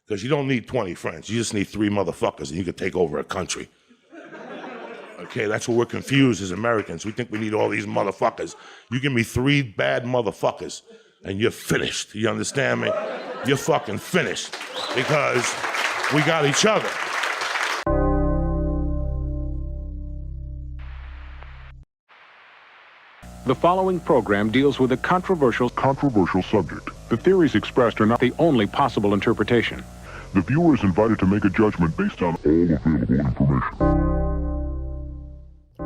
Because you don't need 20 friends. You just need 3 motherfuckers and you can take over a country. Okay, that's what we're confused as Americans. We think we need all these motherfuckers. You give me 3 bad motherfuckers and you're finished. You understand me? You're fucking finished because we got each other. The following program deals with a controversial subject. The theories expressed are not the only possible interpretation. The viewer is invited to make a judgment based on all available information.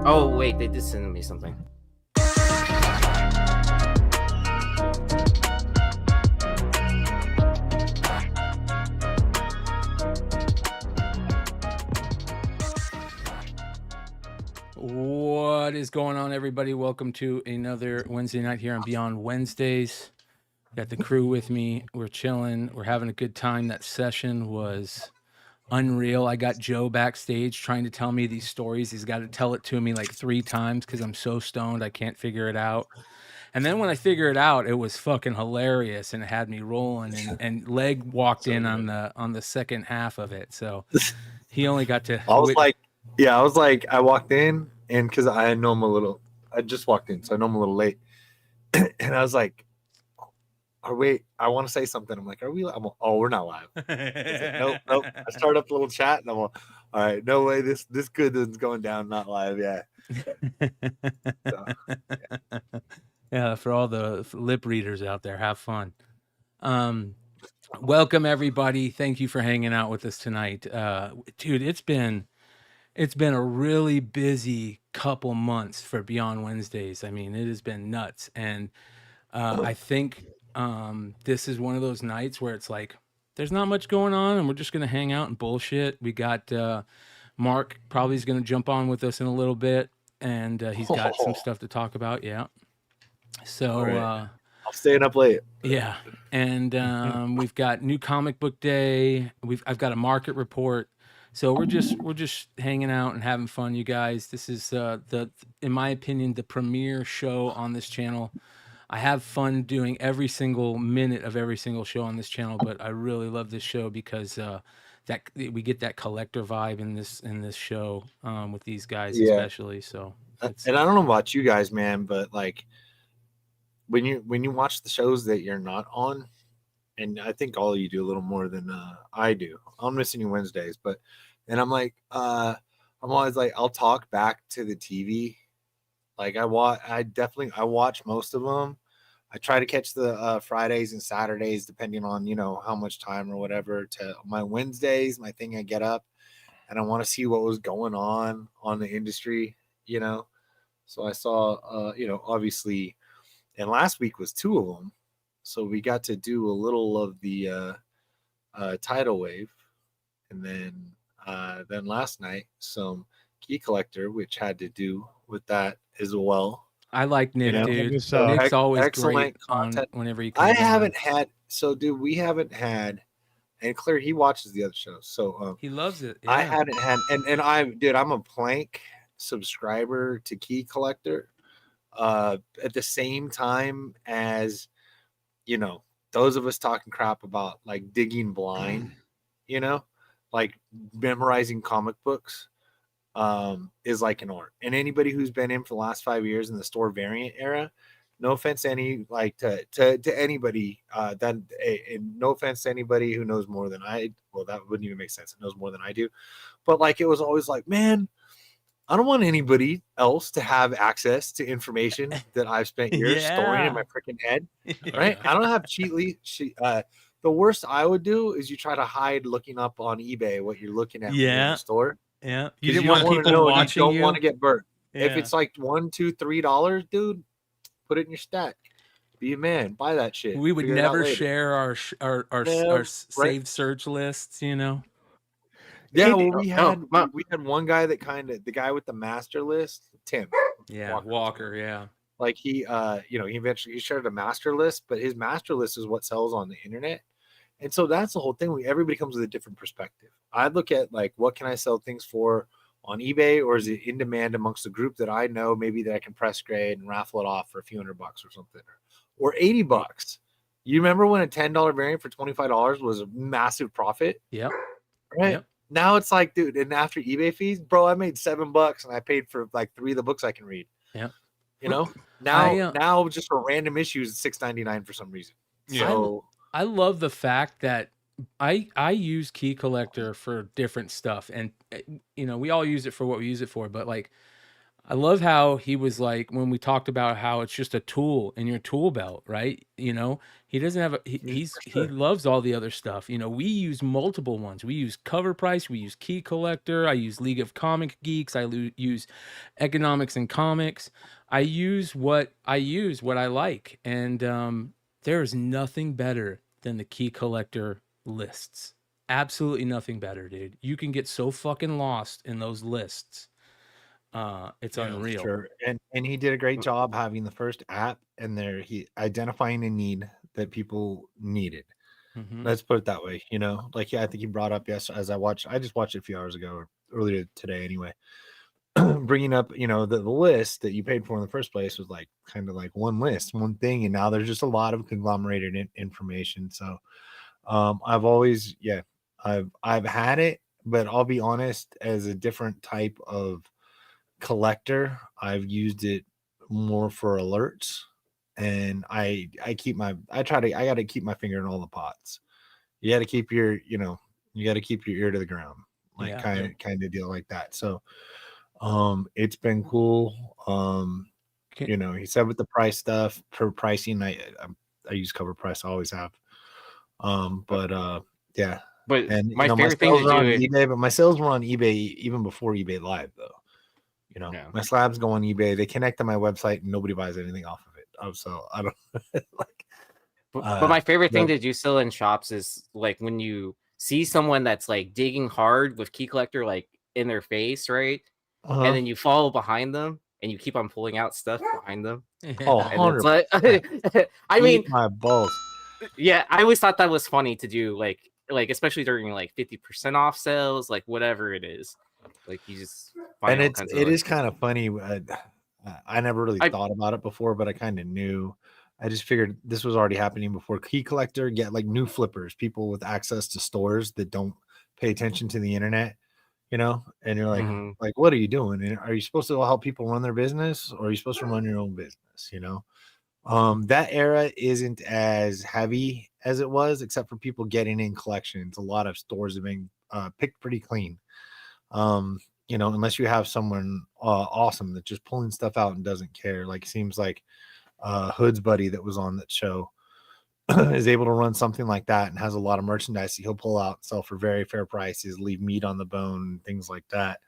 Oh, wait, they did send me something. What is going on, everybody? Welcome to another Wednesday night here on Beyond Wednesdays. Got the crew with me. We're chilling. We're having a good time. That session was unreal. I got Joe backstage trying to tell me these stories. He's got to tell it to me like 3 times because I'm so stoned I can't figure it out. And then when I figure it out, it was fucking hilarious and it had me rolling. And Leg walked in on the second half of it, so he only got to. I walked in, and because I know him a little, I just walked in, so I know him a little late, and I was like, "Are we? I want to say something." I'm like, "Are we?" We're not live. Like, nope. I started up a little chat, and I'm like, "All right, no way, this good one's going down, not live, yeah." So, yeah. Yeah, for all the lip readers out there, have fun. Welcome everybody. Thank you for hanging out with us tonight. Dude, it's been a really busy couple months for Beyond Wednesdays. I mean, it has been nuts. And I think this is one of those nights where it's like there's not much going on and we're just going to hang out and bullshit. We got Mark probably is going to jump on with us in a little bit, and he's got some stuff to talk about. Yeah. So right. I'm staying up late. Yeah, and we've got new comic book day. I've got a market report. So we're just hanging out and having fun, you guys. This is in my opinion, the premier show on this channel. I have fun doing every single minute of every single show on this channel, but I really love this show because that we get that collector vibe in this show with these guys, especially. So, and I don't know about you guys, man, but like, when you watch the shows that you're not on, and I think all of you do a little more than I do. I'm missing you Wednesdays, and I'm like, I'm always like, I'll talk back to the TV. Like I watch most of them. I try to catch the Fridays and Saturdays, depending on, how much time or whatever. To my Wednesdays, my thing, I get up and I want to see what was going on the industry, So I saw, obviously, and last week was 2 of them. So we got to do a little of the tidal wave. And then last night, some Key Collector, which had to do with that as well. I like Nick, dude. Nick's always excellent content. Whenever he comes we haven't had, and Claire, he watches the other shows. So he loves it. Yeah. I hadn't had, and I'm a Plank subscriber to Key Collector. At the same time as, those of us talking crap about like digging blind, like memorizing comic books, is like an art. And anybody who's been in for the last 5 years in the store variant era, no offense to anybody, no offense to anybody who knows more than I. Well, that wouldn't even make sense. It knows more than I do, but like it was always like, man, I don't want anybody else to have access to information that I've spent years storing in my freaking head, right? I don't have the worst I would do is you try to hide looking up on eBay what you're looking at in the store. Yeah, you didn't want people watching. You don't want to get burnt. Yeah. If it's like $1, $2, $3, dude, put it in your stack. Be a man, buy that shit. We would never share our saved search lists, Yeah, well, we had one guy that the guy with the master list, Tim. Yeah, Walker, yeah. Like he eventually shared a master list, but his master list is what sells on the internet. And so that's the whole thing. Everybody comes with a different perspective. I look at like, what can I sell things for on eBay, or is it in demand amongst a group that I know, maybe that I can press grade and raffle it off for a few $100 or something, or $80, You remember when a $10 variant for $25 was a massive profit? Yep. Right. Yep. Now it's like, dude, and after eBay fees, bro, I made $7 and I paid for like 3 of the books I can read. Yep. You know, I, now just for random issues, it's $6.99 for some reason. Yeah. So I love the fact that I use Key Collector for different stuff, and you know, we all use it for what we use it for, but like I love how he was like when we talked about how it's just a tool in your tool belt, right? You know, he doesn't have he loves all the other stuff. You know, we use multiple ones. We use Cover Price, we use Key Collector, I use League of Comic Geeks, use Economics and Comics. I use what I like, and there is nothing better than the Key Collector lists. Absolutely nothing better, dude. You can get so fucking lost in those lists. It's unreal. Sure. And he did a great job having the first app and he identifying a need that people needed. Mhm. Let's put it that way, you know. Like I think he brought up as I just watched it a few hours ago or earlier today anyway. Bringing up, you know, the list that you paid for in the first place was like kind of like one list, one thing, and now there's just a lot of conglomerated information. So I've always I've had it, but I'll be honest, as a different type of collector, I've used it more for alerts, and I got to keep my finger in all the pots. You got to keep your ear to the ground, like Yeah. kind of deal like that. So it's been cool. You know, he said with the price stuff for pricing, I use Cover Price, I always have. Yeah. But And my you know, favorite thing to do on eBay, but my sales were on eBay even before eBay Live, though. You know, Yeah. my slabs go on eBay, they connect to my website, and nobody buys anything off of it. So I don't like. But my favorite thing to do still in shops is like when you see someone that's like digging hard with Key Collector like in their face, right? And then you follow behind them and you keep on pulling out stuff behind them. Oh, And it's 100%. like, I mean, Eat my balls. Yeah, I always thought that was funny to do, like especially during like 50% off sales, like whatever it is. Like you just find And all kinds of it is kind of funny. I never really I- thought about it before, but I kind of knew. I just figured this was already happening before Key Collector. Get like new flippers, people with access to stores that don't pay attention to the internet, you know. And you're like, Mhm. what are you doing? And are you supposed to help people run their business, or are you supposed to run your own business? You know, that era isn't as heavy as it was, except for people getting in collections. A lot of stores have been picked pretty clean. You know, unless you have someone awesome that's just pulling stuff out and doesn't care. Like it seems like Hood's buddy that was on that show is able to run something like that and has a lot of merchandise that he'll pull out and sell for very fair prices, leave meat on the bone, things like that.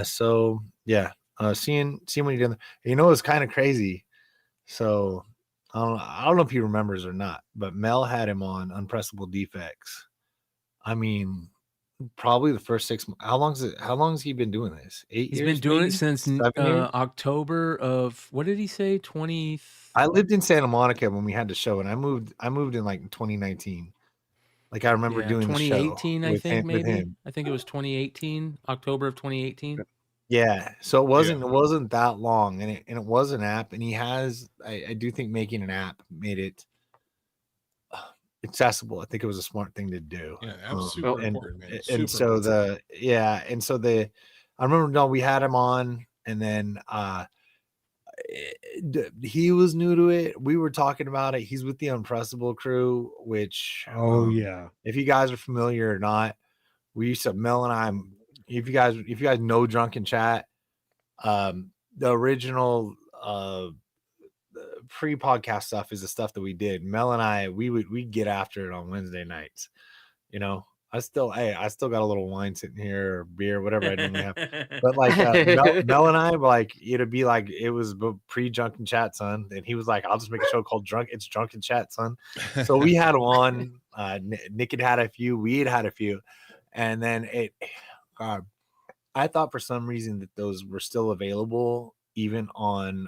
So yeah, seeing what he did. You know, it's kind of crazy. So I don't know if he remembers or not, but Mel had him on Unpressable Defects. I mean, probably the first 6 months. How long has he been doing this? 8 He's years? been doing maybe? it since 7 years? October of, what did he say? 20. I lived in Santa Monica when we had the show, and I moved in like 2019. Like I remember doing the show 2018, I with think maybe. him. I think it was 2018, October of 2018. Yeah, so it wasn't that long, and it was an app, and he has. I do think making an app made it accessible. I think it was a smart thing to do. Yeah, that's super important, man. And Super so important. I remember we had him on, and then he was new to it. We were talking about it. He's with the Unpressable crew, which if you guys are familiar or not, we used to Mel and I. If you guys know Drunken Chat, the original pre-podcast stuff is the stuff that we did. Mel and I, we'd get after it on Wednesday nights. You know, I still got a little wine sitting here or beer, whatever I normally have. But like Mel and I, like it'd be like it was pre-Drunken Chat, son. And he was like, "I'll just make a show called Drunken Chat, son." So we had him on. Nick had a few, we had a few, and then I thought for some reason that those were still available even on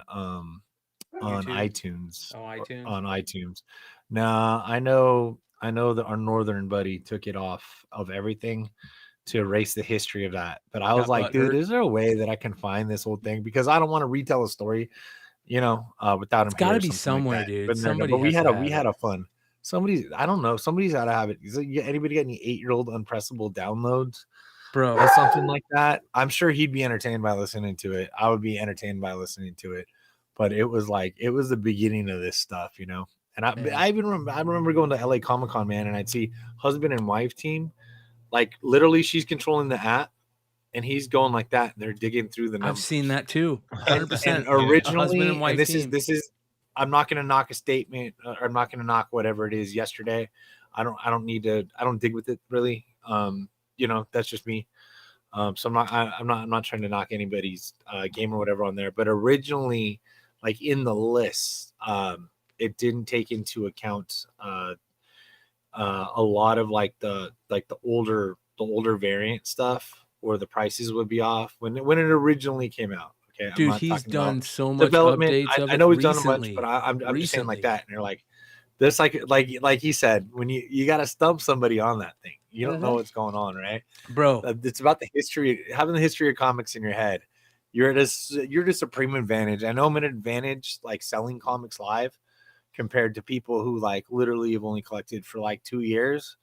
iTunes. On iTunes. Nah, I know that our northern buddy took it off of everything to erase the history of that. But I was like, dude, is there a way that I can find this whole thing? Because I don't want to retell a story, without him. It's gotta here or be something like somewhere, that. dude. But, Somebody but we has had to a have we had it. a fun. I don't know. Somebody's got to have it. Anybody got any 8-year-old unpressable downloads Bro, or something like that? I'm sure he'd be entertained by listening to it. I would be entertained by listening to it. But it was the beginning of this stuff, And I remember going to LA Comic-Con, man, and I'd see husband and wife team, like literally she's controlling the app and he's going like that, and they're digging through the numbers. I've seen that too. 100%. And originally, A husband and wife this team. is I'm not going to knock a statement, or I'm not going to knock whatever it is yesterday. I don't need to. I don't dig with it really. That's just me. So I'm not trying to knock anybody's game or whatever on there. But originally, like in the list, it didn't take into account a lot of like the older variant stuff, or the prices would be off when it originally came out. Okay, I'm Dude, not he's talking done about so much development. updates of I it know he's recently. done a bunch, but I'm just saying like Recently. that, and you're like, this like he said, when you got to stump somebody on that thing, you don't know what's going on, right? Bro, It's about the history, having the history of comics in your head. You're at a supreme advantage. I know I'm an advantage like selling comics live compared to people who like literally have only collected for like 2 years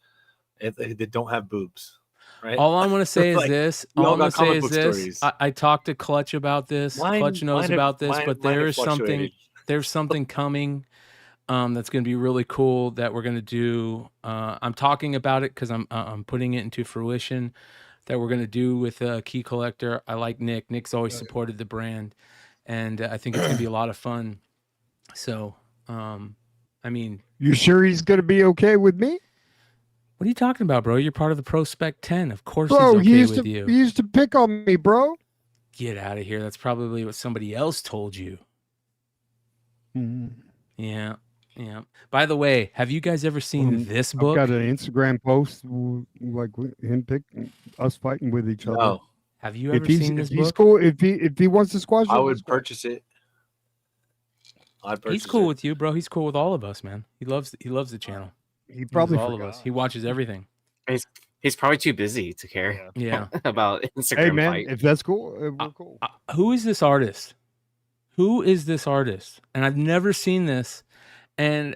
that don't have boobs. Right. all I want to say is Like, this. we All all I'm going got to say comic is book this. stories. I talked to Clutch about this. Clutch knows about this, but mine there have is something. fluctuated. There's something coming that's going to be really cool that we're going to do. I'm talking about it because I'm putting it into fruition, that we're going to do with a key collector. I like Nick. Nick's always supported the brand, and I think it's going to be a lot of fun. So, I mean, You sure he's gonna be okay with me? what are you talking about, bro? You're part of the Prospect 10. Of course Bro, he's okay with you. he used to pick on me, bro. Get out of here. That's probably what somebody else told you. Yeah. Yeah. By the way, have you guys ever seen this book? I've got an Instagram post like him us fighting with each other. No, Have you ever seen this If he's book? cool, if he wants to squash it, I would purchase it. He's cool with you, bro. He's cool with all of us, man. He loves the channel. He Loves probably all of us. He watches everything. He's probably too busy to care Yeah. about Instagram Hey man, fight. if that's cool, we're cool. Who is this artist? Who is this artist? And I've never seen this. And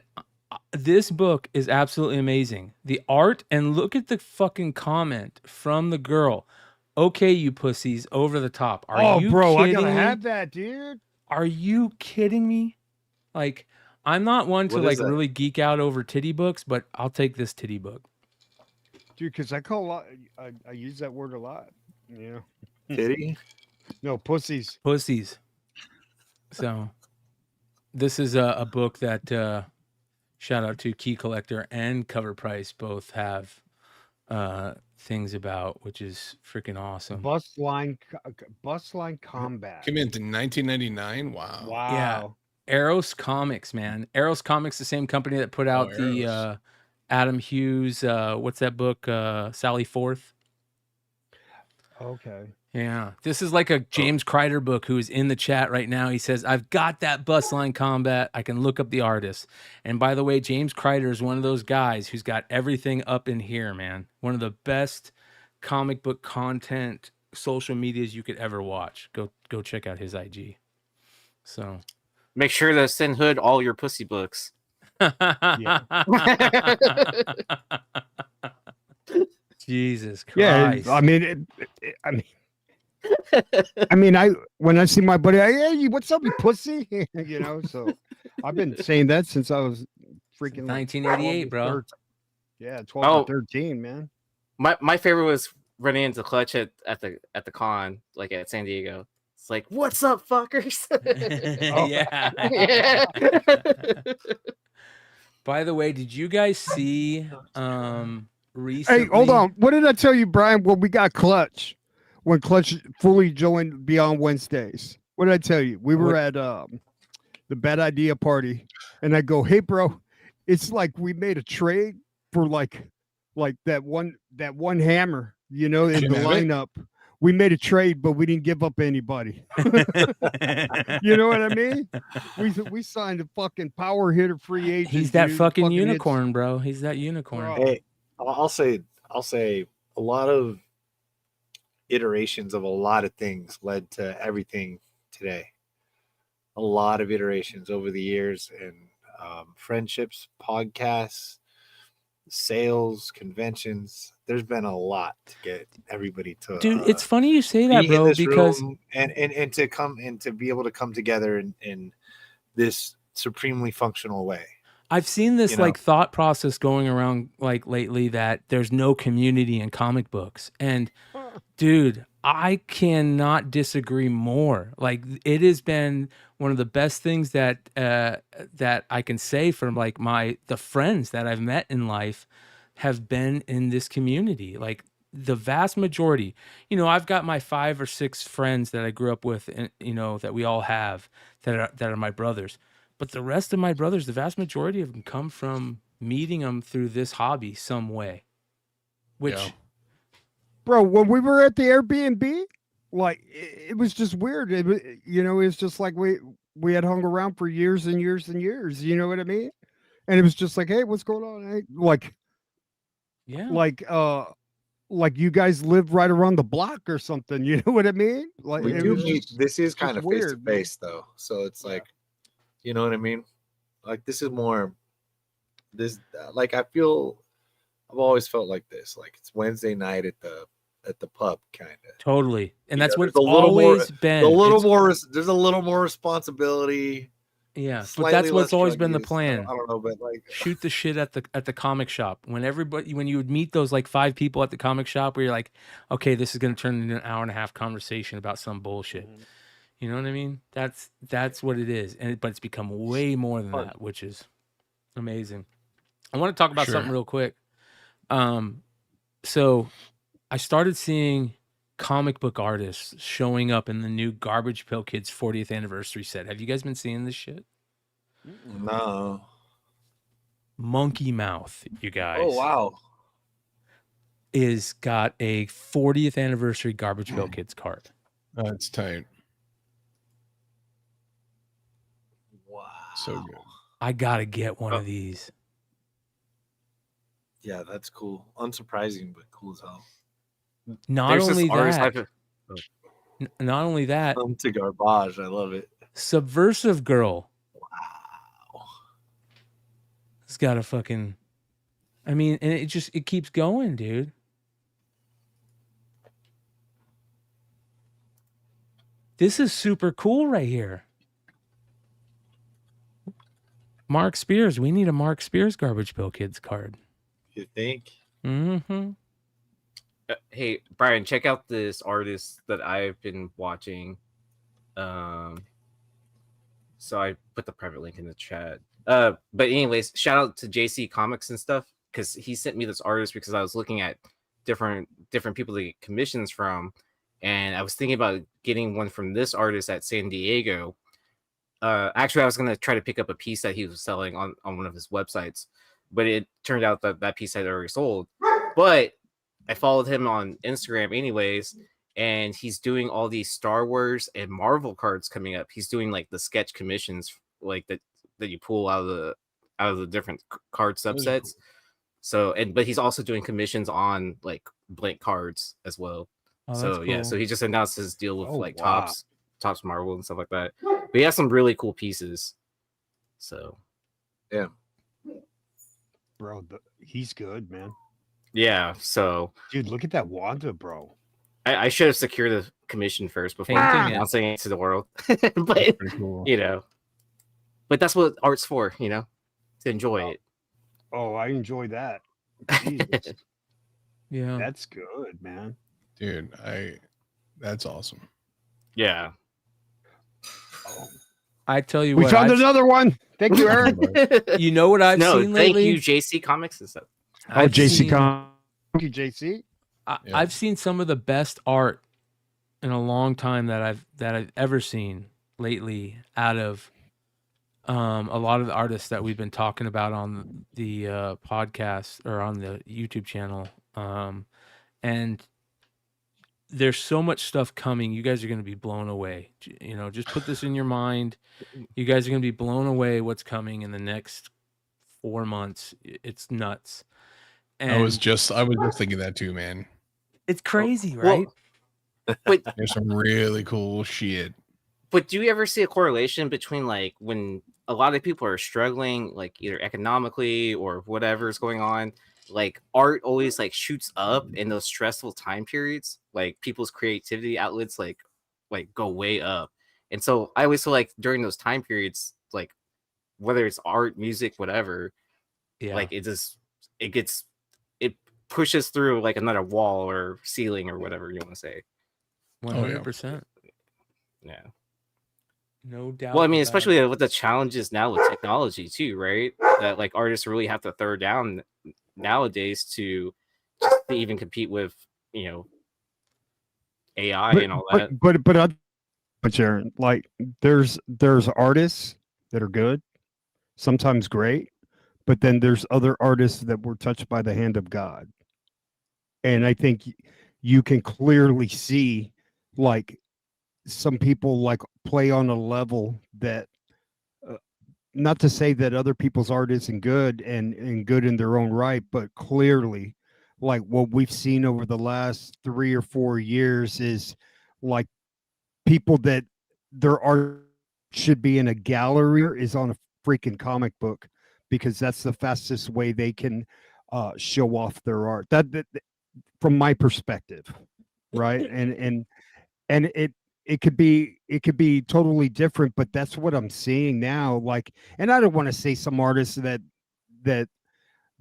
this book is absolutely amazing. The art, and look at the fucking comment from the girl. Okay, you pussies, over the top. Are you bro, I kidding gotta me? have that, dude. Are you kidding me? Like, I'm not one to What like is that? really geek out over titty books, but I'll take this titty book. Dude, because I call a lot. I use that word a lot. Yeah. Titty? No, pussies. Pussies. So, this is a book that shout out to Key Collector and Cover Price both have things about, which is freaking awesome. Bus line combat. Came into 1999. Wow. Yeah. Eros Comics, man. Eros Comics, the same company that put out the Adam Hughes, what's that book? Sally Forth. Okay. Yeah. This is like a James Kreider book who is in the chat right now. He says, I've got that bus line combat. I can look up the artist. And by the way, James Kreider is one of those guys who's got everything up in here, man. One of the best comic book content social medias you could ever watch. Go check out his IG. So Make sure to send Hood all your pussy books. Jesus Christ. Yeah, I mean, when I see my buddy, hey, what's up, you pussy? So I've been saying that since I was freaking 1988, bro. Yeah, 12 to 13, man. My favorite was running into Clutch at the con, like at San Diego. It's like, what's up, fuckers? Yeah. By the way, did you guys see recently? Hey, hold on. What did I tell you, Brian? When we got Clutch, when Clutch fully joined Beyond Wednesdays, what did I tell you? We were at the Bad Idea party, and I go, "Hey, bro, it's like we made a trade for like that one hammer, in the lineup. We made a trade, but we didn't give up anybody. You know what I mean? We signed a fucking power hitter free agent. He's that dude. fucking unicorn, bro. He's that unicorn. Hey, I'll say a lot of iterations of a lot of things led to everything today. a lot of iterations over the years, and friendships, podcasts, sales, conventions. There's been a lot to get everybody to Dude, it's funny you say that, be in bro, this because room and to come and to be able to come together in this supremely functional way. I've seen this You know? like thought process going around like lately that there's no community in comic books. And dude, I cannot disagree more. Like it has been one of the best things that that I can say from like the friends that I've met in life have been in this community. Like the vast majority, you know, I've got my 5 or 6 friends that I grew up with, and you know, that we all have that are my brothers. But the rest of my brothers, the vast majority of them come from meeting them through this hobby some way. Which Yeah. Bro, when we were at the Airbnb, like it was just weird. You know, it's just like we had hung around for years and years and years. You know what I mean? And it was just like, hey, what's going on? Hey, yeah. Like you guys live right around the block or something. You know what I mean? Like We it do was meet. just- This is just kind of face to weird, man. face, though. So it's like, you know what I mean? Like this is more. This like I feel. I've always felt like this. Like it's Wednesday night at the pub, kind of. Totally. And that's what it's there's a little always been. A little It's- more. There's a little more responsibility. Yeah, but Slightly that's what's less always drug been the use. plan. I don't know, but like Shoot the shit at the comic shop. When you would meet those like 5 people at the comic shop where you're like, okay, this is gonna turn into an hour and a half conversation about some bullshit. You know what I mean? That's what it is. But it's become way more than that, which is amazing. I want to talk about something real quick. So I started seeing comic book artists showing up in the new Garbage Pail Kids 40th anniversary set. Have you guys been seeing this shit? no. Monkey Mouth, you guys. Oh wow. Is got a 40th anniversary Garbage Pail Kids card. That's tight. Wow. So good. I gotta get one of these. Yeah, that's cool. Unsurprising, but cool as hell. Not There's only this artist that, not only that, To garbage. I love it. Subversive Girl Wow. has got a fucking. I mean, and it keeps going, dude. This is super cool right here. Mark Spears. We need a Mark Spears Garbage Pail Kids card. You think? Mm-hmm. Hey, Brian, check out this artist that I've been watching. So I put the private link in the chat. But anyways, shout out to JC Comics and stuff, because he sent me this artist because I was looking at different people to get commissions from, and I was thinking about getting one from this artist at San Diego. Actually, I was gonna try to pick up a piece that he was selling on one of his websites, but it turned out that piece had already sold. But I followed him on Instagram anyways, and he's doing all these Star Wars and Marvel cards coming up. He's doing like the sketch commissions, like that you pull out of the different card subsets. So but he's also doing commissions on like blank cards as well. Oh, so that's yeah, cool. so he just announced his deal with like wow. Tops Marvel and stuff like that. But he has some really cool pieces. So Yeah. Bro, he's good, man. yeah, so Dude, look at that Wanda, bro. I should have secured the commission first before Painting it. announcing it to the world. But Pretty cool. you know, but that's what art's for, you know, to enjoy it. Oh, I enjoy that. Jesus, Yeah. that's good, man. Dude, that's awesome. Yeah. I tell you We what. found I've- another one. Thank you, Aaron. You know what I've no, seen thank lately? you, JC Comics and stuff. Oh, JC seen- Thank you, JC. Yeah. I've seen some of the best art in a long time that I've ever seen lately out of a lot of the artists that we've been talking about on the podcast or on the YouTube channel. And there's so much stuff coming. You guys are going to be blown away. You know, just put this in your mind. You guys are going to be blown away what's coming in the next 4 months. It's nuts. And I was just thinking that too, man. it's crazy, Well, right? But There's some really cool shit. But do you ever see a correlation between like when a lot of people are struggling, like either economically or whatever is going on, like art always like shoots up in those stressful time periods, like people's creativity outlets like go way up. And so I always feel like during those time periods, like whether it's art, music, whatever, Yeah. like it pushes through like another wall or ceiling or whatever you want to say. 100%. Yeah. No doubt. Well, I mean, about especially it. with the challenges now with technology too, right? That like artists really have to throw down nowadays to just to even compete with, you know, AI and all that. But Sharon, like there's artists that are good, sometimes great, but then there's other artists that were touched by the hand of God. And I think you can clearly see like some people like play on a level that not to say that other people's art isn't good and good in their own right, but clearly like what we've seen over the last 3 or 4 years is like people that their art should be in a gallery is on a freaking comic book because that's the fastest way they can show off their art. That from my perspective, right? And it could be totally different, but that's what I'm seeing now. Like, and I don't want to say some artists that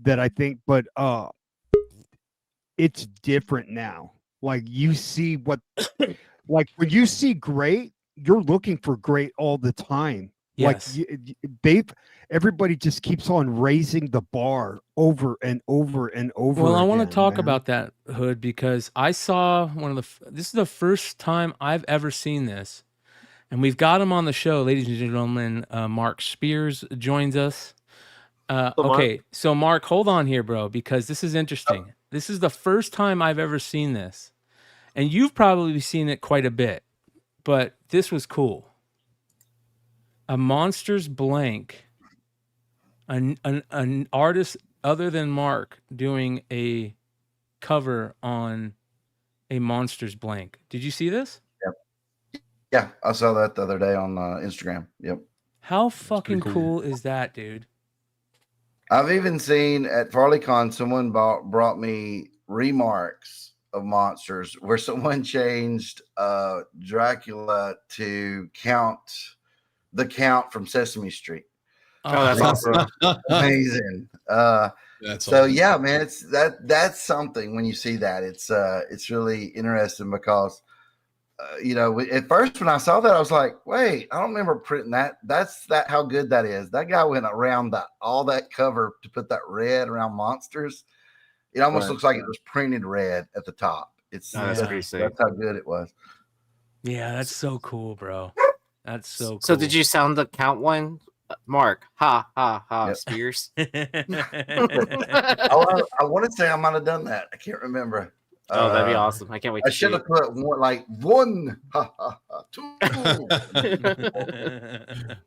I think, but it's different now. Like you see what like when you see great, you're looking for great all the time. Yes. Like everybody just keeps on raising the bar over and over and over. Well, I want to again, talk man. about that, Hood, because I saw this is the first time I've ever seen this. And we've got him on the show, ladies and gentlemen. Mark Spears joins us. Okay, so Mark, hold on here, bro, because this is interesting. This is the first time I've ever seen this. And you've probably seen it quite a bit, but this was cool. A Monsters blank, an artist other than Mark doing a cover on a Monsters blank. Did you see this? Yeah, I saw that the other day on Instagram. Yep. How fucking cool is that, dude? I've even seen at FarleyCon someone brought me remarks of monsters where someone changed Dracula to the Count from Sesame Street. Oh, that's awesome. Amazing. That's so awesome. yeah, man, that's something when you see that. It's really interesting because you know, at first when I saw that, I was like, wait, I don't remember printing that. That's how good that is. That guy went around all that cover to put that red around monsters. It almost looks like it was printed red at the top. That's pretty sick. That's how good it was. Yeah, that's so cool, bro. That's so cool. So did you sound the Count one, Mark? Ha ha ha, Yep. Spears. I want to say I might have done that. I can't remember. Oh, that'd be awesome. I can't wait I to see should have put one, two.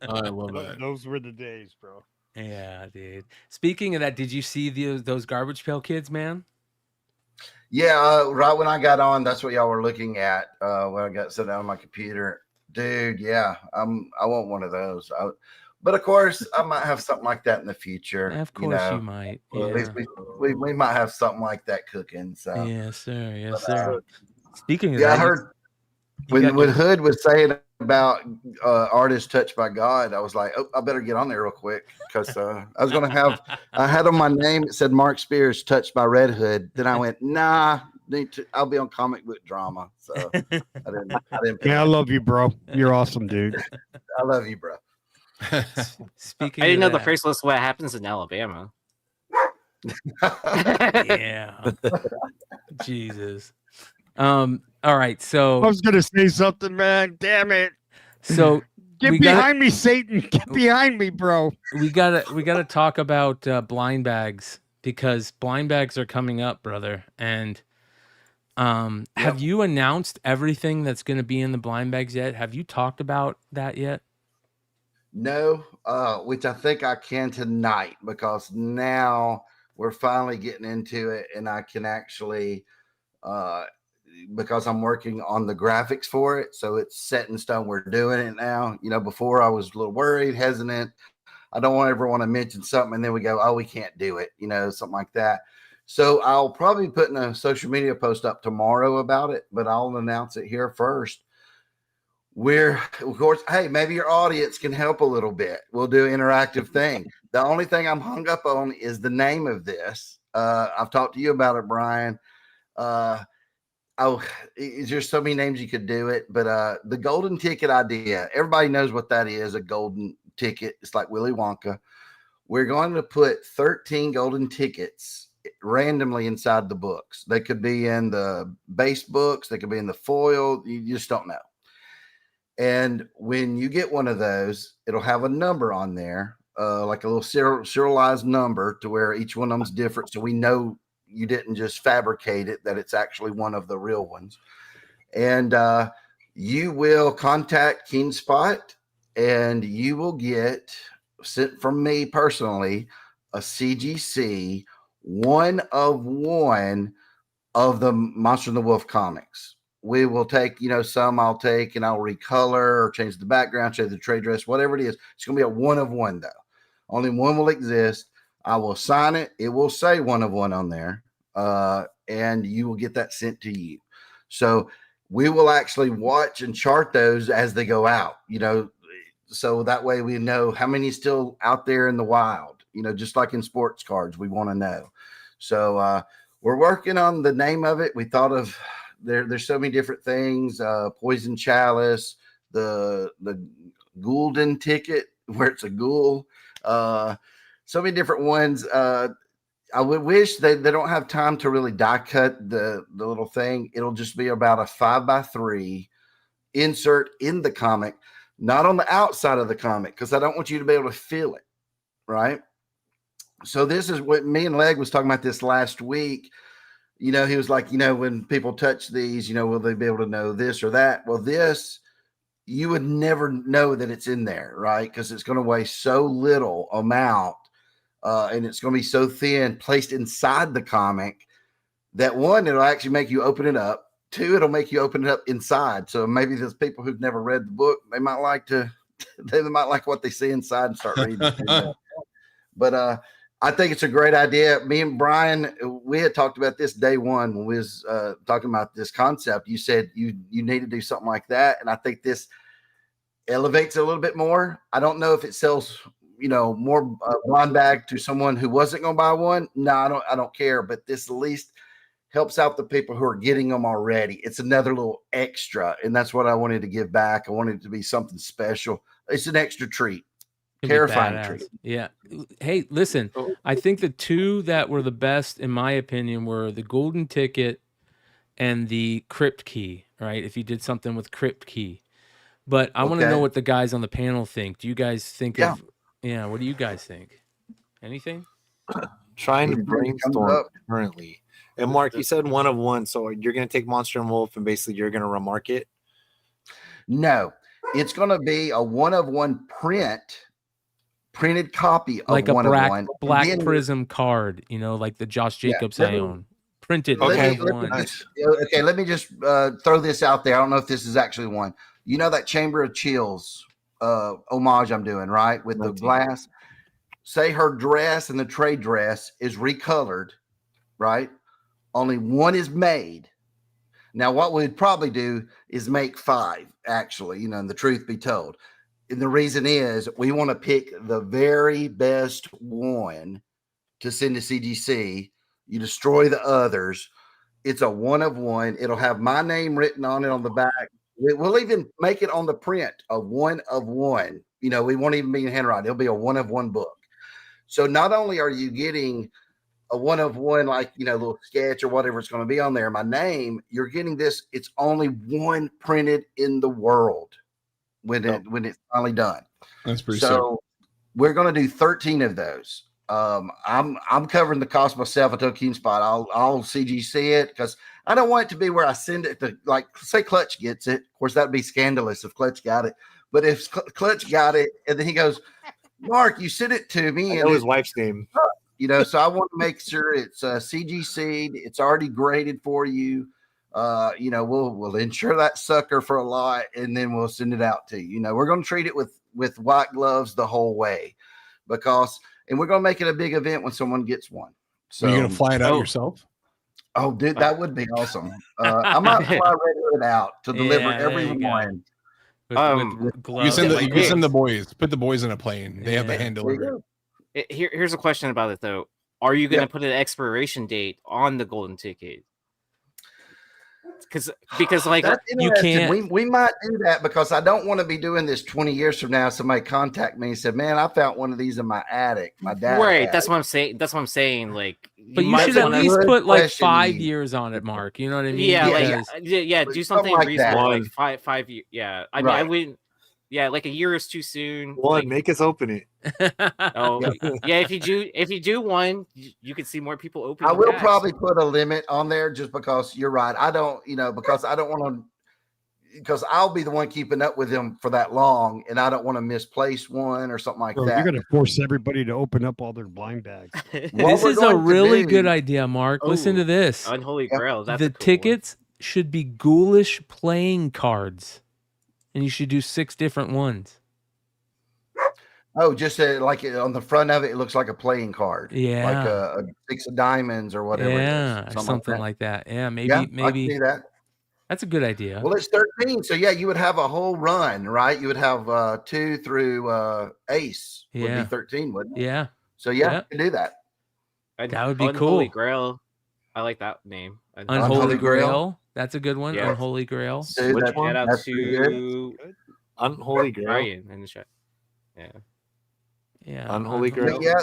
I love that. Those were the days, bro. Yeah, dude. Speaking of that, did you see those Garbage Pail Kids, man? Yeah, right when I got on, that's what y'all were looking at when I got set down on my computer. Dude, yeah, I want one of those. But of course, I might have something like that in the future. Of course you might. Well, Yeah. at least we might have something like that cooking. So Yes, sir. Yes, sir. Speaking of yeah, that, I heard when Hood was saying about artists touched by God, I was like, oh, I better get on there real quick because I was going to have I had on my name it said Mark Spears touched by Red Hood. Then I went, nah, I'll be on comic book drama. So I didn't. Yeah, I love you, bro. You're awesome, dude. I love you, bro. Speaking, I didn't know of the that, phrase was what happens in Alabama. Yeah. Jesus. All right. So I was gonna say something, man. Damn it. So get behind me, Satan. Get behind me, bro. We gotta talk about blind bags because blind bags are coming up, brother. And have you announced everything that's gonna be in the blind bags yet? Have you talked about that yet? No, which I think I can tonight because now we're finally getting into it and I can actually because I'm working on the graphics for it. So it's set in stone. We're doing it now. Before I was a little worried, hesitant. I don't ever want to mention something and then we go, oh, we can't do it, something like that. So I'll probably put in a social media post up tomorrow about it, but I'll announce it here first. Of course, hey, maybe your audience can help a little bit. We'll do an interactive thing. The only thing I'm hung up on is the name of this. I've talked to you about it, Brian. There's so many names you could do it, but the golden ticket idea, everybody knows what that is, a golden ticket. It's like Willy Wonka. We're going to put 13 golden tickets randomly inside the books. They could be in the base books. They could be in the foil. You just don't know. And when you get one of those, it'll have a number on there, like a little serialized number to where each one of them's different. So we know you didn't just fabricate it, that it's actually one of the real ones. And you will contact KeenSpot and you will get sent from me personally a CGC 1 of 1 of the Monster and the Wolf comics. We will take, some I'll take and I'll recolor or change the background, change the trade dress, whatever it is. It's going to be a 1 of 1 though. Only one will exist. I will sign it. It will say 1 of 1 on there. And you will get that sent to you. So we will actually watch and chart those as they go out, so that way we know how many is still out there in the wild, just like in sports cards, we want to know. So we're working on the name of it. We thought of there's so many different things, Poison Chalice, the Golden Ticket, where it's a ghoul, so many different ones. I would wish they don't have time to really die cut the little thing. It'll just be about a 5x3 insert in the comic, not on the outside of the comic, because I don't want you to be able to feel it, right? So this is what me and Leg was talking about this last week. He was like, when people touch these, will they be able to know this or that? Well, this, you would never know that it's in there, right? Because it's going to weigh so little amount, and it's going to be so thin placed inside the comic that 1, it'll actually make you open it up. 2, it'll make you open it up inside. So maybe there's people who've never read the book. They might like what they see inside and start reading. But I think it's a great idea. Me and Brian, we had talked about this day one when we was talking about this concept. You said you need to do something like that. And I think this elevates it a little bit more. I don't know if it sells, more blind bag to someone who wasn't going to buy one. No, I don't care. But this at least helps out the people who are getting them already. It's another little extra. And that's what I wanted to give back. I wanted it to be something special. It's an extra treat. Terrifying treat. Yeah. Hey, listen, I think the 2 that were the best, in my opinion, were the Golden Ticket and the Crypt Key, right? If you did something with Crypt Key. But I want to know what the guys on the panel think. Do you guys think what do you guys think? Anything? Trying to brainstorm currently. And Mark, you said 1 of 1. So you're going to take Monster and Wolf and basically you're going to remark it? No, it's going to be a 1 of 1 printed copy of like a 1 of 1. Black Prism card, like the Josh Jacobs I own. Printed. Let me just throw this out there. I don't know if this is actually one. That Chamber of Chills homage I'm doing, right? With the glass. Say her dress and the trade dress is recolored, right? Only 1 is made. Now, what we'd probably do is make 5, actually, and the truth be told. And the reason is we want to pick the very best one to send to CGC. You destroy the others. It's a 1 of 1. It'll have my name written on it on the back. We'll even make it on the print, a 1 of 1. We won't even be in handwriting. It'll be a 1 of 1 book. So not only are you getting a 1 of 1, like, little sketch or whatever it's going to be on there, my name, you're getting this. It's only 1 printed in the world when it's finally done. That's pretty so sick. We're going to do 13 of those. I'm covering the cost myself until KeenSpot. I'll CGC it because I don't want it to be where I send it to, like, say Clutch gets it. Of course, that'd be scandalous if Clutch got it. But if Clutch got it and then he goes, Mark, you sent it to me. I know his wife's name. So I want to make sure it's CGC'd. It's already graded for you. we'll insure that sucker for a lot, and then we'll send it out to you. We're going to treat it with white gloves the whole way, and we're going to make it a big event when someone gets one. So are you gonna fly it out yourself? Oh, dude, that would be awesome. I might fly Red out to deliver everyone. With gloves. You can send the boys. Put the boys in a plane. They have the hand delivery. Here's a question about it though. Are you going to put an expiration date on the golden ticket? Because like that's you can't. We might do that because I don't want to be doing this 20 years from now. Somebody contact me and said, "Man, I found one of these in my attic." My dad. Right. That's what I'm saying. Like, but you should at least put like 5 years on it, Mark. You know what I mean? Yeah. Do something like reasonable, that. like 5 years. Yeah. I mean, I wouldn't. Yeah, like a year is too soon. Make us open it. Yeah. If you do one, you could see more people open. I will probably put a limit on there just because you're right. I don't, because I don't want to, because I'll be the one keeping up with them for that long, and I don't want to misplace one or something like that. You're going to force everybody to open up all their blind bags. This is a really good idea, Mark. Listen to this. Unholy Grail. That's the tickets should be ghoulish playing cards. And you should do 6 different ones. Oh, just like on the front of it, it looks like a playing card. Yeah. Like a 6 of diamonds or whatever. Yeah, something like that. Yeah, maybe. I can do that. That's a good idea. Well, it's 13. So, yeah, you would have a whole run, right? You would have 2 through ace would be 13, wouldn't it? Yeah. So, yeah, you can do that. That would be cool. Unholy Grail. I like that name. Unholy Grail. That's a good one. Yeah. Unholy Grail. Dude, Which one? Shout out to Unholy Grail. Ryan in the chat. Yeah. Unholy Grail. Yeah.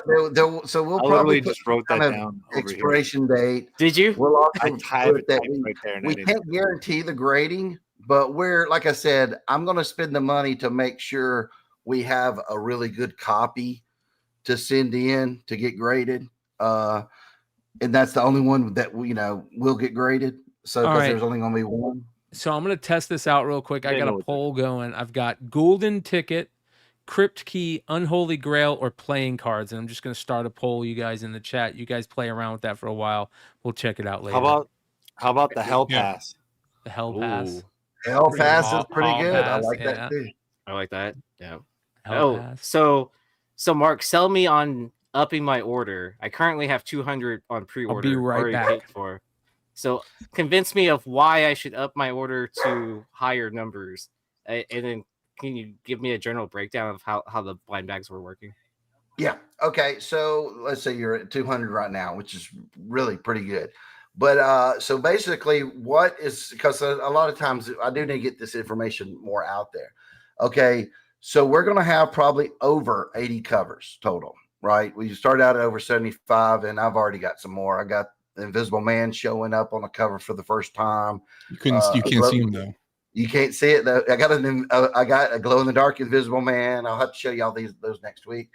So we'll probably put just wrote that down. Expiration date. Did you? We'll also put that right there. We can't guarantee the grading, but like I said, I'm going to spend the money to make sure we have a really good copy to send in to get graded. And that's the only one that will get graded. So because there's only going to be one. So I'm going to test this out real quick. I got a poll going. I've got golden ticket, crypt key, unholy grail, or playing cards. And I'm just going to start a poll, you guys in the chat. You guys play around with that for a while. We'll check it out later. How about the Hell Pass? The Hell Pass. Hell Pass is pretty good. I like that too. I like that. Yeah. Pass. So Mark, sell me on upping my order. I currently have 200 on pre-order. I'll be right back. Paid for. So convince me of why I should up my order to higher numbers, and then can you give me a general breakdown of how the blind bags were working? Yeah. Okay. So let's say you're at 200 right now, which is really pretty good. But so basically, what is, because a lot of times I do need to get this information more out there. Okay. So we're going to have probably over 80 covers total, right? We started out at over 75, and I've already got some more. I got the Invisible Man showing up on the cover for the first time. You can't see him though. You can't see it though. I got a glow in the dark Invisible Man. I'll have to show you all those next week.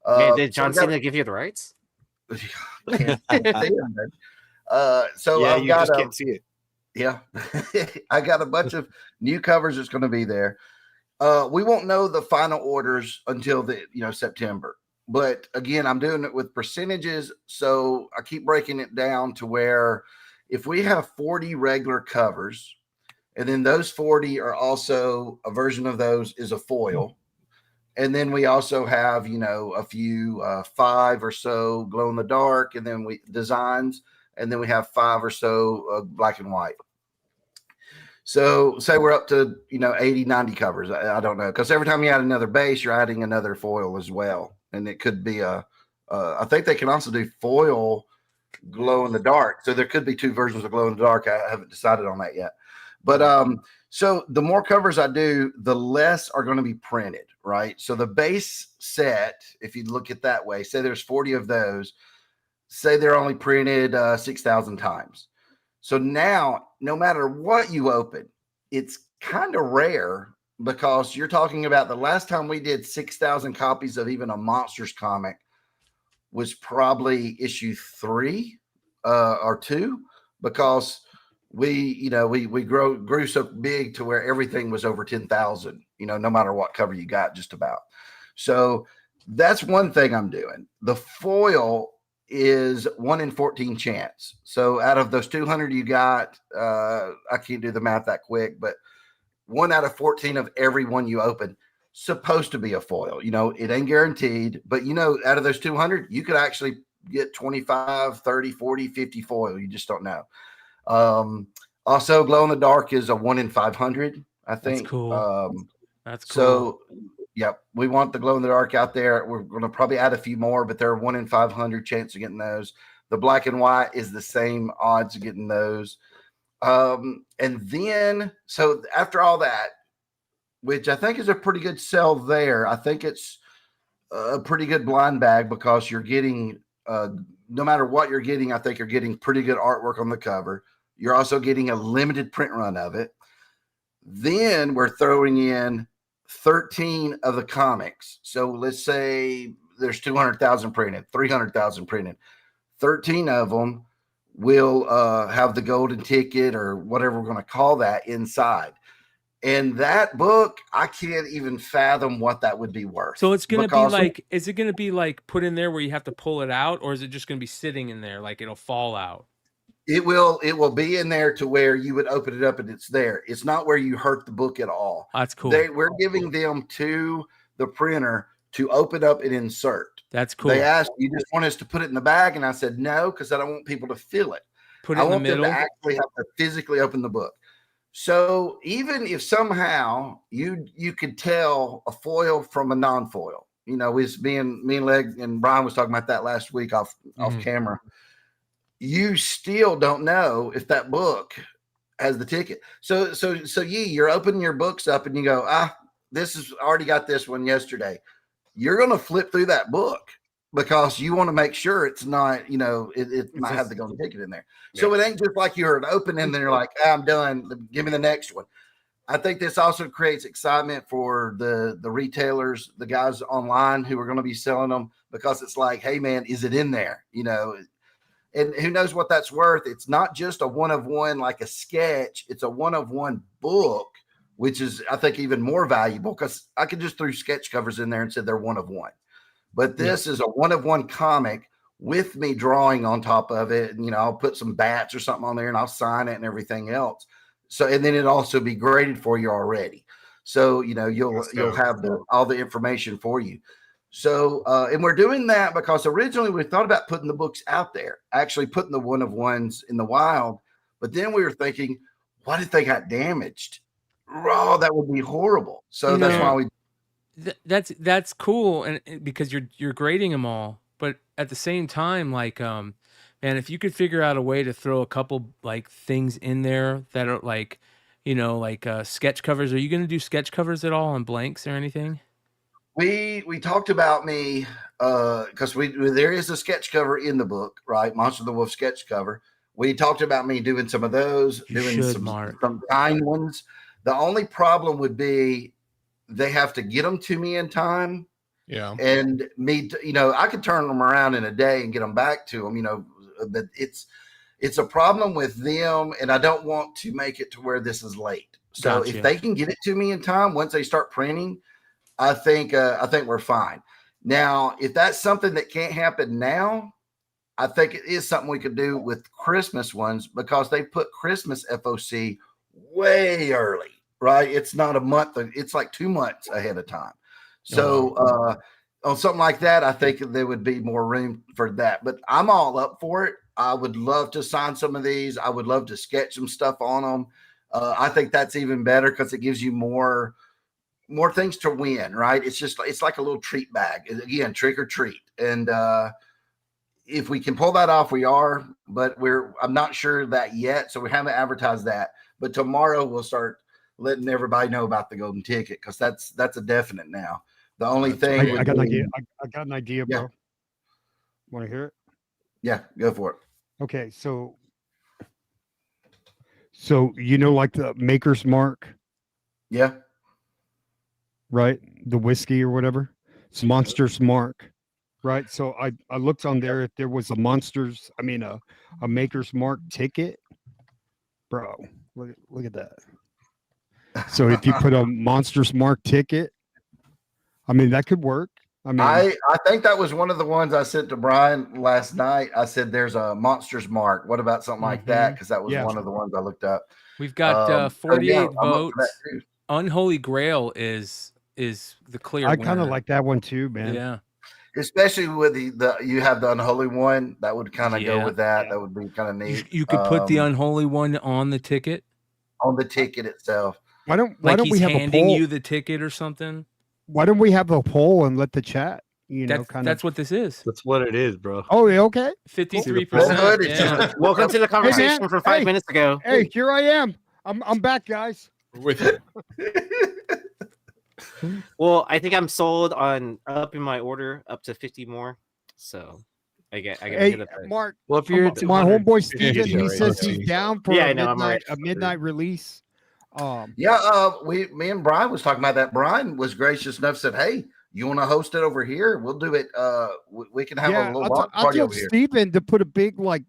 Man, did John Cena give you the rights? Can't see them, so yeah, I've you got just can't see it. Yeah, I got a bunch of new covers that's going to be there. We won't know the final orders until September. But again, I'm doing it with percentages, so I keep breaking it down to where if we have 40 regular covers, and then those 40 are also a version of those is a foil, and then we also have a few 5 or so glow in the dark, and then designs, and then we have 5 or so black and white. So say we're up to 80, 90 covers. I don't know, because every time you add another base, you're adding another foil as well. And it could be I think they can also do foil glow in the dark. So there could be 2 versions of glow in the dark. I haven't decided on that yet. But so the more covers I do, the less are going to be printed, right? So the base set, if you look at that way, say there's 40 of those, say they're only printed 6,000 times. So now, no matter what you open, it's kind of rare, because you're talking about the last time we did 6,000 copies of even a Monsters comic was probably issue 3 or 2, because we grew so big to where everything was over 10,000, no matter what cover you got, just about. So that's one thing I'm doing. The foil is 1 in 14 chance. So out of those 200 you got, I can't do the math that quick, but 1 out of 14 of every one you open supposed to be a foil. You know, it ain't guaranteed, but you know, out of those 200, you could actually get 25, 30, 40, 50 foil. You just don't know. Also, glow in the dark is a 1 in 500, I think. That's cool. That's cool. So, yep, we want the glow in the dark out there. We're going to probably add a few more, but they're 1 in 500 chance of getting those. The black and white is the same odds of getting those. And then, so after all that, which I think is a pretty good sell there, I think it's a pretty good blind bag because you're getting, no matter what you're getting, I think you're getting pretty good artwork on the cover. You're also getting a limited print run of it. Then we're throwing in 13 of the comics. So let's say there's 200,000 printed, 300,000 printed. 13 of them will have the golden ticket or whatever we're going to call that inside. And that book, I can't even fathom what that would be worth. So it's going to be like, is it going to be like put in there where you have to pull it out, or is it just going to be sitting in there like it'll fall out? It will be in there to where you would open it up and it's there. It's not where you hurt the book at all. That's cool. We're giving them to the printer to open up and insert. That's cool. They asked, you just want us to put it in the bag? And I said, no, because I don't want people to feel it. Put it in the middle. Them to actually have to physically open the book. So even if somehow you could tell a foil from a non-foil, you know, it's me and Leg and Brian was talking about that last week off camera. You still don't know if that book has the ticket. So you're opening your books up and you go, this is already got this one yesterday. You're going to flip through that book because you want to make sure it's not, you know, it might have the golden ticket in there. Yeah. So it ain't just like you heard open and then you're like, I'm done. Give me the next one. I think this also creates excitement for the retailers, the guys online who are going to be selling them, because it's like, hey man, is it in there? You know, and who knows what that's worth. It's not just a 1 of 1, like a sketch. It's a 1 of 1 book, which is, I think, even more valuable because I could just throw sketch covers in there and said they're 1 of 1. But this is a 1 of 1 comic with me drawing on top of it. And, you know, I'll put some bats or something on there and I'll sign it and everything else. So, and then it'll also be graded for you already. So, you know, you'll have all the information for you. So, and we're doing that because originally we thought about putting the books out there, actually putting the 1 of 1s in the wild. But then we were thinking, what if they got damaged? Oh, that would be horrible. So that's why we. That's cool, and because you're grading them all, but at the same time, like, man, if you could figure out a way to throw a couple like things in there that are like, you know, like sketch covers. Are you going to do sketch covers at all on blanks or anything? We talked about me because there is a sketch cover in the book, right? Monster the Wolf sketch cover. We talked about me doing some of those, doing some kind ones. The only problem would be they have to get them to me in time. Yeah. And me, you know, I could turn them around in a day and get them back to them, you know, but it's a problem with them. And I don't want to make it to where this is late. So if they can get it to me in time, once they start printing, I think we're fine. Now, if that's something that can't happen now, I think it is something we could do with Christmas ones because they put Christmas FOC way early, right? It's not a month. It's like 2 months ahead of time. So on something like that, I think there would be more room for that. But I'm all up for it. I would love to sign some of these. I would love to sketch some stuff on them. I think that's even better because it gives you more things to win, right? It's like a little treat bag. Again, trick or treat. And if we can pull that off, we are, but I'm not sure that yet. So we haven't advertised that. But tomorrow we'll start letting everybody know about the golden ticket because that's a definite now. The only thing I got an idea. I got an idea, bro. Yeah. Want to hear it? Yeah, go for it. Okay, so you know, like the Maker's Mark. Yeah. Right, the whiskey or whatever. It's Monster's Mark. Right. So I looked on there if there was a Maker's Mark ticket. Bro, look at that. So if you put a Monster's Mark ticket, I mean, that could work. I mean, I think that was one of the ones I sent to Brian last night. I said there's a Monsters Mark. What about something like that? Because that was Yeah. one of the ones I looked up. We've got So, 48 yeah, I'm up for that votes. too. Unholy Grail is the clear I winner. kind of like that one too, man. Yeah. Especially with the you have the unholy one that would kind of Yeah. go with that. That would be kind of You, neat. you could put the unholy one on the ticket. On the ticket itself. Why don't he's we have a handing poll? you the ticket or something? Why don't we have a poll and let the chat, That's what this is. That's what it is, bro. Oh, yeah, okay. 53%. Yeah. Welcome to the conversation from 5 minutes ago. Hey, here I am. I'm back, guys. With it. Well, I think I'm sold on upping my order up to 50 more. So I gotta Hey, get it. Mark. Well, if you're my homeboy Yeah, Steven, he right, says okay. he's down for Yeah, a I know, I'm midnight, right. a midnight release. Yeah, me and Brian was talking about that. Brian was gracious enough, said, "Hey, you want to host it over here? We'll do it. We can have a little watch I party told over here." Steven to put a big Well,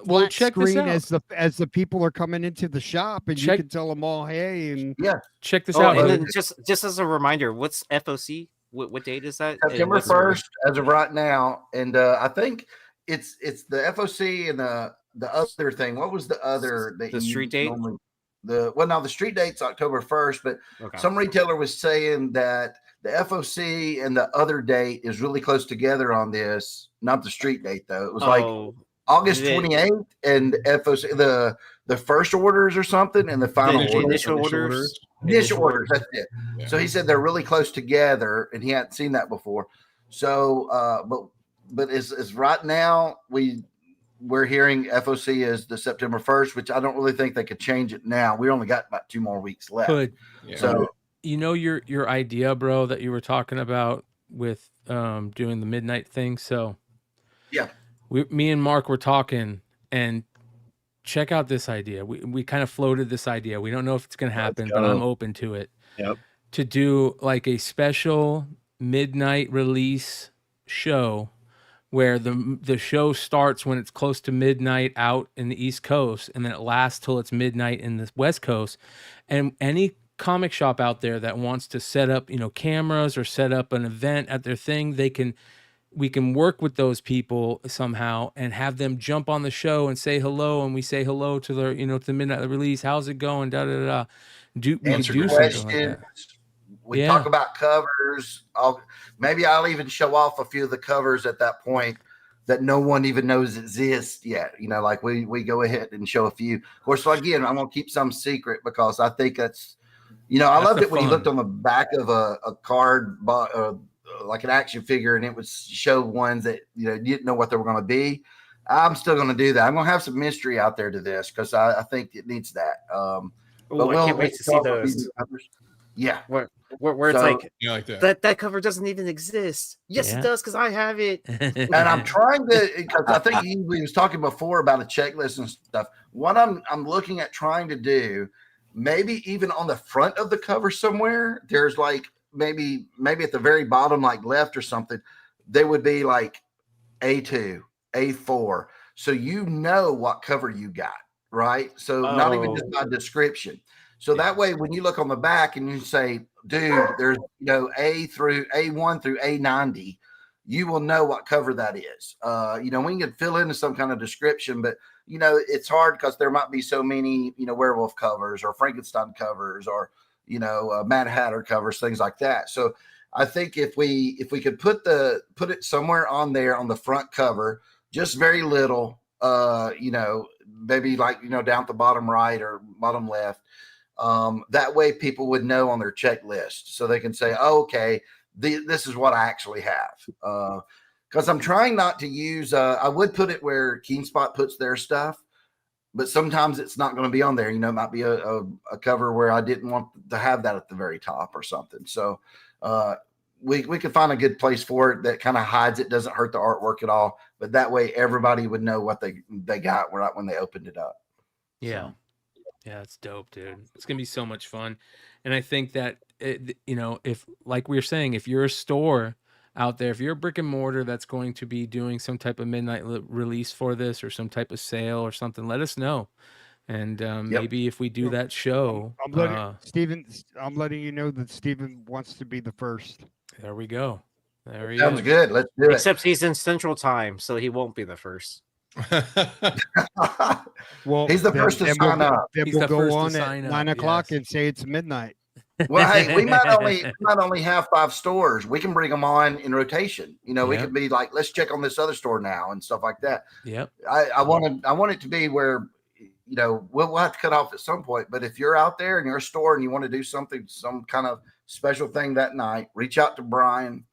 flat check this screen out. as the people are coming into the shop, and you Check- can tell them all, hey, and Yeah, Check this Oh, out. and dude. then just as a reminder, what's FOC? What date is that? And September what's- 1st as of right now, and I think it's the FOC and the other thing. What was the other that The you street date? normally- now the street date's October 1st, but Okay. some retailer was saying that the FOC and the other date is really close together on this. Not the street date though. It was like August Did it- 28th and FOC the first orders or something and the final the orders. initial orders. Initial orders. That's it. Yeah. So he said they're really close together, and he hadn't seen that before. So, but is right now we're hearing FOC is the September 1st, which I don't really think they could change it now. We only got about 2 more weeks left. Could Yeah. So you know your idea, bro, that you were talking about with doing the midnight thing? So yeah, me and Mark were talking, and check out this idea. We kind of floated this idea. We don't know if it's going to happen, but I'm open to it. Yep. To do like a special midnight release show where the show starts when it's close to midnight out in the East Coast, and then it lasts till it's midnight in the West Coast. And any comic shop out there that wants to set up, cameras or set up an event at their thing, we can work with those people somehow and have them jump on the show and say hello, and we say hello to their, to the midnight release. How's it going? Da da da. We could answer do questions. something like that. We Yeah. talk about covers. Maybe I'll even show off a few of the covers at that point that no one even knows exist yet. Like we go ahead and show a few. Of course, so again, I'm gonna keep some secret because I think that's I That's loved the it when you fun. looked on the back of a card, like an action figure, and it would show ones that you didn't know what they were going to be. I'm still going to do that. I'm going to have some mystery out there to this because I think it needs that. Ooh, I can't wait to see those. Yeah, where it's So- like Yeah, like that. that cover doesn't even exist. Yes, Yeah. it does because I have it. and I'm trying to, because I think we was talking before about a checklist and stuff. What I'm looking at trying to do, maybe even on the front of the cover somewhere, there's like maybe at the very bottom, like left or something, there would be like A2, A4, so what cover you got, right? So not even just by description. So that way, when you look on the back and you say, dude, there's A through A1 through A90, you will know what cover that is. We can fill in some kind of description, but it's hard because there might be so many, werewolf covers or Frankenstein covers or Mad Hatter covers, things like that. So I think if we could put it somewhere on there on the front cover, just very little, maybe like down at the bottom right or bottom left. That way people would know on their checklist, so they can say, oh, okay, this is what I actually have. Because I'm trying not to use. I would put it where KeenSpot puts their stuff, but sometimes it's not going to be on there. It might be a cover where I didn't want to have that at the very top or something. So we could find a good place for it that kind of hides it, doesn't hurt the artwork at all. But that way everybody would know what they got right when they opened it up. Yeah. So. Yeah, it's dope, dude. It's gonna be so much fun, and I think that if, like we were saying, if you're a store out there, if you're a brick and mortar that's going to be doing some type of midnight release for this or some type of sale or something, let us know, and maybe if we do that show, I'm letting Steven. I'm letting you know that Steven wants to be the first. there we go. There he Sounds is. good. Let's do Except he's in Central Time, so he won't be the first. it. Well, He's the first to sign up. Then He's we'll the go first to on at sign 9 up, o'clock yes. and say it's midnight. Well, hey, we might only have 5 stores. We can bring them on in rotation. You know, we Yep. could be like, let's check on this other store now and stuff like that. Yep. I want it to be where, you know, we'll have to cut off at some point. But if you're out there in your store and you want to do something, some kind of special thing that night, reach out to Brian.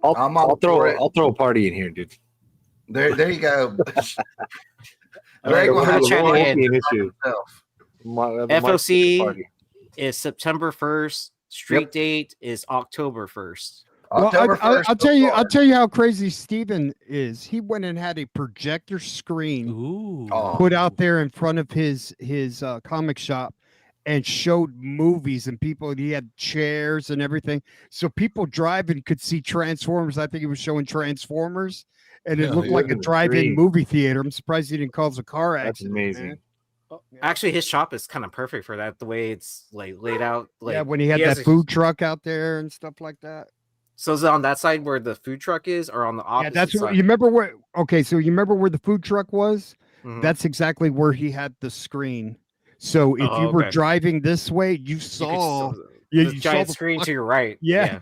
I'll throw a party in here, dude. There you go. All right, Greg will have check a in. an issue. FOC is September 1st. Street date is October 1st. Well, October 1st. I'll tell you how crazy Steven is. He went and had a projector screen Ooh. put out there in front of his comic shop and showed movies and people. He had chairs and everything, so people driving could see Transformers. I think he was showing Transformers, and it looked like a drive-in movie theater. I'm surprised he didn't cause a car That's accident. amazing. Man. Oh, yeah. Actually, his shop is kind of perfect for that. The way it's like laid out. Like, Yeah, when he had has that a- food truck out there and stuff like that. So is it on that side where the food truck is, or on the Yeah, opposite that's what side? you remember where. Okay, so you remember where the food truck was? Mhm. That's exactly where he had the screen. So if you were okay. driving this way, you You could saw. still- Yeah, the you saw giant the screen fuck- to your right. Yeah.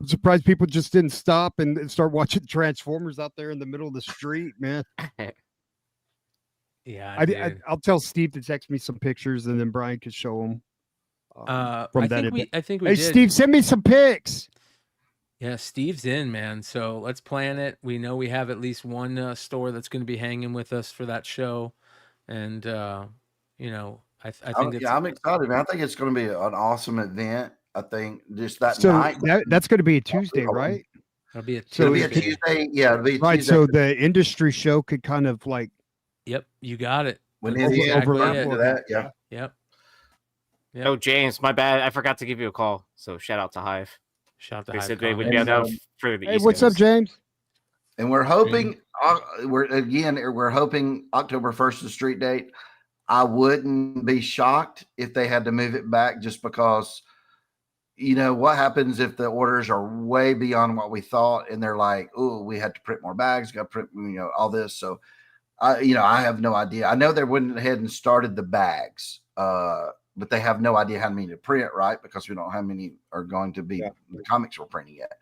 I'm surprised people just didn't stop and start watching Transformers out there in the middle of the street, man. Yeah, I'll tell Steve to text me some pictures, and then Brian could show them. I think we Hey, did. Steve, send me some pics. Yeah, Steve's in, man. So let's plan it. We know we have at least one store that's going to be hanging with us for that show, and you know, I think I'm excited, man. I think it's going to be an awesome event. I think just that So night. that's going to be a Tuesday, right? it'll be a It'll Tuesday. be a Tuesday. Yeah, it'll be a Right. Tuesday. So the industry show could kind of like Yep, you got it. When That's it is exactly overlap it. into that, yeah. Yep. Oh, James, my bad. I forgot to give you a call. So shout out to Hive. Shout out to They Hive said they would Comics. be out for the Hey, East what's up, Coast. James? And we're hoping we're hoping October 1st is the street date. I wouldn't be shocked if they had to move it back just because, you know, what happens if the orders are way beyond what we thought and they're like, oh, we had to print more bags, got to print, you know, all this. So I have no idea. I know they went ahead and started the bags, but they have no idea how many to print, right? Because we don't know how many are going to be the comics we're printing yet.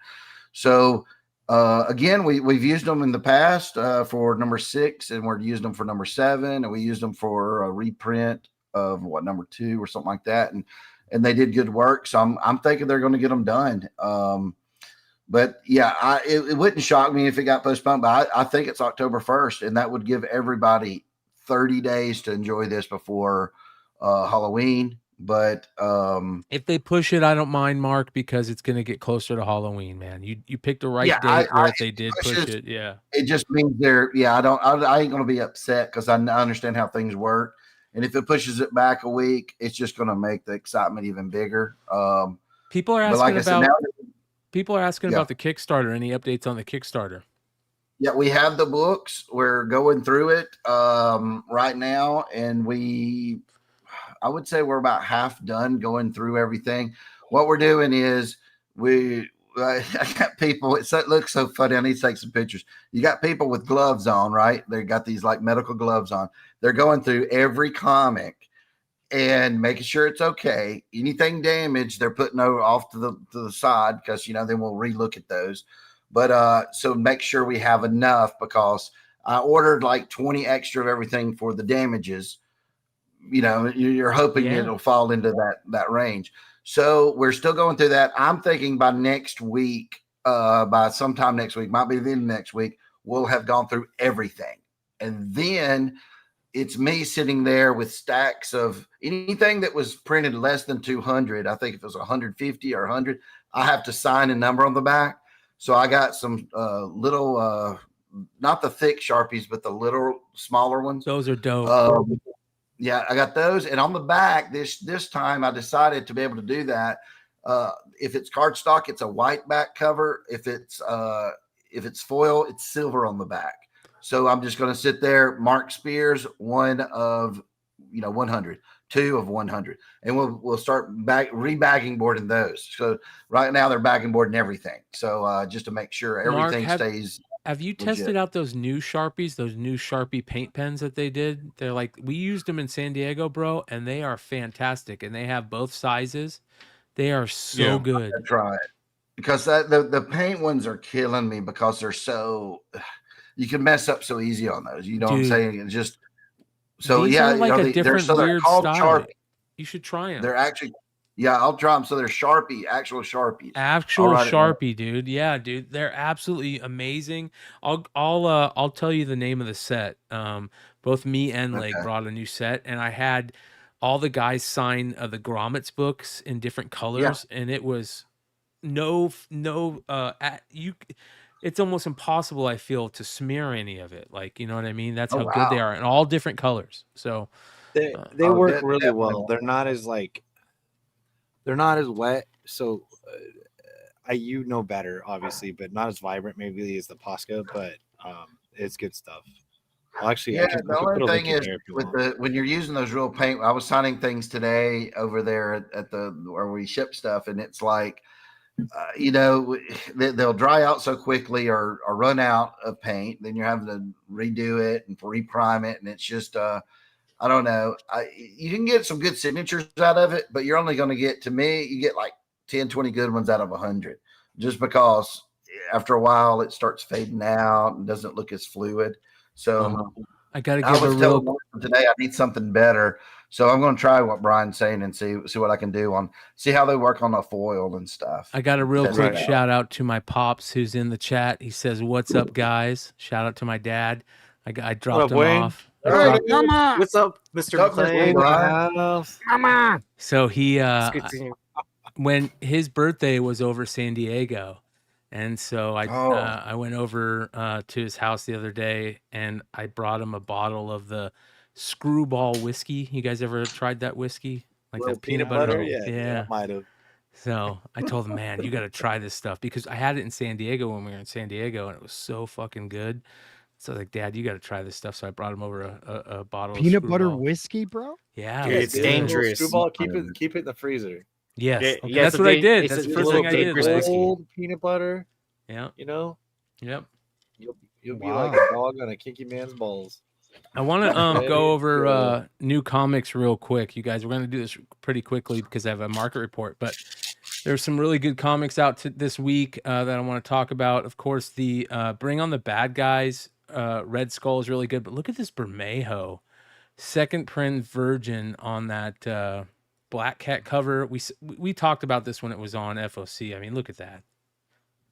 So again, we've used them in the past for number 6, and we're using them for number 7, and we used them for a reprint of number 2 or something like that, and they did good work. So I'm thinking they're going to get them done. But yeah, it wouldn't shock me if it got postponed, but I think it's October 1st, and that would give everybody 30 days to enjoy this before Halloween. But if they push it, I don't mind, Mark, because it's going to get closer to Halloween, man. You picked the right date where if they did push it. Yeah, it just means I ain't going to be upset because I understand how things work. And if it pushes it back a week, it's just going to make the excitement even bigger. People are asking about the Kickstarter. Any updates on the Kickstarter? Yeah, we have the books. We're going through it right now, and I would say we're about half done going through everything. What we're doing is I got people. It looks so funny. I need to take some pictures. You got people with gloves on, right? They got these like medical gloves on. They're going through every comic and making sure it's okay. Anything damaged, they're putting off to the side because then we'll relook at those. But so make sure we have enough because I ordered like 20 extra of everything for the damages. You're hoping it'll fall into that range. So we're still going through that. I'm thinking by next week, by sometime next week, might be the end of next week, we'll have gone through everything. And then it's me sitting there with stacks of anything that was printed less than 200. I think if it was 150 or 100, I have to sign a number on the back. So I got some little, not the thick Sharpies, but the little smaller ones. Those are dope. Yeah, I got those. And on the back, this time I decided to be able to do that. If it's cardstock, it's a white back cover. If it's foil, it's silver on the back. So I'm just going to sit there, Mark Spears, 1 of 100, 2 of 100, and we'll start rebagging boarding those. So right now they're bagging boarding everything. So just to make sure everything stays. Have you legit. tested out those new Sharpies, those new Sharpie paint pens that they did? They're like, we used them in San Diego, bro, and they are fantastic. And they have both sizes. They are so good. Try it, because the paint ones are killing me because they're so, you can mess up so easy on those. You know what I'm saying? It's just so these are like a different weird style. Sharpie. You should try them. They're actually, I'll try them. So they're actual Sharpies. Actual Sharpie, dude. Yeah, dude. They're absolutely amazing. I'll tell you the name of the set. Both me and Lake brought a new set, and I had all the guys sign the Grommets books in different colors, and it was it's almost impossible, I feel, to smear any of it. Like, you know what I mean? That's how good they are in all different colors. So they work really well. They're not as wet. So you know better, obviously, but not as vibrant maybe as the Posca, but it's good stuff. Well, actually, the only thing is when you're using those real paint, I was signing things today over there at where we ship stuff, and it's like, they'll dry out so quickly or run out of paint. Then you're having to redo it and reprime it, and it's just I don't know. You can get some good signatures out of it, but you're only going to get, to me, you get like 10, 20 good ones out of 100, just because after a while it starts fading out and doesn't look as fluid. So I got to give a real today. I need something better, so I'm going to try what Brian's saying and see what I can do see how they work on the foil and stuff. I got a real quick shout out to my pops who's in the chat. He says, "What's up, guys?" Shout out to my dad. I dropped him off. What's up, Mr. McLean? Mama. So he when his birthday was over San Diego. And so I went over to his house the other day, and I brought him a bottle of the Screwball whiskey. You guys ever tried that whiskey? Like that peanut butter? Yeah. Might have. So I told him, man, you got to try this stuff, because I had it in San Diego when we were in San Diego, and it was so fucking good. So I was like, Dad, you got to try this stuff. So I brought him over a bottle peanut of butter whiskey, bro. Yeah, dude, it's dangerous. Screwball, keep it in the freezer. Yes, that's what I did. That's the first thing I did. Old peanut butter. Yeah, Yep. You'll be like a dog on a kinky man's balls. I want to go over new comics real quick, you guys. We're going to do this pretty quickly because I have a market report, but there's some really good comics out this week that I want to talk about. Of course, the Bring on the Bad Guys Red Skull is really good, but look at this Bermejo second print virgin on that Black Cat cover. We talked about this when it was on FOC. I mean, look at that.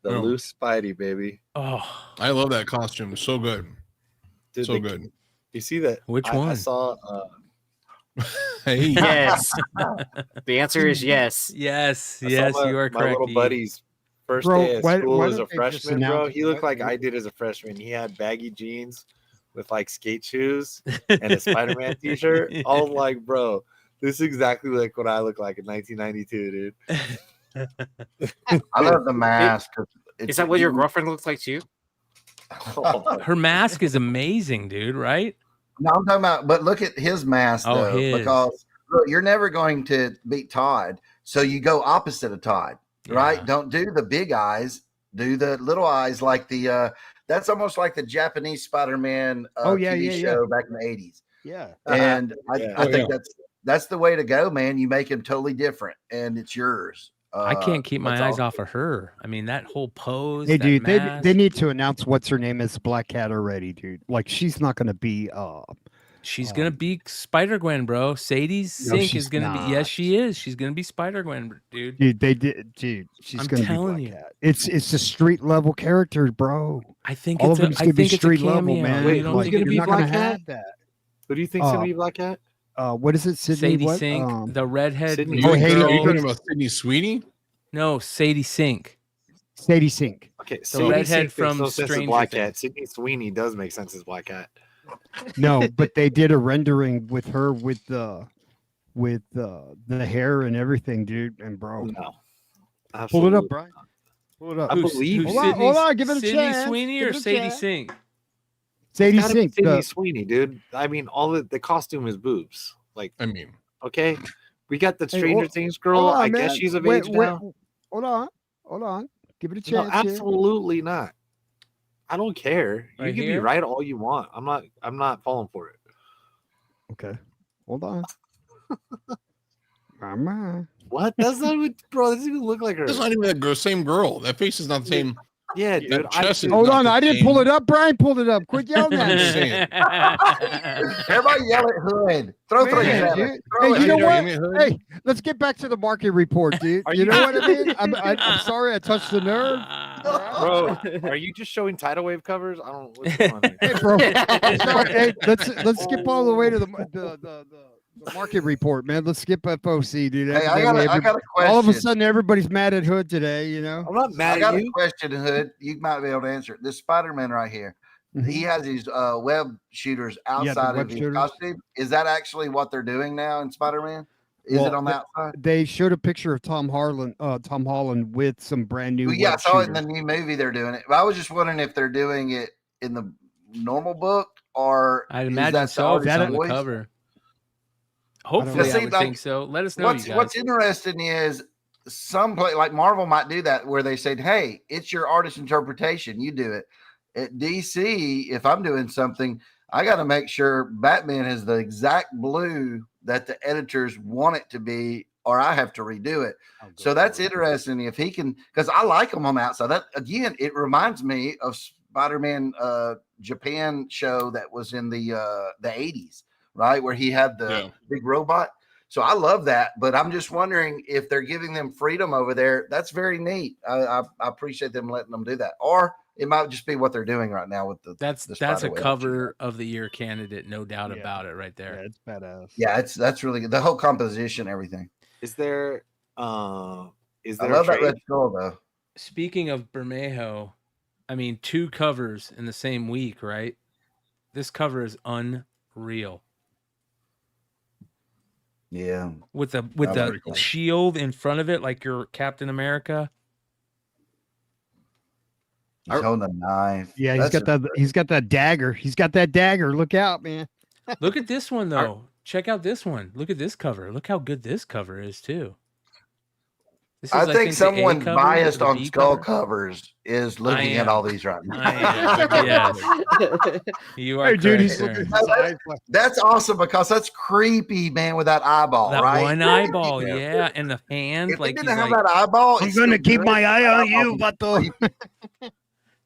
The loose Spidey, baby. Oh, I love that costume. So good. Dude, so good. You see that? Which one? I saw. Hey. Yes. The answer is yes. Yes. You are correct. My little buddy's first day at school as a freshman, bro. He looked like I did as a freshman. He had baggy jeans with like skate shoes and a Spider-Man t-shirt. I was like, bro, this is exactly like what I look like in 1992, dude. I love the mask. Is that what your girlfriend looks like too? Her mask is amazing, dude, right? No, I'm talking about, but look at his mask, though, because look, you're never going to beat Todd. So you go opposite of Todd, right? Don't do the big eyes, do the little eyes, like that's almost like the Japanese Spider-Man TV show back in the 80s. Yeah. And I think that's the way to go, man. You make him totally different, and it's yours. I can't keep my eyes off of her. I mean, that whole pose. Hey, dude, they need to announce what's her name as Black Cat already, dude. Like, she's not going to be. She's going to be Spider-Gwen, bro. Sadie Sink is going to be. Yes, she is. She's going to be Spider-Gwen, dude. Dude, they did. Dude, she's going to be Black Cat. It's a street level character, bro. I think all it's of them's going to be street level, man. Wait, who's going to be Black Cat? Who do you think's going to be Black Cat? What is it, Sydney? Sadie Sink, the redhead. Are you talking about Sydney Sweeney? No, Sadie Sink. Sadie Sink. Okay, the redhead from Stranger Black Things. Cat. Sydney Sweeney does make sense as Black Cat. No, but they did a rendering with her with the hair and everything, dude. And bro, no, pull it up, Brian. Pull it up. I believe. Hold on, give it a Sydney chance. Sweeney or Sadie Sink? Sadie Sink. Sydney Sweeney, dude. I mean, all the costume is boobs. Like, I mean, Okay, we got the Hey, Stranger hold- Things girl. hold on, I guess man. she's of Wait, age wait, now. hold on. Give it a No, chance here. absolutely not. I don't care. You Right can be here? right all you want. I'm not falling for it. Okay, hold on. Mama. What? That's not what, bro. That doesn't even look like her. That's not even that girl, same girl. That face is not the same. Yeah, dude. That chest is Hold not on, the I didn't pull same. it up. Brian pulled it up. Quit yelling I'm at just me. saying. Everybody yell at Hood. Throw three Man, at dude. it. Hey, Throw you it. know How what? you doing, Hood? Hey, let's get back to the market report, dude. Are You you- know what I mean? I'm sorry I touched the nerve. Bro, are you just showing tidal wave covers? I don't. What's going on here? Hey, bro. Sorry. Hey, let's skip all the way to the market report, man. Let's skip FOC, dude. Hey, I Evidently, got a question. all of a sudden, everybody's mad at Hood today. You know. I'm not I mad got at a you. question, Hood. You might be able to answer it. This Spider-Man right here. He has these web shooters outside web of his shooters. costume. Is that actually what they're doing now in Spider-Man? Is Well, it on the outside? They showed a picture of Tom Holland with some brand new. Well, yeah, I web saw it in the shooters. new movie. They're doing it. But I was just wondering if they're doing it in the normal book or I'd is imagine that the so. If it's artist's on the voice? cover. Hopefully, See, I would like, think so. Let us know, you guys. What's interesting is some play like Marvel might do that where they said, "Hey, it's your artist interpretation. You do it." At DC, if I'm doing something, I got to make sure Batman is the exact blue that the editors want it to be, or I have to redo it. So that's interesting if he can, because I like him on the outside. That again, it reminds me of Spider-Man Japan show that was in the 80s, right, where he had the big robot. So I love that, but I'm just wondering if they're giving them freedom over there. That's very neat. I appreciate them letting them do that, or it might just be what they're doing right now with the. That's the a spider web. cover of the year candidate, no doubt about it, right there. Yeah, it's badass. Yeah, that's really good. The whole composition, everything. Is there I a love that trade? red skull though. Speaking of Bermejo, I mean, 2 covers in the same week, right? This cover is unreal. Yeah, With the pretty cool. shield in front of it, like your Captain America. He's holding a knife. Yeah, That's he's got that dagger. He's got that dagger. Look out, man. Look at this one though. Check out this one. Look at this cover. Look how good this cover is too. This is, I think the A someone cover, biased the on B skull cover. covers is looking at am. all these right now. Yes. You are Hey, dude, correct, he's sir. looking at his eyes like, That's awesome because that's creepy, man, with that eyeball, That right? one eyeball, yeah, and the hand, If like he he's didn't have like, that eyeball, I'm it's gonna still keep good. my eye on you, Eyeball but is creepy.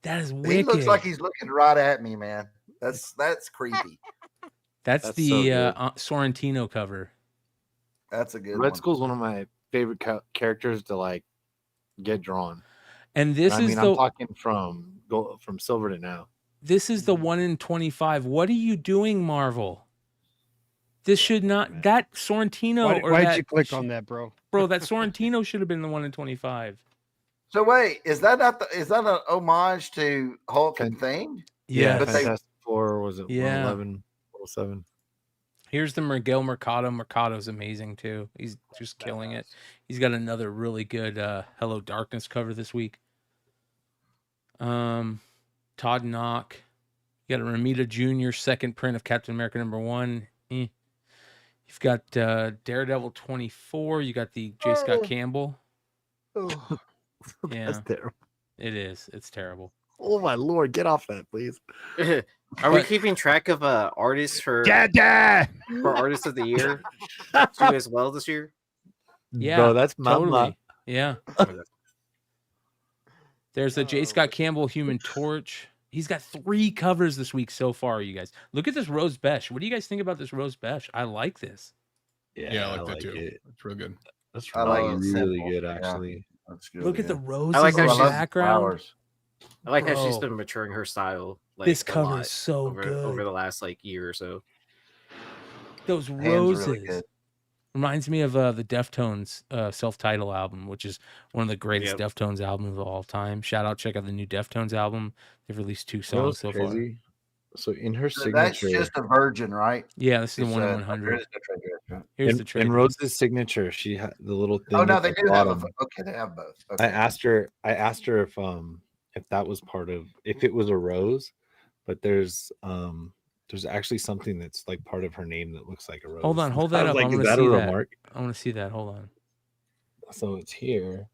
that is He wicked. looks like he's looking right at me, man. That's creepy. That's so the good. Sorrentino cover. That's a good Red one. Skull's one of my favorite characters to like get drawn. And this And I is mean, the I'm talking from silver to now. this is the 1 in 25. What are you doing, Marvel? This should not that Sorrentino or why'd that you click on that, bro? bro, that Sorrentino should have been the 1 in 25. So wait, is that an homage to Hulk and Thing? Yeah, but they Fantastic Four was it Yeah. 111, 107? Here's the Miguel Mercado. Mercado's amazing too. He's just killing it. He's got another really good Hello Darkness cover this week. Todd Knock. You got a Ramita Jr. second print of Captain America #1. You've got Daredevil 24. You got the J. Scott Campbell. Yeah, That's terrible. it is. It's terrible. Oh my lord, get off that, please. Are we keeping track of artists for artists of the year too as well this year? Yeah, Bro, that's totally. Mama. Yeah. There's a J. Scott Campbell Human Torch. He's got 3 covers this week so far, you guys. Look at this Rose Besh. What do you guys think about this Rose Besh? I like this. Yeah, I like that too. It's real good. That's I like it really simple. good, Yeah. actually. That's good. Look at the roses I like in how the she's- love background. flowers. I like how she's Bro. been maturing her style. Like, This a cover lot is so over good. the last like year or so. Those Hands roses. really good. Reminds me of the Deftones self-title album, which is one of the greatest Yep. Deftones albums of all time. Shout out, check out the new Deftones album. They've released 2 You know songs what's so far. crazy? So in her So that's signature, just a virgin, right? Yeah, this is the It's, 1 in there 100. is no trade dress, right? Here's the trade. in Rose's signature, she had the little thing. Oh no, at they the do have a. bottom. Okay, they have both. Okay. I asked her if that was part of if it was a rose, but there's There's actually something that's like part of her name that looks like a rose. Hold on, hold I that was up. like, I want is to that a see that. remark? I want to see that. Hold on. So it's here,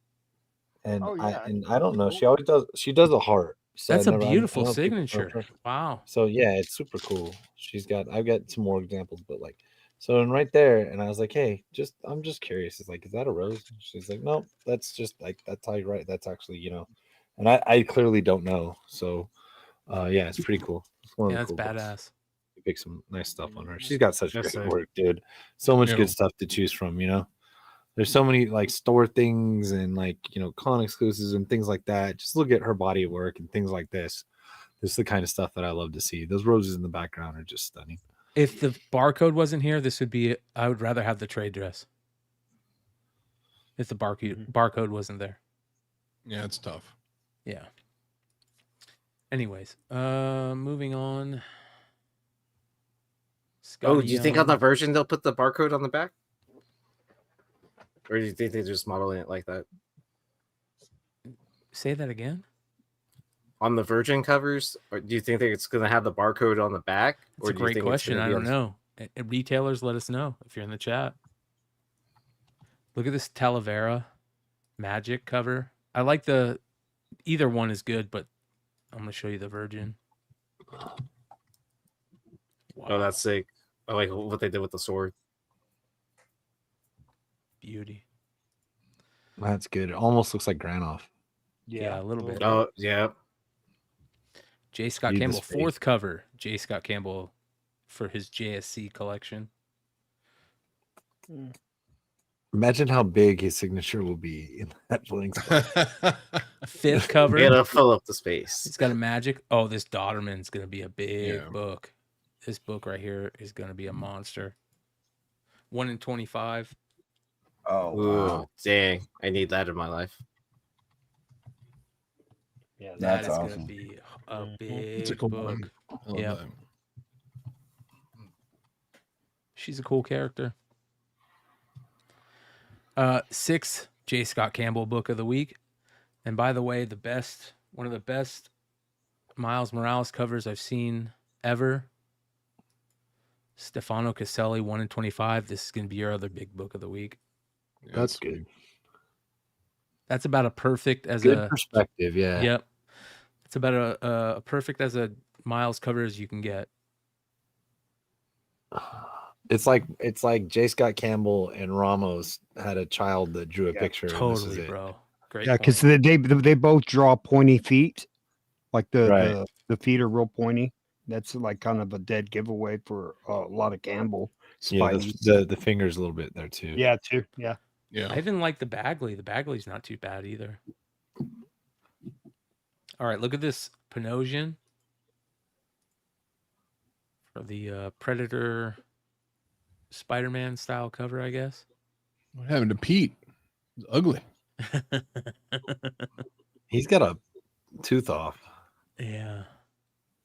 and Oh, yeah, I don't know. She always does. She does a heart. So That's I a never, beautiful I don't think- signature. Wow. So yeah, it's super cool. I've got some more examples, but like, so and right there, and I was like, hey, I'm just curious. It's like, is that a rose? She's like, no, that's just like that's how you write. That's actually, and I clearly don't know. So, yeah, it's pretty cool. It's one of Yeah, the that's cool books. badass. You pick some nice stuff on her. She's got such That's great sick. work, dude. So much Yeah. good stuff to choose from. There's so many like store things and like con exclusives and things like that. Just look at her body of work and things like this. This is the kind of stuff that I love to see. Those roses in the background are just stunning. If the barcode wasn't here, this would be. I would rather have the trade dress. If the barcode wasn't there. Yeah, it's tough. Yeah. Anyways, moving on. Oh, Scotty do you think on the Young. version they'll put the barcode on the back? Or do you think they're just modeling it like that? Say that again? On the Virgin covers, or do you think that it's going to have the barcode on the back? It's or a do you great think it's question. gonna I be don't on- know. Retailers, let us know if you're in the chat. Look at this Talavera Magic cover. I like either one is good, but I'm going to show you the Virgin. Wow. Oh, that's sick. I like what they did with the sword. Beauty. That's good. It almost looks like Granoff. Yeah, a little bit. Oh, yeah. J. Scott Read Campbell, this page. fourth cover. J. Scott Campbell for his JSC collection. Imagine how big his signature will be in that blank spot. Fifth cover. You gotta fill up the space. It's got a magic. Oh, this Dodderman's going to be a big Yeah. book. This book right here is going to be a monster. 1 in 25. Oh Ooh, wow, dang. I need that in my life. Yeah, That's that is going awesome. to be a It's a big cool book. one. I love Yeah. that. She's a cool character. Sixth J. Scott Campbell book of the week. And by the way, one of the best Miles Morales covers I've seen ever. Stefano Caselli, 1 in 25. This is going to be your other big book of the week. Yeah, That's it's good. That's about a perfect as Good a perspective. Yeah. Yep. It's about a perfect as a Miles cover as you can get. It's like J. Scott Campbell and Ramos had a child that drew a picture. and this is Totally, it. bro. Great. Yeah, because point. they both draw pointy feet, like Right. the feet are real pointy. That's like kind of a dead giveaway for a lot of Campbell. Yeah, Spidey. the fingers a little bit there too. Yeah, too. Yeah. Yeah. I even like the Bagley. The Bagley's not too bad either. All right, look at this Panosian for the Predator Spider-Man style cover, I guess. What happened to Pete? It's ugly. He's got a tooth off. Yeah.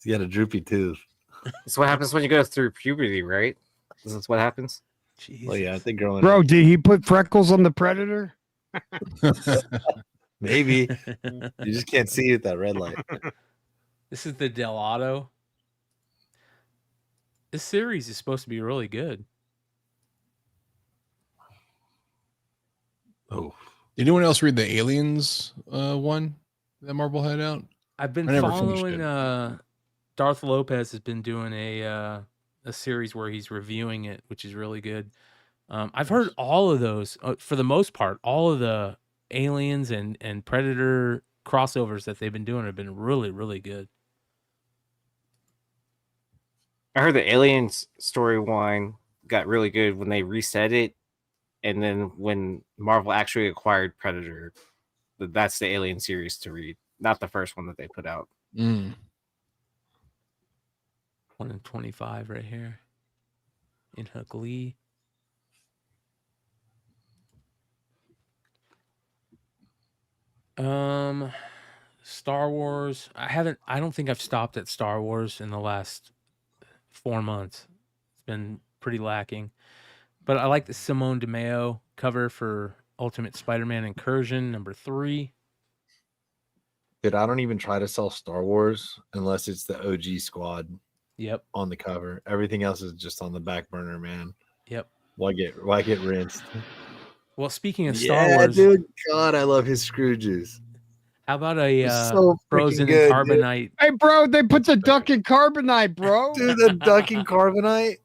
He's got a droopy tooth. That's what happens when you go through puberty, right? This is what happens. Jesus. Well, yeah, I think growing Bro, up, did he put freckles on the Predator? maybe you just can't see it with that red light. This is the Delato. This series is supposed to be really good. Oh, Did anyone else read the Aliens one that Marvel had out? I've been I never finished following it. Darth Lopez has been doing a series where he's reviewing it, which is really good. I've heard all of those for the most part, all of the Aliens and Predator crossovers that they've been doing have been really, really good. I heard the Aliens storyline got really good when they reset it, and then when Marvel actually acquired Predator, that's the Alien series to read, not the first one that they put out. 1 in 25 right here. In Hook Lee. Star Wars. I don't think I've stopped at Star Wars in the last 4 months. It's been pretty lacking. But I like the Simone DeMeo cover for Ultimate Spider-Man Incursion #3. dude, I don't even try to sell Star Wars unless it's the OG squad. Yep. on the cover. Everything else is just on the back burner, man. Yep. Why get rinsed? Well, speaking of Star Yeah, Wars, dude. God, I love his Scrooges. how about a It's so frozen freaking in good, carbonite? Hey, bro, they put the duck in carbonite, bro. Dude, the duck in carbonite.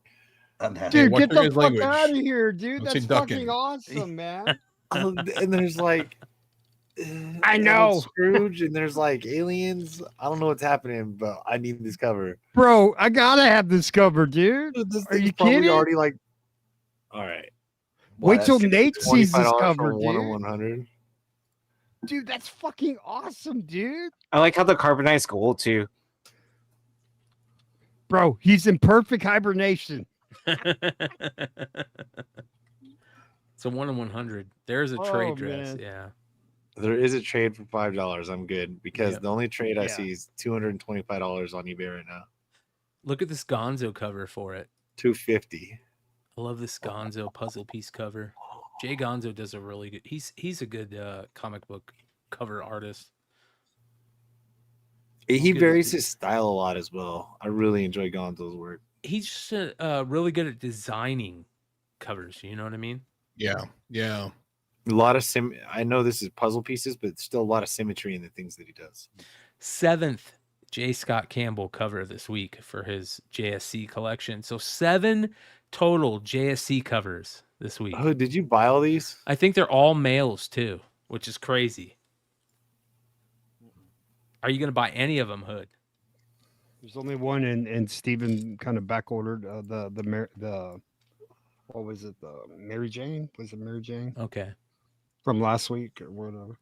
Dude, watch get your the guys' fuck language. out of here, dude. Don't say That's ducking. fucking awesome, man. And there's like I old know. Scrooge, and there's like aliens. I don't know what's happening, but I need this cover. Bro, I gotta have this cover, dude. Dude, this Are thing's you probably kidding? already like. All right. Wait till Nate sees this $25 cover, for 1 in dude. 100. Dude, that's fucking awesome, dude. I like how the carbonite's gold too. Bro, he's in perfect hibernation. It's a 1 in 100. There's a trade Oh, dress. man. Yeah. There is a trade for $5. I'm good because Yep. the only trade I Yeah. see is $225 on eBay right now. Look at this Gonzo cover for it. $250. I love this Gonzo puzzle piece cover. Jay Gonzo does a really good. He's a good comic book cover artist. He good. varies his style a lot as well. I really enjoy Gonzo's work. He's just really good at designing covers. You know what I mean? Yeah. Yeah. A lot of I know this is puzzle pieces, but still a lot of symmetry in the things that he does. 7th J. Scott Campbell cover this week for his JSC collection. So 7 total JSC covers this week. Oh, did you buy all these? I think they're all males too, which is crazy. Are you going to buy any of them, Hood? There's only one, and Steven kind of back ordered the what was it? The Mary Jane? Was it Mary Jane? Okay. From last week or whatever.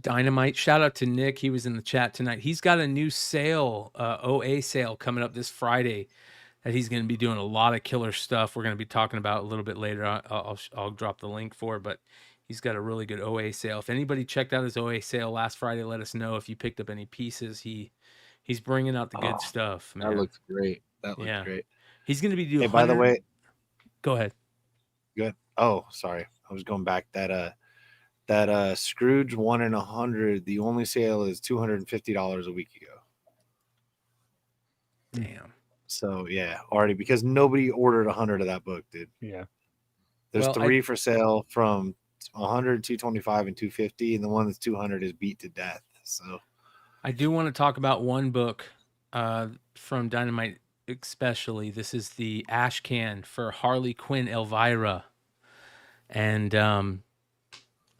Dynamite. Shout out to Nick. He was in the chat tonight. He's got a new sale, OA sale coming up this Friday that he's going to be doing a lot of killer stuff. We're going to be talking about a little bit later. I'll drop the link for it, but he's got a really good OA sale. If anybody checked out his OA sale last Friday, let us know if you picked up any pieces. He's bringing out the good stuff, man. That looks great. That looks great. He's going to be doing. Hey, by the way, go ahead. Good. Oh, sorry. I was going back. That Scrooge 1 in 100. The only sale is $250 a week ago. Damn. So yeah, already because nobody ordered 100 of that book, dude. Yeah. There's Well, 3 for sale from 100, 225, and 250, and the one that's 200 is beat to death. So I do want to talk about one book from Dynamite, especially. This is the Ash Can for Harley Quinn Elvira. And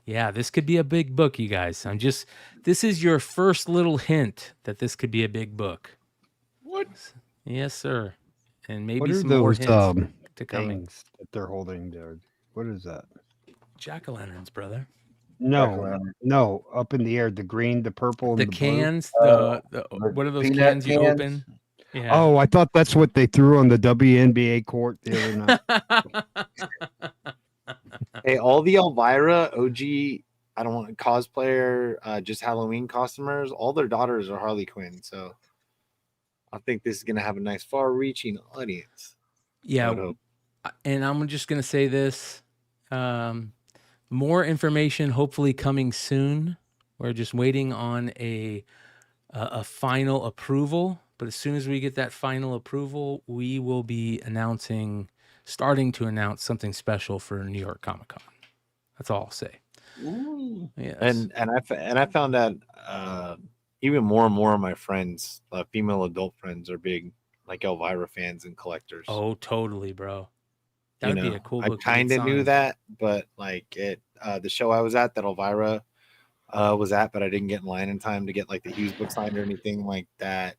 yeah, this could be a big book, you guys. This is your first little hint that this could be a big book. What? Yes, sir. And maybe What are some more those hints to come. things that they're holding there? What is that? Jack-o'-lanterns, brother. No, up in the air, the green, the purple, and The the blue. cans, what are those peanut cans you cans? open? Yeah. Oh, I thought that's what they threw on the WNBA court the other night. hey, all the Elvira OG, I don't want cosplayer, just Halloween costumers. All their daughters are Harley Quinn, so I think this is gonna have a nice, far-reaching audience. Yeah, and I'm just gonna say this: more information hopefully coming soon. We're just waiting on a final approval, but as soon as we get that final approval, we will be starting to announce something special for New York Comic Con. That's all I'll say. Yes. And I found out even more and more of my friends, female adult friends, are big like Elvira fans and collectors. Oh, totally, bro. That would be a cool book. I kind of knew that, but like the show I was at that Elvira was at, but I didn't get in line in time to get like the Hughes book signed or anything like that.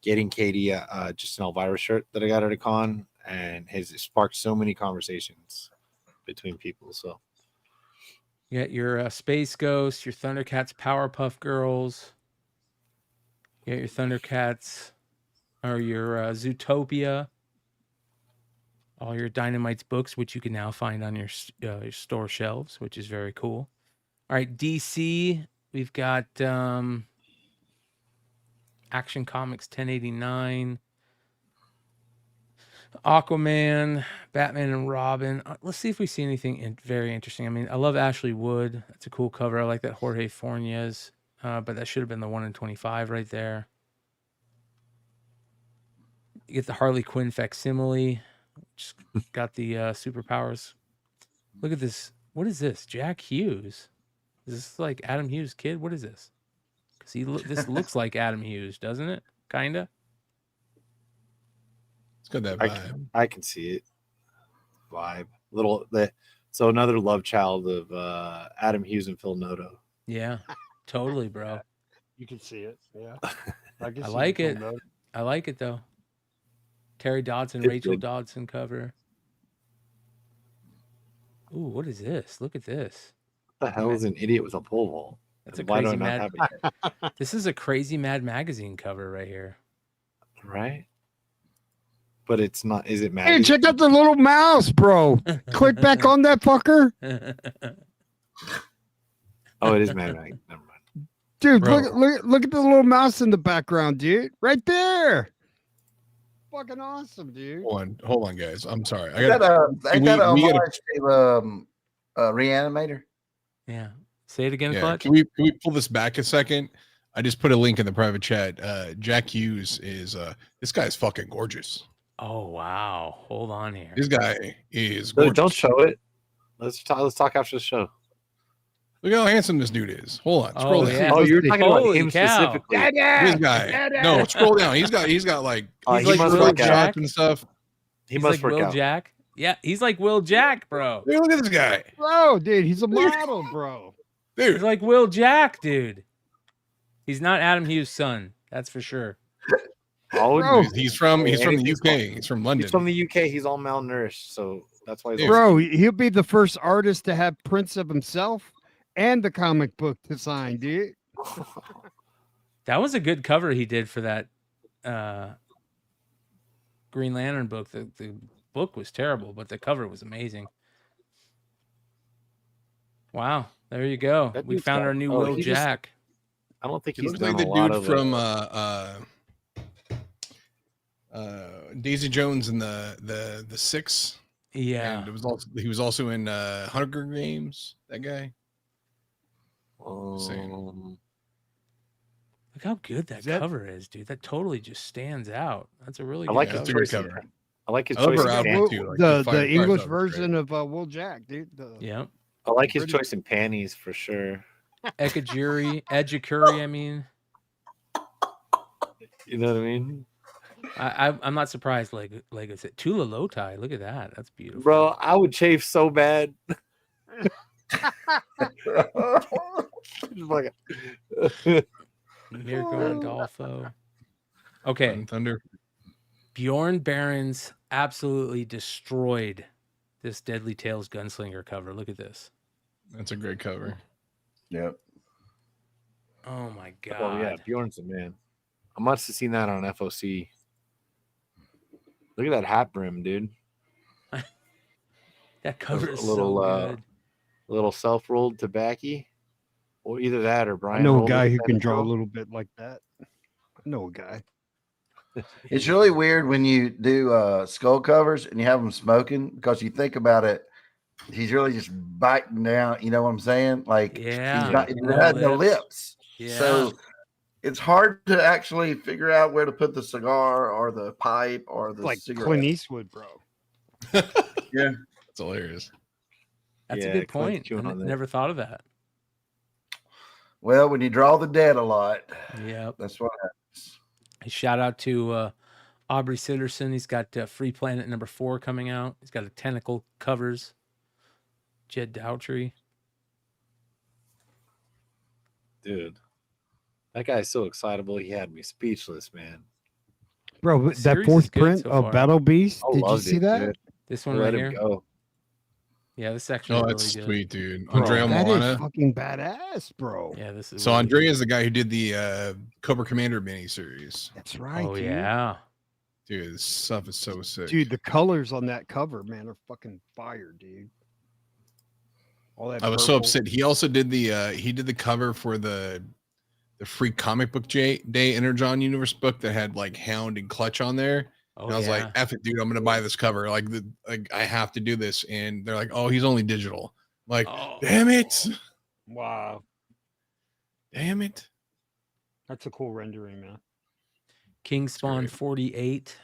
Getting Katie just an Elvira shirt that I got at a con, and has sparked so many conversations between people. So you got your Space Ghost, your Thundercats Powerpuff Girls. You got your Thundercats or your Zootopia. All your Dynamite's books, which you can now find on your store shelves, which is very cool. All right, DC, we've got Action Comics 1089, Aquaman, Batman and Robin. Let's see if we see anything very interesting. I mean, I love Ashley Wood. That's a cool cover. I like that Jorge Fornes, but that should have been the 1 in 25 right there. You get the Harley Quinn facsimile. Just got the superpowers. Look at this. What is this? Jack Hughes. Is this like Adam Hughes' kid? What is this? Because this looks like Adam Hughes, doesn't it? Kinda. It's got that vibe. I can see it. Vibe. So another love child of Adam Hughes and Phil Noto. Yeah, totally, bro. You can see it. Yeah. I like it. I like it though. Terry Dodson, It's Rachel good. Dodson cover. Ooh, what is this? Look at this. What the hell is an idiot with a pole vault? That's a Why do I crazy not Mad. have it yet? This is a crazy Mad Magazine cover right here. Right? But it's not. Is it Hey, Maggie? check out the little mouse, bro. Click back on that fucker. Oh, it is Mad Maggie. Never mind. Dude, Bro. look at the little mouse in the background, dude. Right there. Fucking awesome, dude. Hold on, guys. I'm sorry. I Ain't got. that we a gotta- homage to Reanimator? Yeah. Say it again, Yeah. Clutch. Can we pull this back a second? I just put a link in the private chat. Jack Hughes is this guy's fucking gorgeous. Oh wow. Hold on here. This guy is No, gorgeous. don't show it. Let's talk after the show. Look how handsome this dude is. Hold on. Scroll down. yeah. Oh, you're talking about Holy him cow. specifically. This guy. No, scroll down. He's got like He like must Will work Jack. out. shots and stuff. He He's must like work Will out. Jack. Yeah, he's like Will Jack, bro. Dude, look at this guy. Bro, dude, he's a model, bro. He's Dude, like Will Jack, dude. He's not Adam Hughes' son. That's for sure. Oh, Bro. he's from the Anything's UK. He's from London. He's from the UK. He's all malnourished, so that's why he's Dude. Bro, he'll be the first artist to have prints of himself and the comic book to sign, dude. That was a good cover he did for that Green Lantern book. The book was terrible, but the cover was amazing. Wow, there you go. That We dude's found got- our new oh, Will he just- Jack. I don't think He he's looks done like a the lot dude of from Daisy Jones and the Six. Yeah. And he was also in Hunger Games. That guy. Um, Look how good that that- cover is, dude. That totally just stands out. That's a really good I like cover. his That's a good choice. cover. I like his I love choice. her in outfit, panties. too. Like the fire English cover is great. version of Will Jack, dude. Yeah. I like his Pretty- choice in panties for sure. Edgecuri, I mean. You know what I mean, I'm not surprised. Like I said, Tula Lotai. Look at that. That's beautiful. bro? I would chafe so bad. Just like- Mirko Andolfo. Okay. Sun Thunder. Bjorn Barons absolutely destroyed this Deadly Tales Gunslinger cover. Look at this. That's a great cover. Yep. Oh my god. Oh yeah, Bjorn's the man. I must have seen that on FOC. Look at that hat brim, dude. That cover is A little, so good. A little self-rolled tobacco, or either that or I Brian. know a rolled guy it who with can that draw a as well. little bit like that. I know a guy. It's really weird when you do skull covers and you have them smoking because you think about it, he's really just biting down. You know what I'm saying? Like Yeah. he's not, he No had no lips. lips. Yeah. So it's hard to actually figure out where to put the cigar or the pipe or the Like cigarette. Clint Eastwood, bro. Yeah. It's hilarious. That's Yeah, a good Clint's point. chewing I on that. never thought of that. Well, when you draw the dead a lot, Yep. that's what happens. A shout out to Aubrey Sitterson. He's got Free Planet #4 coming out. He's got a Tentacle covers. Jed Dowtry. Dude. That guy's so excitable. He had me speechless, man. Bro, The that series fourth is good print so of far. Battle Beast. I Did you loved see it, that? dude. This one Let right him here. go. Yeah, this section Oh, is that's really good. sweet, dude. Bro, Andrea that Moana. is fucking badass, bro. Yeah, this is So really Andrea good. is the guy who did the Cobra Commander miniseries. That's right. Oh dude. yeah. Dude, this stuff is so sick. Dude, the colors on that cover, man, are fucking fire, dude. All that I was so purple. upset. He also did the cover for the free comic book day Energon Universe book that had like Hound and Clutch on there. Oh And I was yeah. like, F it, dude, I'm gonna buy this cover. Like I have to do this. And they're like, oh, he's only digital. I'm like, Oh. damn it. Wow. Damn it. That's a cool rendering, man. King Spawn great. 48.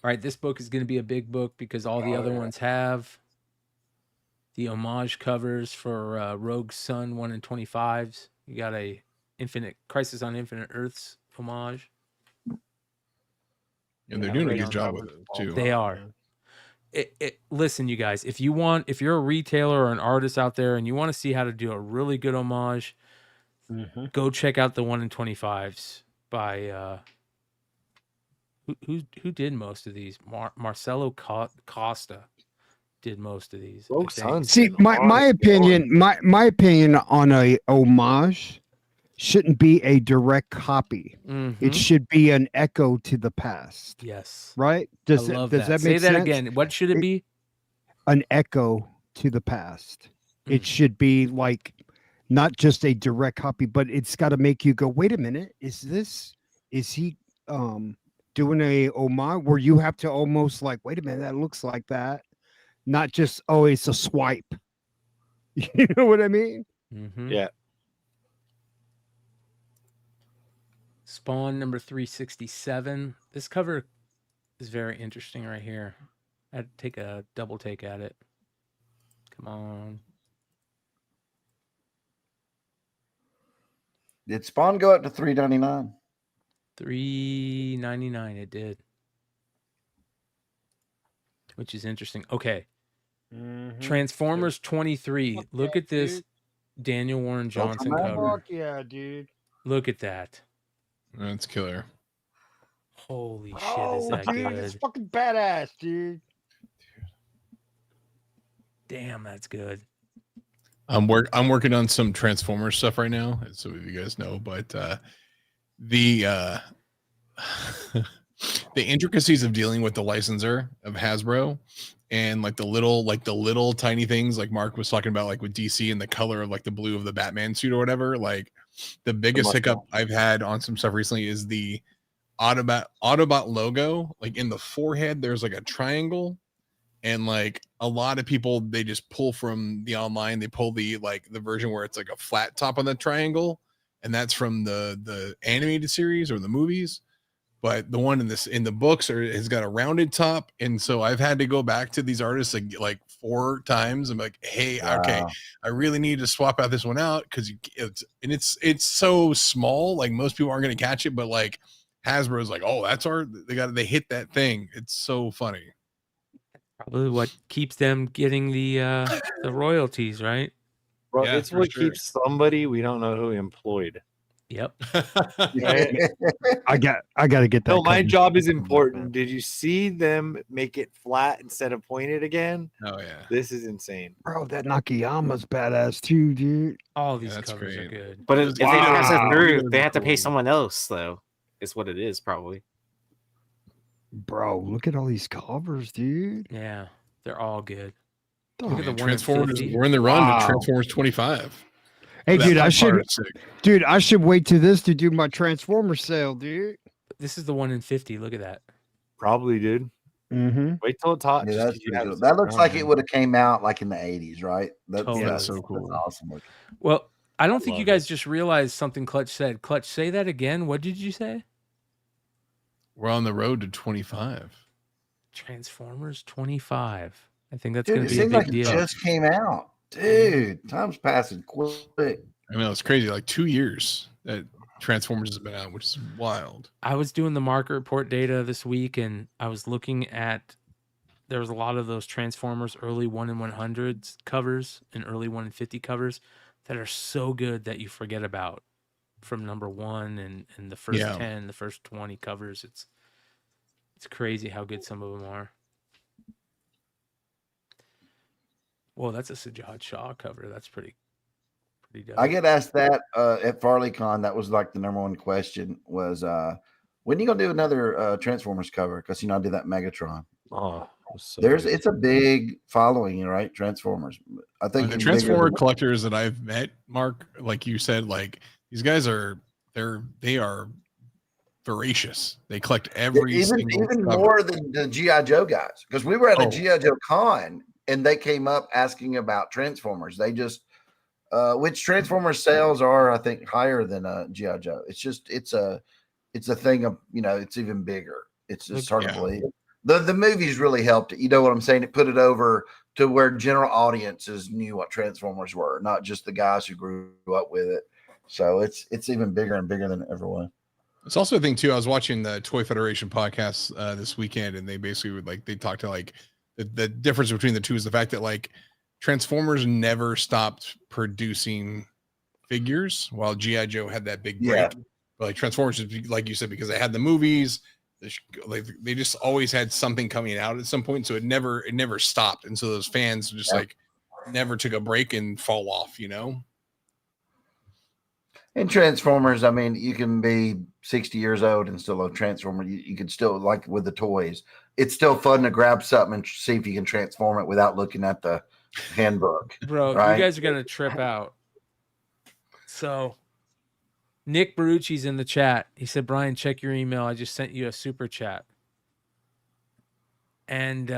All right, this book is going to be a big book because all the other ones have the homage covers for Rogue Sun 1 in 25s. You got a Infinite Crisis on Infinite Earths homage. And they're doing a good job with it too. They are. Listen, you guys, if you're a retailer or an artist out there and you want to see how to do a really good homage, go check out the 1 in 25s by who did most of these? Marcelo Costa did most of these. Rogue Sun's See, been my hard opinion, my opinion on a homage shouldn't be a direct copy. It should be an echo to the past. Yes. Right? Does that make sense? Say that again. What should it be? An echo to the past. It should be like not just a direct copy, but it's got to make you go, wait a minute, is he doing a homage where you have to almost like, wait a minute, that looks like that. Not just, oh, it's a swipe. You know what I mean? Yeah. Spawn number 367. This cover is very interesting right here. I'd take a double take at it. Come on. Did Spawn go up to $3.99? $3.99 it did. Which is interesting. Okay. Transformers 23. Look at this Daniel Warren Johnson cover. Fuck yeah, dude. Look at that. That's killer. Holy shit, is that dude, good? it's fucking badass, dude. Damn, that's good. I'm working on some Transformers stuff right now, so you guys know, but the the intricacies of dealing with the licensor of Hasbro and like the little tiny things like Mark was talking about, like with DC and the color of like the blue of the Batman suit or whatever. Like the biggest hiccup I've had on some stuff recently is the Autobot logo. Like in the forehead, there's like a triangle, and like a lot of people, they just pull from the online. They pull the version where it's like a flat top on the triangle, and that's from the animated series or the movies. But the one in the books has got a rounded top, and so I've had to go back to these artists like 4 times. I'm like, hey, okay, I really need to swap out this one out because it's so small, like most people aren't going to catch it, but like Hasbro's like, oh, that's they hit that thing. It's so funny. Probably what keeps them getting the royalties, right? Bro, Yeah, it's for what sure. keeps somebody we don't know who employed. Yep. Right? I got to get that. No, my cover. job is important. Did you see them make it flat instead of pointed again? Oh yeah, this is insane, Bro, that Nakayama's badass too, dude. All these that's covers are great. good. But if they pass it Wow. through, they have to pay someone else, though. Is what it is, probably. Bro, look at all these covers, dude. Yeah, they're all good. Oh, Look at the one in Transformers. 50. We're in the run Wow. to Transformers 25. Hey, That dude, I part should, is sick. I should wait to this to do my Transformer sale, dude. This is the one in 50. Look at that. probably, dude. Mm-hmm. Wait till it's hot. Yeah, just that's 'cause you pretty have cool. it That looks on, like man. it would have came out like in the 80s, right? Totally. That's so cool. That's awesome looking. Well, I don't think you love guys just realized something Clutch said. Clutch, say that again. What did you say? We're on the road to 25. Transformers 25. I think that's Dude, going it to be a seems big like deal. it just came out. Dude, time's passing quick. I mean, it's crazy. Like 2 years that Transformers has been out, which is wild. I was doing the market report data this week, and I was looking at there was a lot of those Transformers early 1 in 100s covers and early 1 in 50 covers that are so good that you forget about from number 1 and the first 10, the first 20 covers. It's crazy how good some of them are. Whoa, that's a Sajad Shah cover. That's pretty dope. I get asked that at FarleyCon. That was like the number one question was, when are you going to do another Transformers cover? Because, I did that Megatron. Oh, so It's a big following, right? Transformers. I think The it's Transformer bigger. collectors that I've met, Mark, like you said, like these guys they are voracious. They collect every even single cover. more than the GI Joe guys, because we were at a Oh. GI Joe con and they came up asking about Transformers. They just which Transformers sales are, I think, higher than GI Joe. It's just it's a thing of it's even bigger. It's just hard to believe. The movies really helped it. You know what I'm saying? It put it over to where general audiences knew what Transformers were, not just the guys who grew up with it. So it's even bigger and bigger than it ever was. It's also a thing too. I was watching the Toy Federation podcast this weekend, and they basically would they talked to the difference between the two is the fact that like Transformers never stopped producing figures while G.I. Joe had that big break. Yeah. But like Transformers, like you said, because they had the movies, they just always had something coming out at some point, so it never stopped, and so those fans just like never took a break and fall off, you know. In Transformers, I mean, you can be 60 years old and still love Transformers. You can still, like with the toys, it's still fun to grab something and see if you can transform it without looking at the handbook. Bro, right? You guys are going to trip out. So, Nick Barucci's in the chat. He said, Brian, check your email. I just sent you a super chat. And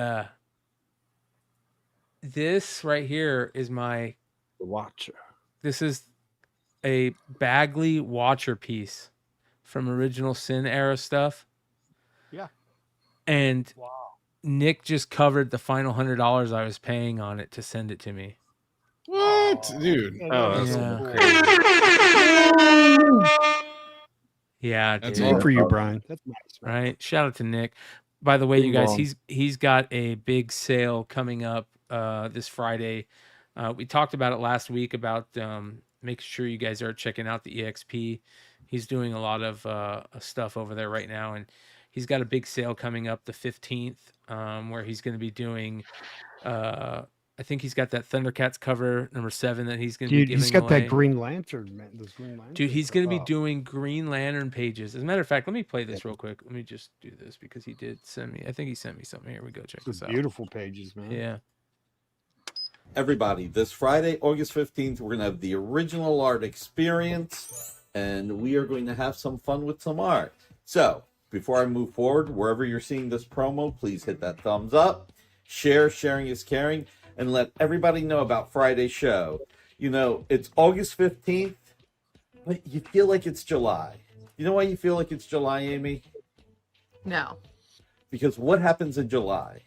this right here is the Watcher. This is a Bagley Watcher piece from original Sin era stuff. Yeah. And Nick just covered the final $100 I was paying on it to send it to me. What, dude? Oh, that's Yeah, That's dude. Good for you, Brian. That's nice. Right. Shout out to Nick. By the way, you guys, he's got a big sale coming up this Friday. We talked about it last week about making sure you guys are checking out the EXP. He's doing a lot of stuff over there right now, and he's got a big sale coming up the 15th, where he's going to be doing. I think he's got that Thundercats cover number 7 that he's going to be giving He's got away. that Green Lantern, man. Those Green Lantern. Dude, he's going to be doing Green Lantern pages. As a matter of fact, let me play this real quick. Let me just do this because he did send me. I think he sent me something. Here we go. Check this out. Beautiful pages, man. Yeah. Everybody, this Friday, August 15th, we're going to have the original art experience, and we are going to have some fun with some art. So, before I move forward, wherever you're seeing this promo, please hit that thumbs up. Sharing is caring. And let everybody know about Friday's show. You know, it's August 15th, but you feel like it's July. You know why you feel like it's July, Amy? No. Because what happens in July?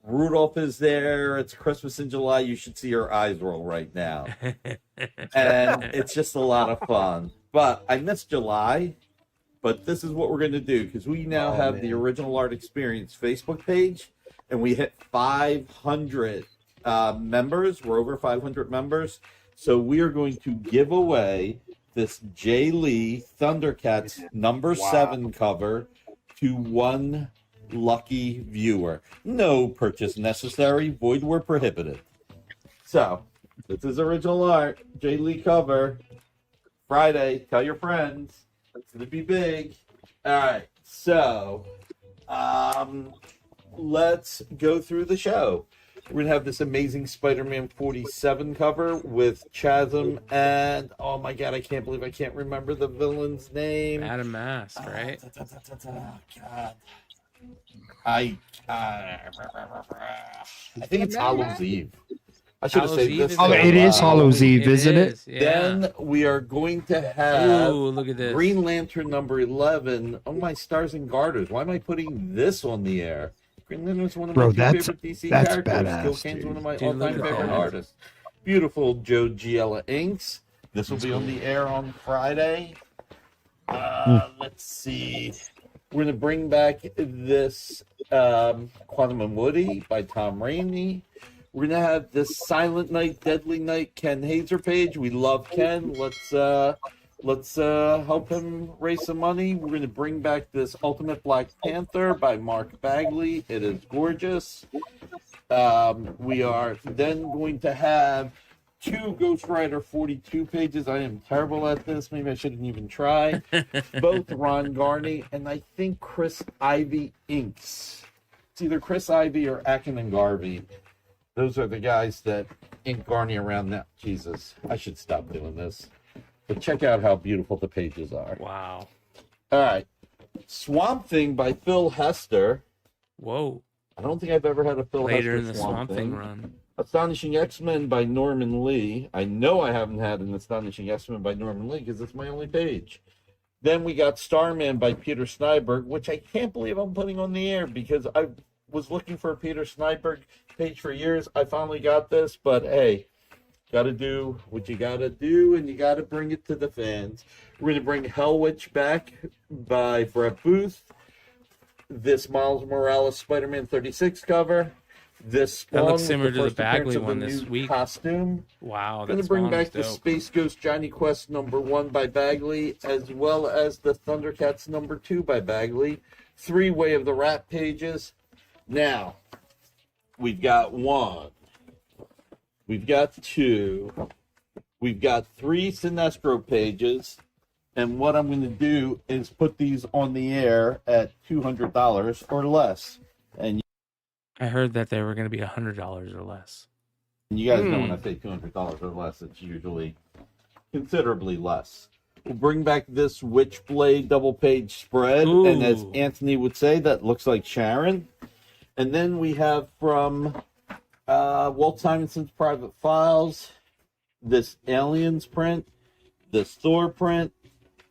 Rudolph is there. It's Christmas in July. You should see her eyes roll right now. And it's just a lot of fun. But I miss July. But this is what we're going to do, because we now have the Original Art Experience Facebook page, and we hit 500 members. We're over 500 members. So we are going to give away this Jay Lee Thundercats number 7 cover to one lucky viewer. No purchase necessary. Void where prohibited. So this is original art. Jay Lee cover. Friday. Tell your friends. It's going to be big. All right. So let's go through the show. We're going to have this amazing Spider-Man 47 cover with Chasm and, oh my God, I can't believe I can't remember the villain's name. Adam Mask, right? God. I think it's Hallow's Eve. I should have Hallows said Eve this. is Oh, the- it is Hallow's Eve, isn't it? is, yeah. Then we are going to have Ooh, look at this. Green Lantern number 11. Oh, my stars and garters. Why am I putting this on the air? Green Lantern is one of my favorite DC characters. Badass, Gil Kane's dude. one of my Dude, look all-time at favorite that. artists. Beautiful Joe Giella inks. This will be on the air on Friday. Let's see. We're going to bring back this Quantum and Woody by Tom Rainey. We're going to have this Silent Night, Deadly Night Ken Hazer page. We love Ken. Let's help him raise some money. We're going to bring back this Ultimate Black Panther by Mark Bagley. It is gorgeous. We are then going to have 2 Ghost Rider 42 pages. I am terrible at this. Maybe I shouldn't even try. Both Ron Garney and I think Chris Ivy inks. It's either Chris Ivy or Akin and Garvey. Those are the guys that ink Garney around now. Jesus, I should stop doing this. But check out how beautiful the pages are. Wow. All right. Swamp Thing by Phil Hester. Whoa. I don't think I've ever had a Phil Later Hester in the Swamp Thing run. Astonishing X-Men by Norman Lee. I know I haven't had an Astonishing X-Men by Norman Lee because it's my only page. Then we got Starman by Peter Snyberg, which I can't believe I'm putting on the air because I was looking for a Peter Snyberg page for years. I finally got this, but hey, got to do what you got to do, and you got to bring it to the fans. We're going to bring Hell Witch back by Brett Booth. This Miles Morales Spider-Man 36 cover. This Spawn That looks with similar to the first appearance Bagley of one the this new week. costume. Wow, Going that's to bring back the Space Ghost Johnny Quest #1 by Bagley, as well as the Thundercats #2 by Bagley. 3-way of the Rat pages. Now, we've got 1. We've got 2. We've got 3 Sinestro pages. And what I'm going to do is put these on the air at $200 or less. And I heard that they were going to be $100 or less. you guys know when I say $200 or less, it's usually considerably less. We'll bring back this Witchblade double-page spread. Ooh. And as Anthony would say, that looks like Sharon. And then we have from Walt Simonson's Private Files, this Aliens print, this Thor print.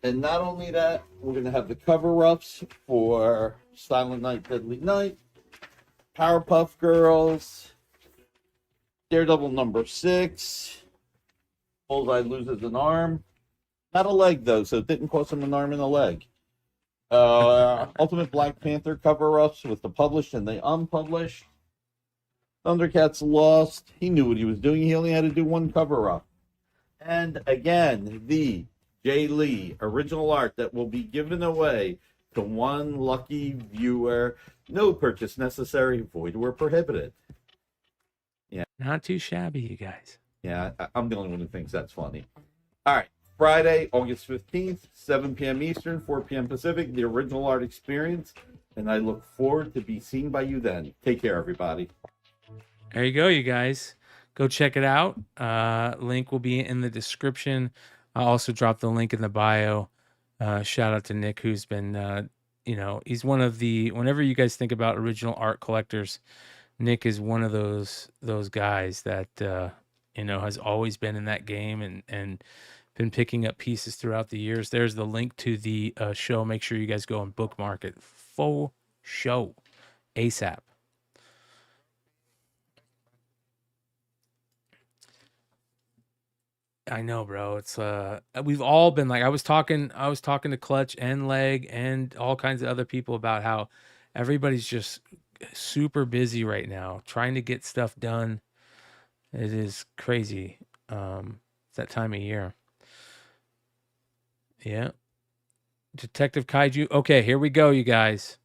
And not only that, we're going to have the cover-ups for Silent Night, Deadly Night, Powerpuff Girls, Daredevil #6, Bullseye loses an arm. Not a leg, though, so it didn't cost him an arm and a leg. Ultimate Black Panther cover-ups with the published and the unpublished. Thundercats Lost. He knew what he was doing. He only had to do one cover-up. And again, the Jay Lee original art that will be given away to one lucky viewer. No purchase necessary, void where prohibited. Yeah. Not too shabby, you guys. Yeah, I'm the only one who thinks that's funny. All right. Friday, August 15th, 7 p.m. Eastern, 4 p.m. Pacific, the original art experience. And I look forward to be seen by you then. Take care, everybody. There you go, you guys. Go check it out. Link will be in the description. I'll also drop the link in the bio. Shout out to Nick, who's been, he's one of the, whenever you guys think about original art collectors, Nick is one of those guys that, has always been in that game and been picking up pieces throughout the years. There's the link to the show. Make sure you guys go and bookmark it. Full show. ASAP. I know, bro. It's we've all been like I was talking to Clutch and Leg and all kinds of other people about how everybody's just super busy right now trying to get stuff done. It is crazy. It's that time of year. Yeah. Detective Kaiju. Okay, here we go, you guys.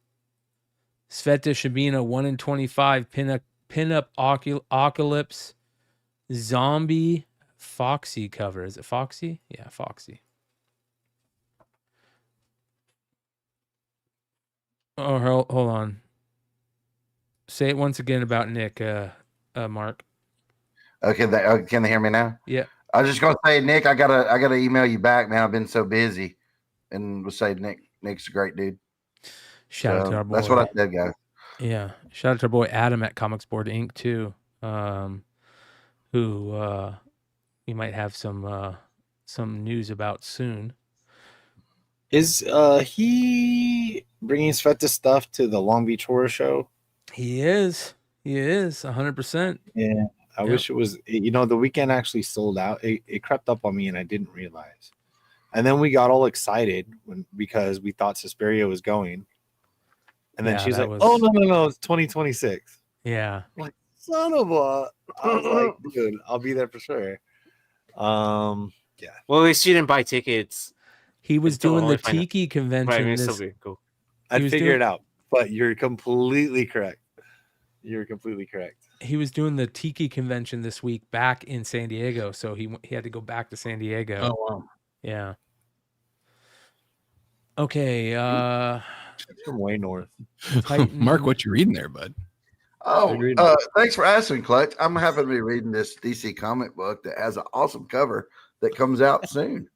Sveta Shabina 1 in 25 pinup Ocalypse zombie Foxy cover. Is it Foxy? Yeah, Foxy. Oh, hold on. Say it once again about Nick, Mark. Okay, can they hear me now? Yeah. I was just gonna say, Nick, I gotta email you back, man. I've been so busy, and we'll say Nick's a great dude. Shout out to our boy. That's what I said, guys. Yeah, shout out to our boy Adam at Comics Board Inc. too, who we might have some news about soon. Is he bringing Sveta stuff to the Long Beach Horror Show? He is 100%. Yeah, I wish it was. The weekend actually sold out. It crept up on me, and I didn't realize. And then we got all excited because we thought Suspiria was going, and then she's like, "Oh no, it's 2026." Yeah, I'm like, son of a. I was like, dude, I'll be there for sure. Yeah. Well, at least she didn't buy tickets. He was doing the Tiki convention. Cool. I figured it out, but you're completely correct. You're completely correct. He was doing the Tiki convention this week back in San Diego, so he had to go back to San Diego. Oh wow. Yeah. Okay. From way north. Mark, what you reading there, bud? Oh, thanks for asking, Clutch. I'm happy to be reading this DC comic book that has an awesome cover that comes out soon.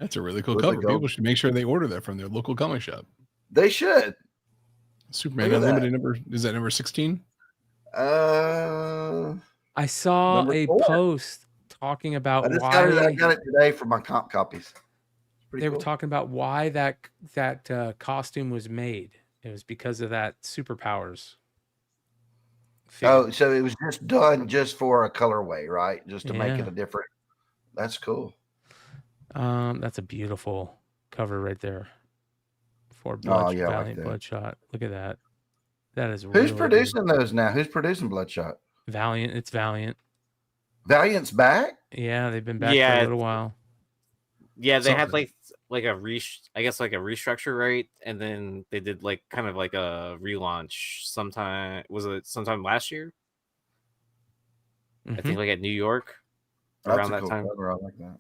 That's a really cool cover. People should make sure they order that from their local comic shop. They should. Superman Unlimited number, is that number 16? I saw a post talking about I got it today for my comp copies. Pretty they were cool. talking about why that costume was made. It was because of that superpowers. Oh, so it was just done just for a colorway, right? Just to make it Yeah. a different. That's cool. That's a beautiful cover right there. For Oh, yeah, I like Valiant that. Bloodshot. Look at that. That is Who's really good. producing those now? Who's producing Bloodshot? Valiant. It's Valiant. Valiant's back? Yeah, they've been back for Yeah, a little while. Yeah, they had Something. like a I guess like a restructure, right? And then they did like kind of like a relaunch sometime. Was it sometime last year? I think like at New York That's around a that cool time. cover. I like that.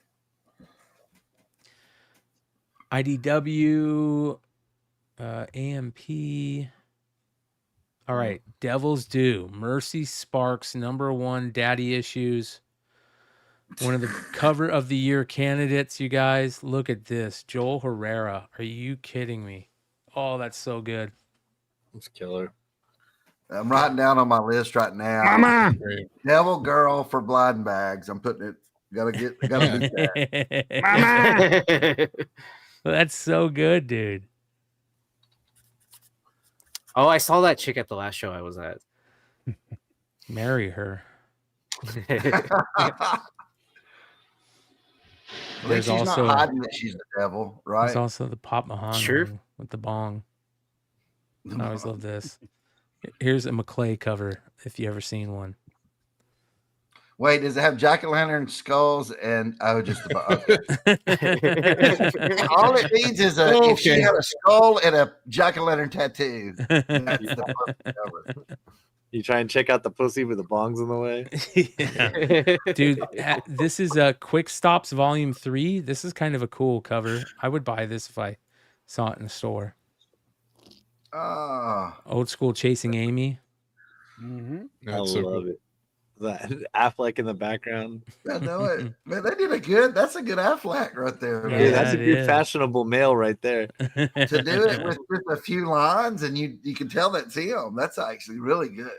IDW, AMP. All right, Devil's Due, Mercy Sparks, #1, Daddy Issues. One of the cover of the year candidates, you guys. Look at this. Joel Herrera. Are you kidding me? Oh, that's so good. It's killer. I'm writing down on my list right now. Mama! Devil Girl for blind bags. I'm putting it. Gotta beat that. Mama! That's so good, dude. Oh, I saw that chick at the last show I was at. Marry her. At least she's not hiding that she's the devil, right? There's also the Pop Mahon Sure. with the bong. I always love this. Here's a McClay cover, if you ever seen one. Wait, does it have jack-o'-lantern skulls and just okay. All it needs is if she had a skull and a jack-o'-lantern tattoo. That's the perfect cover. You try and check out the pussy with the bongs in the way. Dude, this is Quick Stops Volume 3. This is kind of a cool cover. I would buy this if I saw it in the store. Old school Chasing Amy. I That's so love cool. it. That Affleck in the background. I know it. Man, they did that's a good Affleck right there. Yeah, Man. that's a good fashionable male right there. To do it with just a few lines and you can tell that's him. That's actually really good.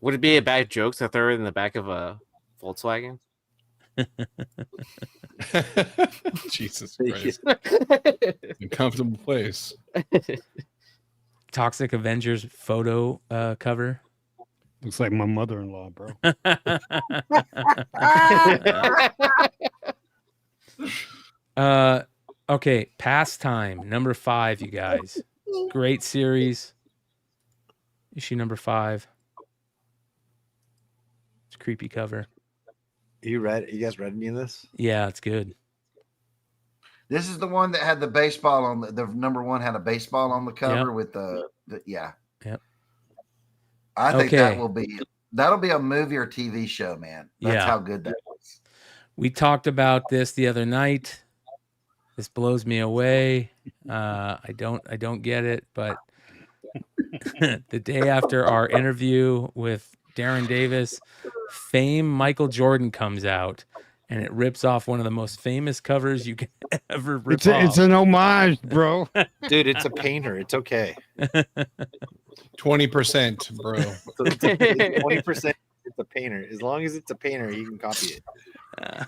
Would it be a bad joke to throw it in the back of a Volkswagen? Jesus Christ. Uncomfortable place. Toxic Avengers photo cover. Looks like my mother-in-law, bro. Okay, Pastime, #5, you guys. Great series. Issue #5. It's a creepy cover. You guys read any of this? Yeah, it's good. This is the one that had the baseball on the #1 had a baseball on the cover with the yeah. Yep. I think that'll be a movie or TV show, man. That's how good that was. We talked about this the other night. This blows me away. I don't get it, but the day after our interview with Darren Davis, Fame Michael Jordan comes out, and it rips off one of the most famous covers you can ever rip off. It's an homage, bro. Dude, it's a painter. It's okay. 20%, bro. 20%. It's a painter. As long as it's a painter, he can copy it.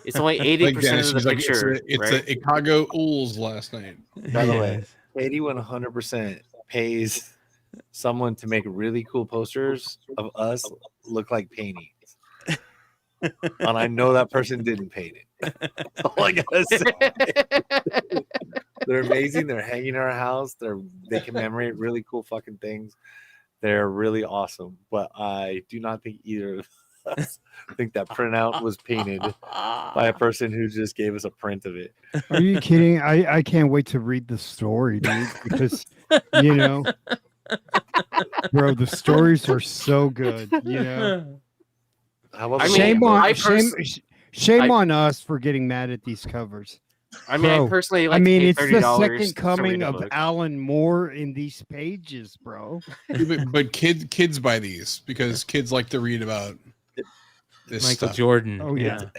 It's only 80% of the picture. It's a Chicago Ools last night. By the way, 100% pays someone to make really cool posters of us look like paintings. And I know that person didn't paint it. That's all I gotta say. They're amazing. They're hanging in our house. They commemorate really cool fucking things. They're really awesome. But I do not think either of us think that printout was painted by a person who just gave us a print of it. Are you kidding? I can't wait to read the story, dude, because bro, the stories are so good, How about Shame on us for getting mad at these covers. I mean, bro, I personally like to pay it's the $30 second to coming read a of book. Alan Moore in these pages, bro. but kids buy these because kids like to read about this Michael stuff. Jordan. Oh yeah. Yeah.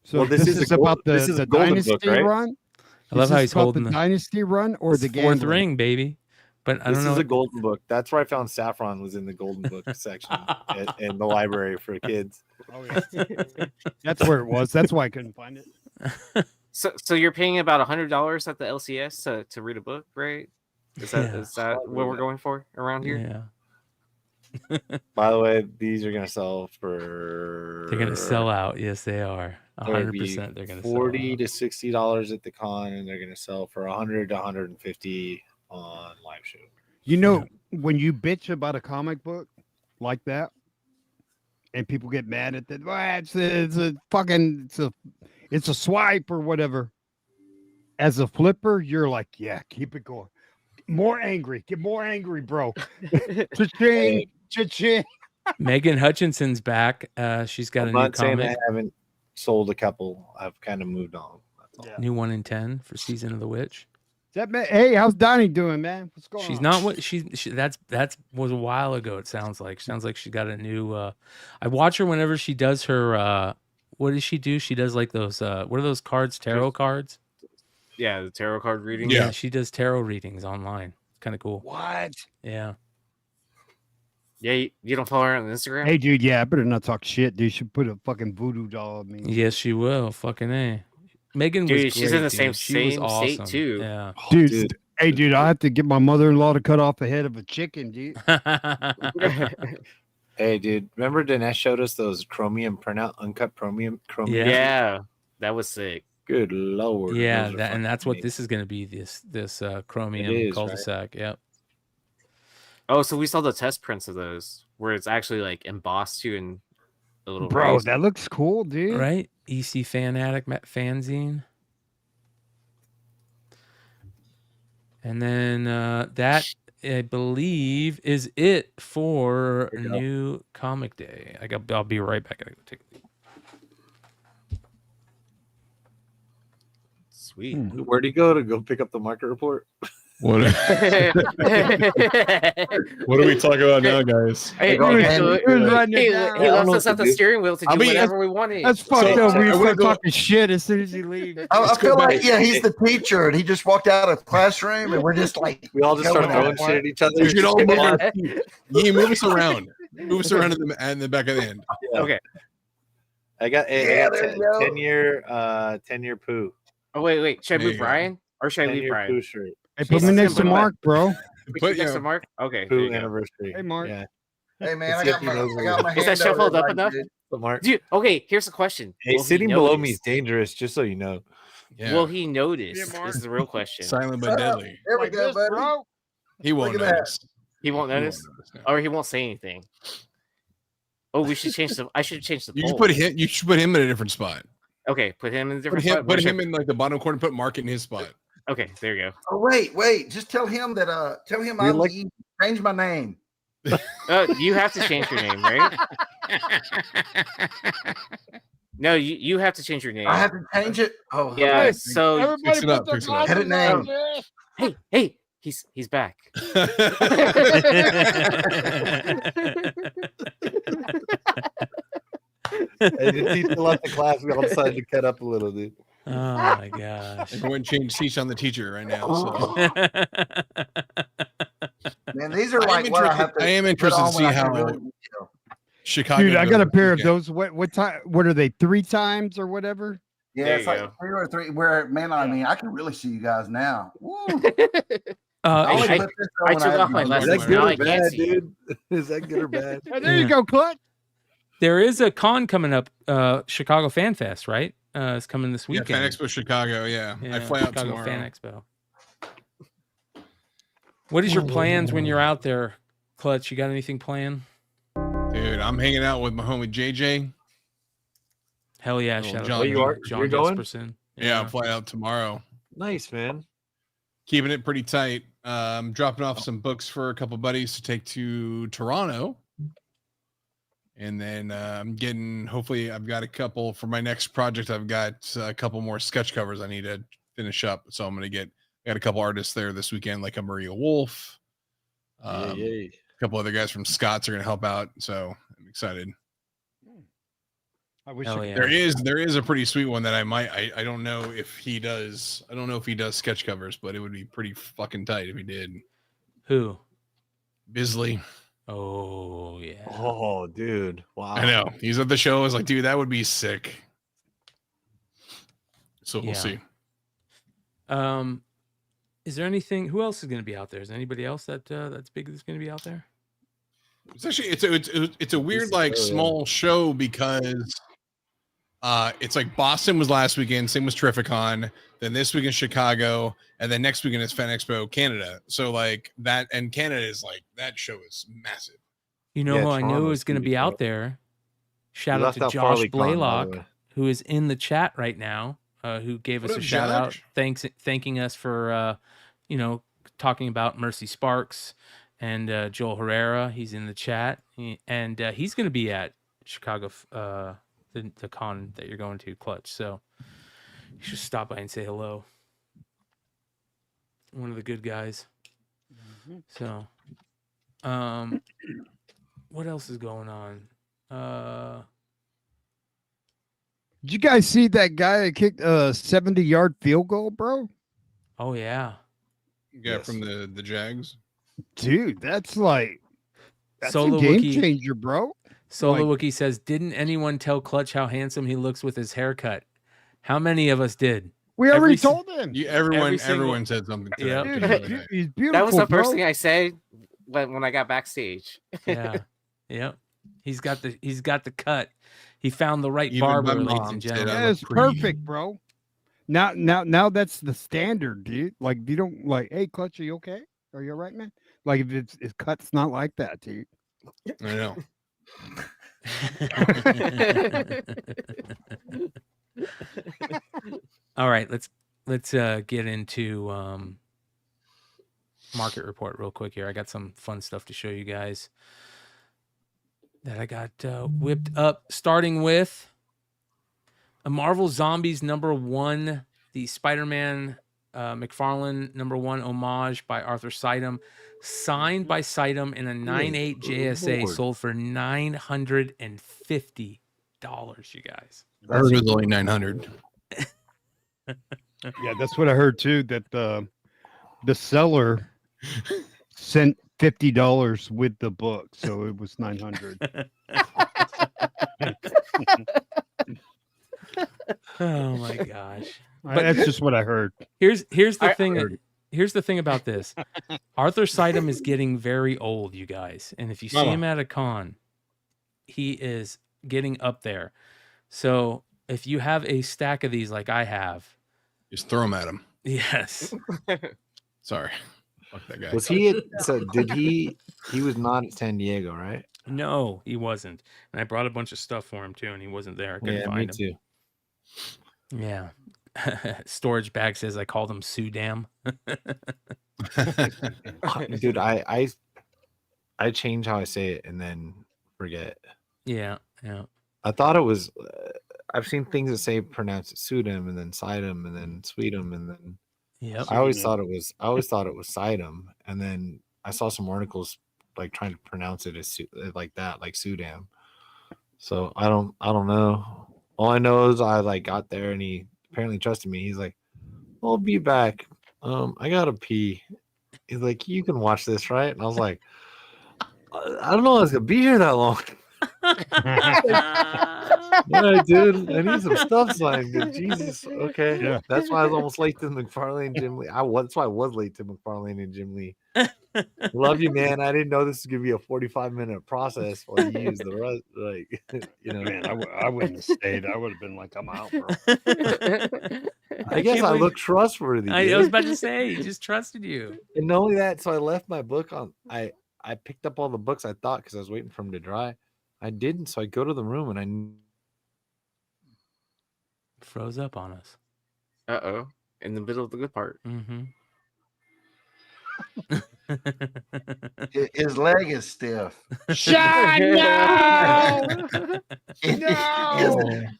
So this is about the dynasty book, right? run. I love Is how this he's about holding the dynasty run or It's the fourth gambling? ring, baby. But I don't This know. is a golden book. That's where I found Saffron was in the golden book section in the library for kids. Oh yeah. That's where it was. That's why I couldn't find it. So you're paying about $100 at the LCS to read a book, right? Is that what we're going for around here? Yeah. By the way, these are gonna sell for. They're gonna sell out. Yes, they are. They'll be 100%. They're gonna $40 sell to $60 at the con, and they're gonna sell for 100 to 150 on live show. You know, when you bitch about a comic book like that, and people get mad at that, well, it's a swipe or whatever. As a flipper, you're like, yeah, keep it going. More angry, get more angry, bro. Cha-ching, cha-ching. Megan Hutchinson's back. She's got I'm a new not saying comic. I haven't sold a couple. I've kind of moved on. New 1 in 10 for Season of the Witch. Hey, how's Donnie doing, man? What's going on? She's not what she that's was a while ago. It sounds like she got a new. I watch her whenever she does her. What does she do? She does like those. What are those cards? Tarot cards. Yeah, the tarot card reading. Yeah, she does tarot readings online. Kind of cool. What? Yeah. Yeah, you don't follow her on Instagram? Hey, dude, yeah, I better not talk shit, dude. She put a fucking voodoo doll on me. Yes, she will. Fucking A. Megan was Dude, great, she's in the dude. same She was state awesome. too. Yeah. Dude, hey, dude, I have to get my mother-in-law to cut off the head of a chicken, dude. Hey, dude, remember Dinesh showed us those chromium printout, uncut chromium? Yeah, that was sick. Good lord. Yeah, those are and that's fucking what this is going to be. This chromium It is, cul-de-sac. Yep. Oh, so we saw the test prints of those where it's actually like embossed too in a little. Bro, raised. that looks cool, dude. Right? EC Fanatic fanzine. And then that, I believe, is it for New Comic Day. I'll be right back. I gotta go take a leak. Sweet. Where'd he go to go pick up the market report? What? What are we talking about now, guys? He left us at the steering wheel to do whatever we wanted. That's fucked up. We start talking shit as soon as he leaves. I feel like, yeah, he's the teacher, and he just walked out of the classroom, and we're just like, we all just start throwing shit at each other. We should all move our feet. Yeah, move us around. Move us around in the back of the end. Yeah. Okay. I got 10-year poo. Oh wait. Should I There move you go. Brian or should I leave 10-year Brian? poo shirt. Hey, put me next to Mark, bro. Put next to Mark. Okay. there Poo you go. anniversary. Hey, Mark. Yeah. hey, man, I Let's got see if he knows my hand Is that over shuffled up like, enough? dude. But Mark. Dude, okay. Here's a question. Hey, Will he sitting below me notice? is dangerous, just so you know. Yeah. Will he notice? Yeah, Mark. Is the real question. Silent but deadly. There we Like go, this, buddy. bro. He won't Look at that. notice. He won't notice, no. or he won't say anything. Oh, we should change the. I should change the. You poll. should put him. You should put him in a different spot. Okay, put him in a Put different him. spot. Put him in like the bottom corner. Put Mark in his spot. Okay, there you Oh, wait. Just tell him that, tell him We I like- change my name. go. You have to change your name, right? No, you have to change your name. I have to change it? Oh, Yeah. okay. So Fix it up. Fix it up. Edit name. hey, he's back. Hey, the teacher left the class. We all decided to cut up a little, dude. Oh my gosh. Everyone change teach on the teacher right now. So. Man, these are I am like what I have to. I am put interested to on see when I can how really, you know. Chicago. Dude, I got a goes pair of this those. What time? What are they? 3 times or whatever? Yeah, There it's you like go. 2 or 3. Where, man, I mean, I can really see you guys now. Woo. I only I- put this I on took when off my have Is Is that that glasses. good Now or I can't bad, see. dude? Is that good or bad? Oh, there you go, Clutch. there is a con coming up, Chicago Fan Fest, right? It's coming this Yeah, weekend. Fan Expo Chicago. Yeah, I fly out Chicago tomorrow. Fan Expo. What is your plans when you're out there, Clutch? You got anything planned? Dude, I'm hanging out with my homie JJ. Hell yeah! Oh, Shout John, out you are? John You're going? Jesperson. Yeah, I'll fly out tomorrow. Nice, man. Keeping it pretty tight. Dropping off some books for a couple buddies to take to Toronto. And then I'm getting, hopefully, I've got a couple for my next project. I've got a couple more sketch covers I need to finish up. So I'm going to got a couple artists there this weekend, like a Maria Wolf. A couple other guys from Scott's are going to help out. So I'm excited. I wish Hell I yeah. There is a pretty sweet one that I don't know if he does. I don't know if he does sketch covers, but it would be pretty fucking tight if he did. Who? Bisley. Oh yeah. Oh, dude. Wow. I know. He's at the show. I was like, dude, that would be sick. So we'll see. Is there anything? Who else is going to be out there? Is there anybody else that's big that's going to be out there? It's actually it's a weird like small show because it's like Boston was last weekend, same was Terrificon, then this weekend Chicago, and then next weekend is Fan Expo Canada. So like that, and Canada is like that show is massive. You know who I knew is going to be out there? Shout out to Josh Blaylock, who is in the chat right now, who gave us a shout out, thanking us for talking about Mercy Sparks and Joel Herrera. He's in the chat, and he's going to be at Chicago, the con that you're going to, Clutch. So you should stop by and say hello. One of the good guys. So, what else is going on? Did you guys see that guy that kicked a 70-yard field goal, bro? Oh yeah. Yeah, from the Jags. Dude, that's Solo a game Wookie, changer, bro. Solo Wookie says, "Didn't anyone tell Clutch how handsome he looks with his haircut?" How many of us did? We already told him. Everyone said something to Yeah, that. He's beautiful. That was the first bro. thing I said when I got backstage. Yeah, yeah. He's got the cut. He found the right Even barber, my ladies mom and said gentlemen. Yeah, it's perfect, bro. Now that's the standard, dude. Like, you don't like, hey, Clutch, are you okay? Are you all right, man? Like, if it's cut's not like that, dude. I know. All right, let's get into market report real quick here. I got some fun stuff to show you guys that I got whipped up, starting with a Marvel Zombies #1, the Spider-Man McFarlane #1 homage by Arthur Sidem, signed by Sidem in a 9.8 JSA, sold for $950. You guys, I heard it was only 900. Yeah, that's what I heard too. That the seller sent $50 with the book, so it was 900. Oh my gosh! That's just what I heard. Here's the thing. Here's the thing about this. Arthur Sidem is getting very old, you guys, and if you see him at a con, he is getting up there. So if you have a stack of these like I have, just throw them at him. Yes. Sorry. Fuck that guy. Was he? Did he? He was not at San Diego, right? No, he wasn't. And I brought a bunch of stuff for him too, and he wasn't there. I couldn't find him. Too. Yeah. Storage bag says I called him Sudam. Dude, I change how I say it and then forget. Yeah. I thought it was. I've seen things that say pronounce it Sudam and then Sidem and then Sweetum and then. Yeah. I always thought it was Sidem, and then I saw some articles like trying to pronounce it as like that, like Sudam. So I don't know. All I know is I like got there and he apparently trusted me. He's like, "I'll be back. I gotta pee." He's like, "You can watch this, right?" And I was like, "I don't know. I was gonna be here that long." Yeah, dude, I need some stuff signed. Dude. Jesus, okay. Yeah. That's why I was almost late to McFarlane, Jim Lee. That's why I was late to McFarlane and Jim Lee. Love you, man. I didn't know this was gonna be a 45-minute process while you use the rest. Like, Man, I wouldn't have stayed. I would have been like, I'm out, bro. I guess I look trustworthy. I was about to say, he just trusted you. And not only that, so I left my book on. I picked up all the books I thought because I was waiting for them to dry. I didn't, so I go to the room and I froze up on us. Uh-oh. In the middle of the good part. Mm-hmm. His leg is stiff. Shut no!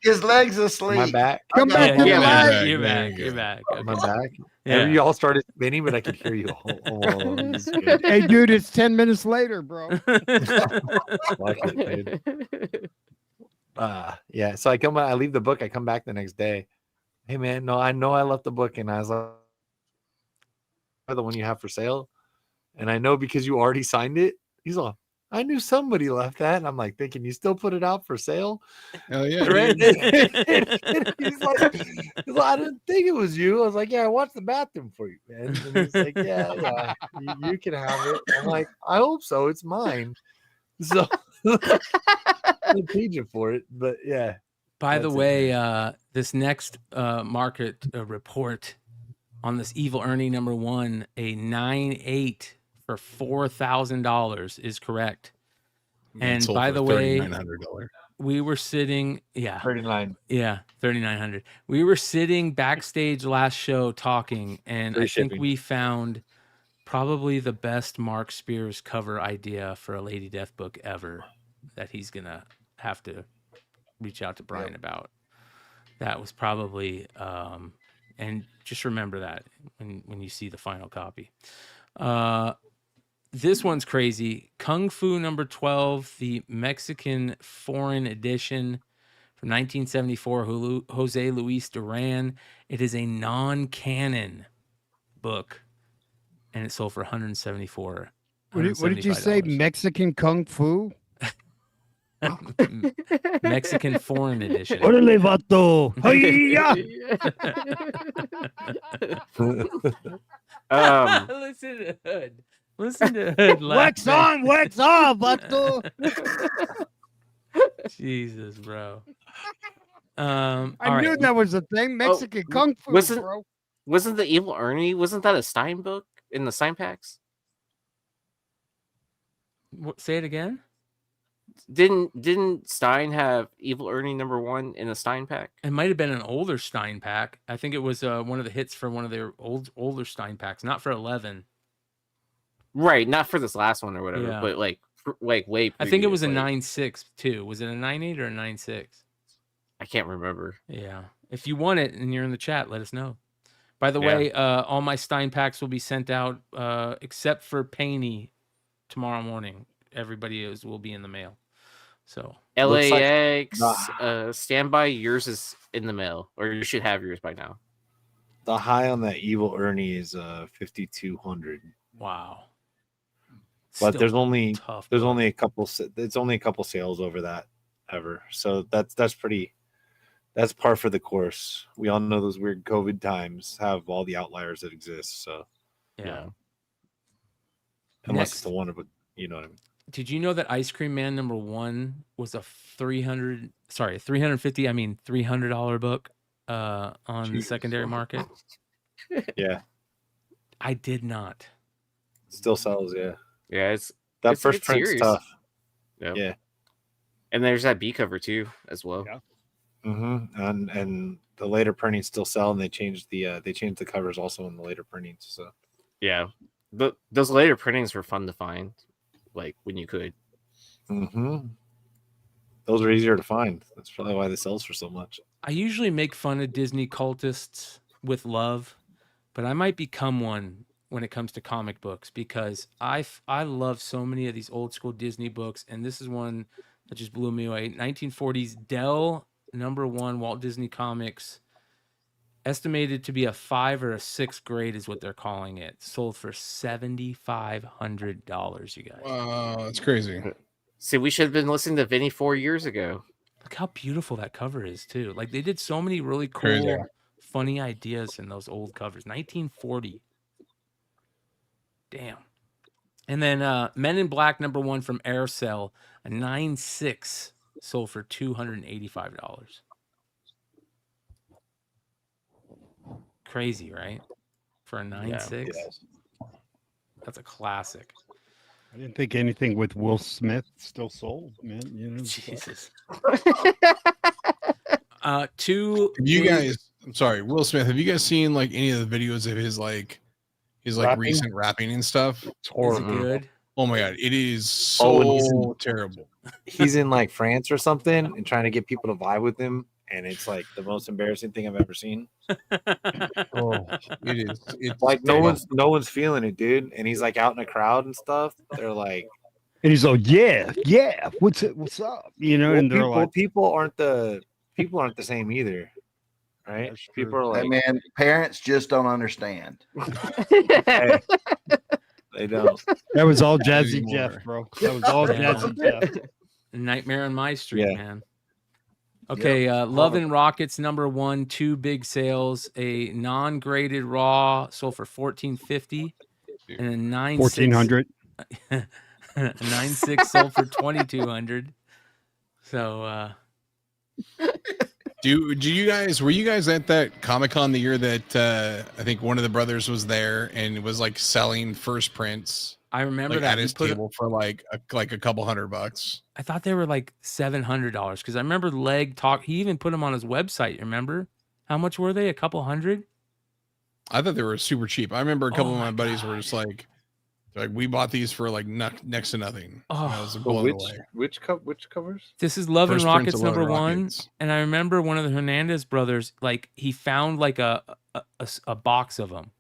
His legs asleep. my back. Come back to the light. You're back. You're back. My back. Yeah. You all started spinning, but I could hear you. Hey, dude, it's 10 minutes later, bro. Yeah. So I come. I leave the book. I come back the next day. Hey, man. No, I know I left the book, and I was like, "The one you have for sale," and I know because you already signed it. He's all, I knew somebody left that. And I'm like thinking, you still put it out for sale? Hell yeah, Right? dude. And he's like, well, I didn't think it was you. I was like, yeah, I watched the bathroom for you, man. And he's like, yeah, you can have it. I'm like, I hope so. It's mine. So I'm paging for it. But yeah. By the that's it, way, man. this next market report on this Evil Ernie #1, a 9.8 for $4,000 is correct. And sold by for the way, $3,900. we were sitting, 39. Yeah, 3,900. We were sitting backstage last show talking, and Free I think shipping. we found probably the best Mark Spears cover idea for a Lady Death book ever that he's gonna have to reach out to Brian about. That was probably and just remember that when you see the final copy. This one's crazy. Kung Fu #12, the Mexican foreign edition from 1974, Jose Luis Duran. It is a non-canon book, and it sold for $174. What did you say? Mexican Kung Fu? Mexican foreign edition. Orale, vato. Hi-ya! Listen to Hood. Listen to Hood. Wax on, wax off, vato. Jesus, bro. I knew that was a thing. Mexican Kung Fu, bro. Wasn't the Evil Ernie? Wasn't that a Stein book in the Stein packs? Say it again. Didn't Stein have Evil Ernie #1 in a Stein pack? It might have been an older Stein pack. I think it was one of the hits for one of their older Stein packs, not for 11. Right, not for this last one or whatever, Yeah. but like way. I think it previous, was a like, 9.6 too. Was it a 9.8 or a 9.6? I can't remember. Yeah. If you want it and you're in the chat, let us know. By the Yeah. way, all my Stein packs will be sent out except for Paney tomorrow morning. Everybody will be in the mail. So LAX, stand by. Yours is in the mail, or you should have yours by now. The high on that Evil Ernie is 5,200. Wow. But Still there's only tough, only a couple. It's only a couple sales over that ever. So that's pretty. That's par for the course. We all know those weird COVID times have all the outliers that exist. So Yeah. unless Next. it's the one of it, you know what I mean. Did you know that Ice Cream Man #1 was a $350 book on the secondary market? Yeah. I did not. Still sells, yeah. Yeah, That it's a first good print's series. tough. Yep. Yeah. And there's that B cover too, as well. Yeah. Mm-hmm. And the later printings still sell, and they changed the covers also in the later printings. So Yeah, those later printings were fun to find, like when you could. mm-hmm. Those are easier to find. That's probably why they sells for so much. I usually make fun of Disney cultists with love, but I might become one when it comes to comic books because I love so many of these old school Disney books, and this is one that just blew me away. 1940s Dell #1 Walt Disney Comics, estimated to be a 5 or a 6 grade is what they're calling it. Sold for $7,500, you guys. Wow, that's crazy. See, we should have been listening to Vinny 4 years ago. Look how beautiful that cover is too. Like they did so many really cool, Crazy. funny ideas in those old covers. 1940. Damn. And then Men in Black #1 from Aircell, a 9.6, sold for $285. Crazy, right? For a 9.6. Yes. That's a classic. I didn't think anything with Will Smith still sold, man. You know, Jesus. Two. You guys, I'm sorry, Will Smith. Have you guys seen like any of the videos of his Rapping? recent rapping and stuff? It's Is it horrible. good? Oh my god, it is Oh, so and he's in- terrible. He's in like France or something and trying to get people to vibe with him, and it's like the most embarrassing thing I've ever seen. Oh, it is. It's Like no terrible. one's feeling it, dude. And he's like out in a crowd and stuff. They're like, and he's like, yeah, what's up? You know, well, and they're like, people aren't the same either, right? That's true. People are Hey, like, man, parents just don't understand. hey, They don't. That was all Not Jazzy anymore. Jeff, bro. That was all Yeah. Jazzy Jeff. Nightmare on My Street, Yeah. man. Okay, Love and Rockets #1, 2 big sales. A non-graded raw sold for $14.50, and a 9.6 $1,400. a 9.6 sold for $2,200. So Do you guys were you guys at that Comic-Con the year that I think one of the brothers was there and was like selling first prints? I remember Like that at he his put table for like a couple $100. I thought they were like $700 because I remember Leg talk. He even put them on his website. Remember how much were they? A couple hundred. I thought they were super cheap. I remember a couple Oh of my my buddies were just like we bought these for like next to nothing. And I was blown away. Which covers? This is Love and First prints Rockets of Love and #1, Rockets. and I remember one of the Hernandez brothers, like he found like a box of them,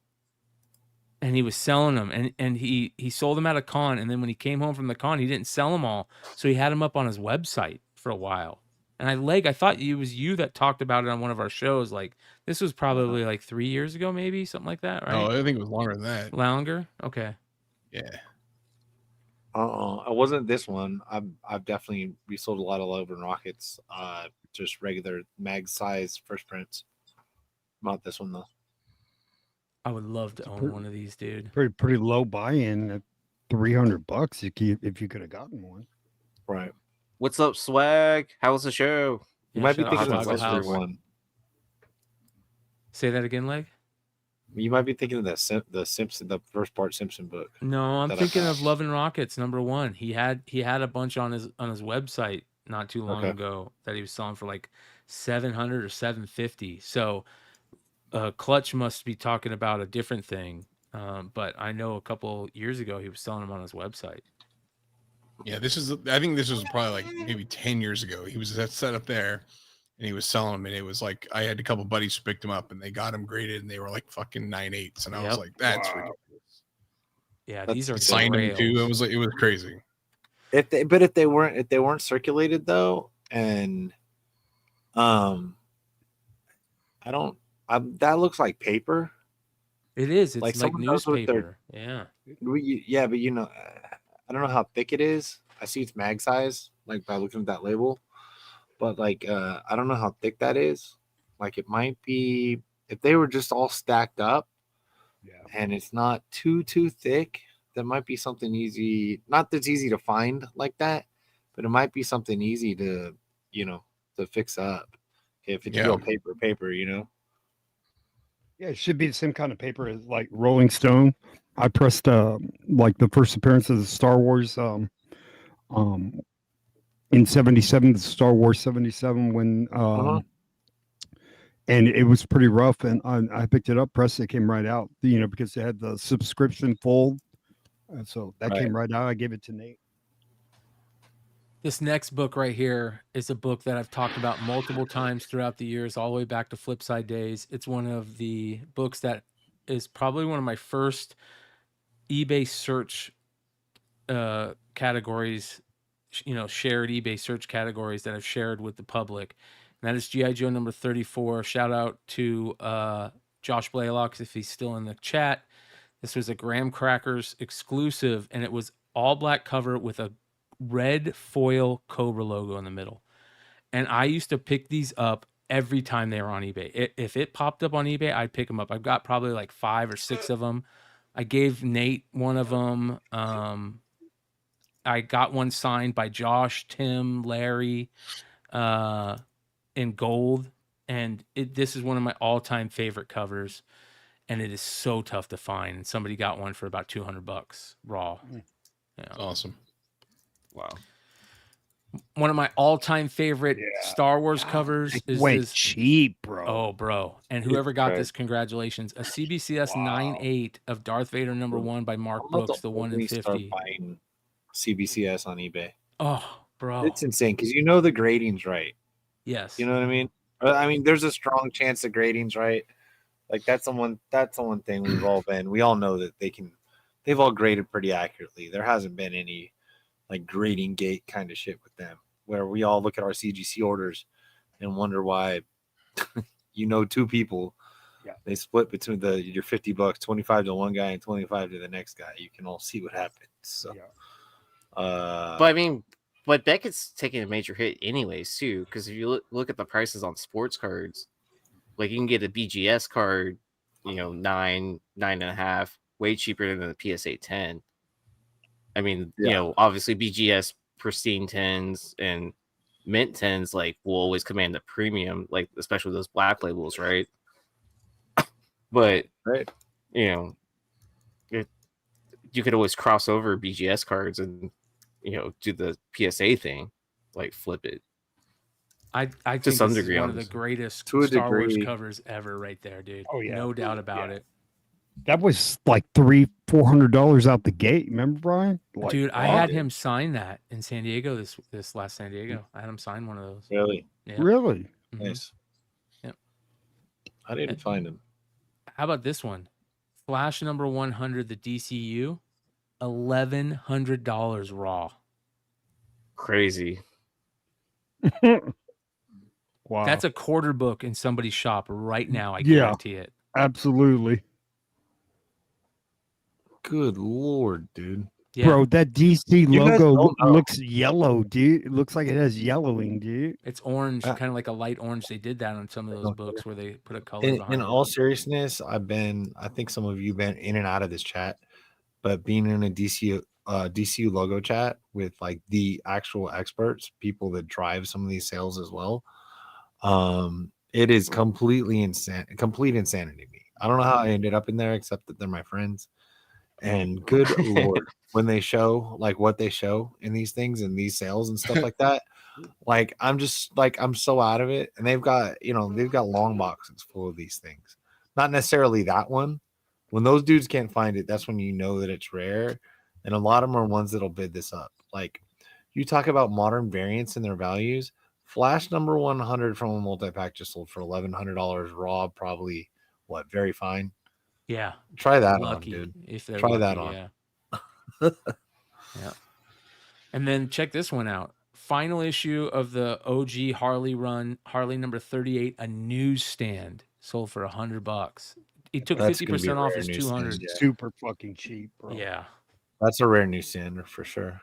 and he was selling them, and he sold them at a con, and then when he came home from the con, he didn't sell them all, so he had them up on his website for a while. And I thought it was you that talked about it on one of our shows. Like this was probably like 3 years ago, maybe something like that, right? Oh, I think it was longer than that. Longer? Okay. Yeah. It wasn't this one. We sold a lot of Love and Rockets, just regular mag size first prints. Not this one though. I would love to own one of these, dude. Pretty low buy-in at $300 if you could have gotten one. Right. What's up, swag? How was the show? You might be shout out thinking of Chicago the House. Western one. Say that again, Leg. You might be thinking of the Simpson, the first part Simpson book. No, I'm that I thinking found. of Love and Rockets #1. He had a bunch on his website not too long Okay. ago that he was selling for like 700 or 750. So Clutch must be talking about a different thing. But I know a couple years ago he was selling them on his website. Yeah, I think this was probably like maybe 10 years ago. He was set up there and he was selling them, and it was like I had a couple buddies who picked them up and they got them graded and they were like fucking 9.8s. And I was Yep. like, that's ridiculous. Yeah, That's these are He signed them grails. too. It was crazy. If they weren't circulated though, and that looks like paper. It is. It's Like like someone knows what they're- newspaper. Yeah. Yeah, but I don't know how thick it is. I see it's mag size, like by looking at that label, but like I don't know how thick that is. Like it might be if they were just all stacked up, and it's not too thick. That might be something easy. Not that's easy to find like that, but it might be something easy to to fix up. If it's real paper, Yeah, it should be the same kind of paper as like Rolling Stone. I pressed like the first appearance of the Star Wars in '77, the Star Wars '77 when and it was pretty rough, and I picked it up, pressed it, came right out, because it had the subscription fold. So that came right out. I gave it to Nate. This next book right here is a book that I've talked about multiple times throughout the years, all the way back to Flipside days. It's one of the books that is probably one of my first eBay search categories, shared eBay search categories that I've shared with the public. And that is G.I. Joe #34. Shout out to Josh Blaylock if he's still in the chat. This was a Graham Crackers exclusive, and it was all black cover with a red foil Cobra logo in the middle. And I used to pick these up every time they were on eBay. If it popped up on eBay, I'd pick them up. I've got probably like 5 or 6 of them. I gave Nate one of them. I got one signed by Josh, Tim, Larry, in gold. And this is one of my all-time favorite covers. And it is so tough to find. And somebody got one for about $200 raw. Yeah. Awesome. Wow. One of my all-time favorite Star Wars covers is Way this. cheap, bro. Oh, bro. And whoever got Right. this, congratulations. A CBCS 9.8 of Darth Vader #1 by Mark I'm about Brooks, to the 1 in only start 50. buying CBCS on eBay. Oh, bro. It's insane because the grading's right. Yes. You know what I mean? I mean, there's a strong chance the grading's right. Like that's the one thing we all know that they've all graded pretty accurately. There hasn't been any like grading gate kind of shit with them where we all look at our CGC orders and wonder why 2 people They split between your $50, 25 to one guy and 25 to the next guy. You can all see what happens. So, But I mean, but Beckett's taking a major hit anyways too, because if you look at the prices on sports cards, like you can get a BGS card, nine and a half, way cheaper than the PSA 10. I mean, obviously BGS pristine 10s and mint 10s like will always command a premium, like especially those black labels, right? But you could always cross over BGS cards and do the PSA thing, like flip it. I to think some this degree is one of the honestly. greatest To a Star Wars degree. covers ever, right there, dude. Oh, yeah. No doubt about it. That was like $300-$400 out the gate. Remember, Brian? Like, Dude, I wow. had him sign that in San Diego this last San Diego. I had him sign one of those. Really? Yeah. Really? Nice. Yep. I didn't find him. How about this one? Flash number 100, the DCU, $1,100 raw. Crazy. Wow. That's a quarter book in somebody's shop right now. I Yeah. guarantee it. Absolutely. Good Lord, dude. Yeah. Bro, that DC You guys logo don't know. looks yellow, dude. It looks like it has yellowing, dude. It's orange, kind of like a light orange. They did that on some of those books where they put a color behind In it. all seriousness, I think some of you been in and out of this chat, but being in a DCU logo chat with like the actual experts, people that drive some of these sales as well, it is complete insanity to me. I don't know how I ended up in there, except that they're my friends. And good Lord, when they show like what they show in these things and these sales and stuff like that, like I'm just like I'm so out of it. And they've got long boxes full of these things. Not necessarily that one. When those dudes can't find it, that's when you know that it's rare. And a lot of them are ones that'll bid this up. Like you talk about modern variants and their values. Flash number 100 from a multi-pack just sold for $1,100 raw, probably very fine. Yeah. Try that lucky, on, dude. if they're Try lucky, that on. Yeah. Yeah. And then check this one out. Final issue of the OG Harley run, Harley number 38, a newsstand, sold for $100. He took That's gonna be 50% a off rare his newsstand, 200. yeah. Super fucking cheap, bro. Yeah. That's a rare newsstander for sure.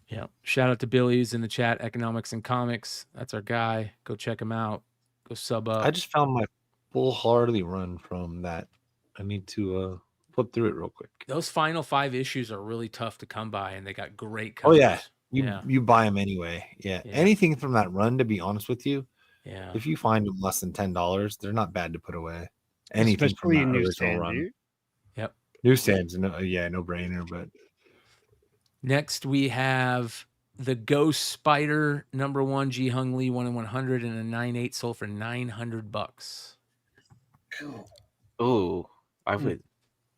Yeah. Shout out to Billy's in the chat, Economics and Comics. That's our guy. Go check him out. Go sub up. I just found my full Harley run from that. I need to flip through it real quick. Those final 5 issues are really tough to come by, and they got great Oh covers. yeah, Yeah. you buy them anyway. Yeah. Yeah. Anything from that run, to be honest with you, Yeah. if you find them less than $10, they're not bad to put away. Anything Especially from a that original newsstand, run. dude. Yep. Newsstands, no brainer. But Next, we have the Ghost Spider number 1 Ji Hung Lee 1 in 100 and a 9.8 sold for $900. Oh, I would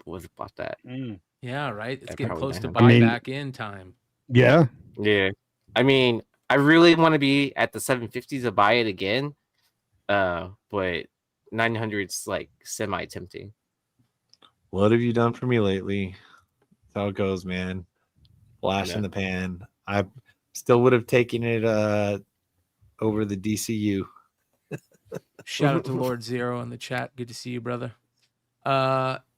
have bought that. Yeah, right. It's At getting probably close to 900. buy I mean- back in time. Yeah. Yeah. I mean, I really want to be at the 750s to buy it again. But 900's like semi tempting. what have you done for me lately? That's how it goes, man. Flash in Yeah. the pan. I still would have taken it over the DCU. Shout out to Lord Zero in the chat. Good to see you, brother.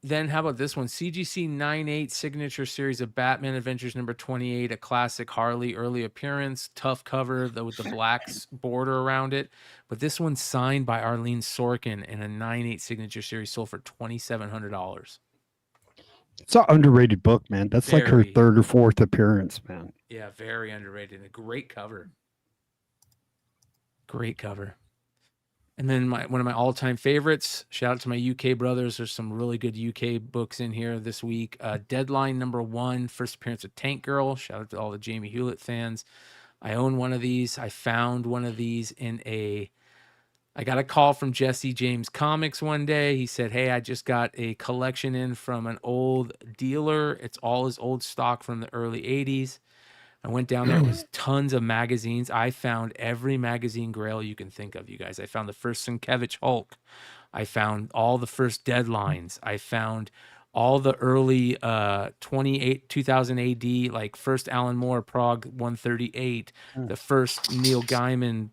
Then how about this one? CGC 9.8 signature series of Batman Adventures number 28, a classic Harley early appearance, tough cover though with the black border around it. But this one's signed by Arlene Sorkin in a 9.8 signature series, sold for $2,700. It's an underrated book, man. That's like her Very. 3rd or 4th appearance, man. Yeah, very underrated. A great cover. Great cover. And then one of my all-time favorites, shout out to my UK brothers. There's some really good UK books in here this week. Deadline number 1, first appearance of Tank Girl. Shout out to all the Jamie Hewlett fans. I own one of these. I found one of these I got a call from Jesse James Comics one day. He said, hey, I just got a collection in from an old dealer. It's all his old stock from the early 80s. I went down there. It was tons of magazines. I found every magazine grail you can think of, you guys. I found the first Sienkiewicz Hulk. I found all the first Deadlines. I found all the early 2000 AD, like first Alan Moore, Prague 138, the first Neil Gaiman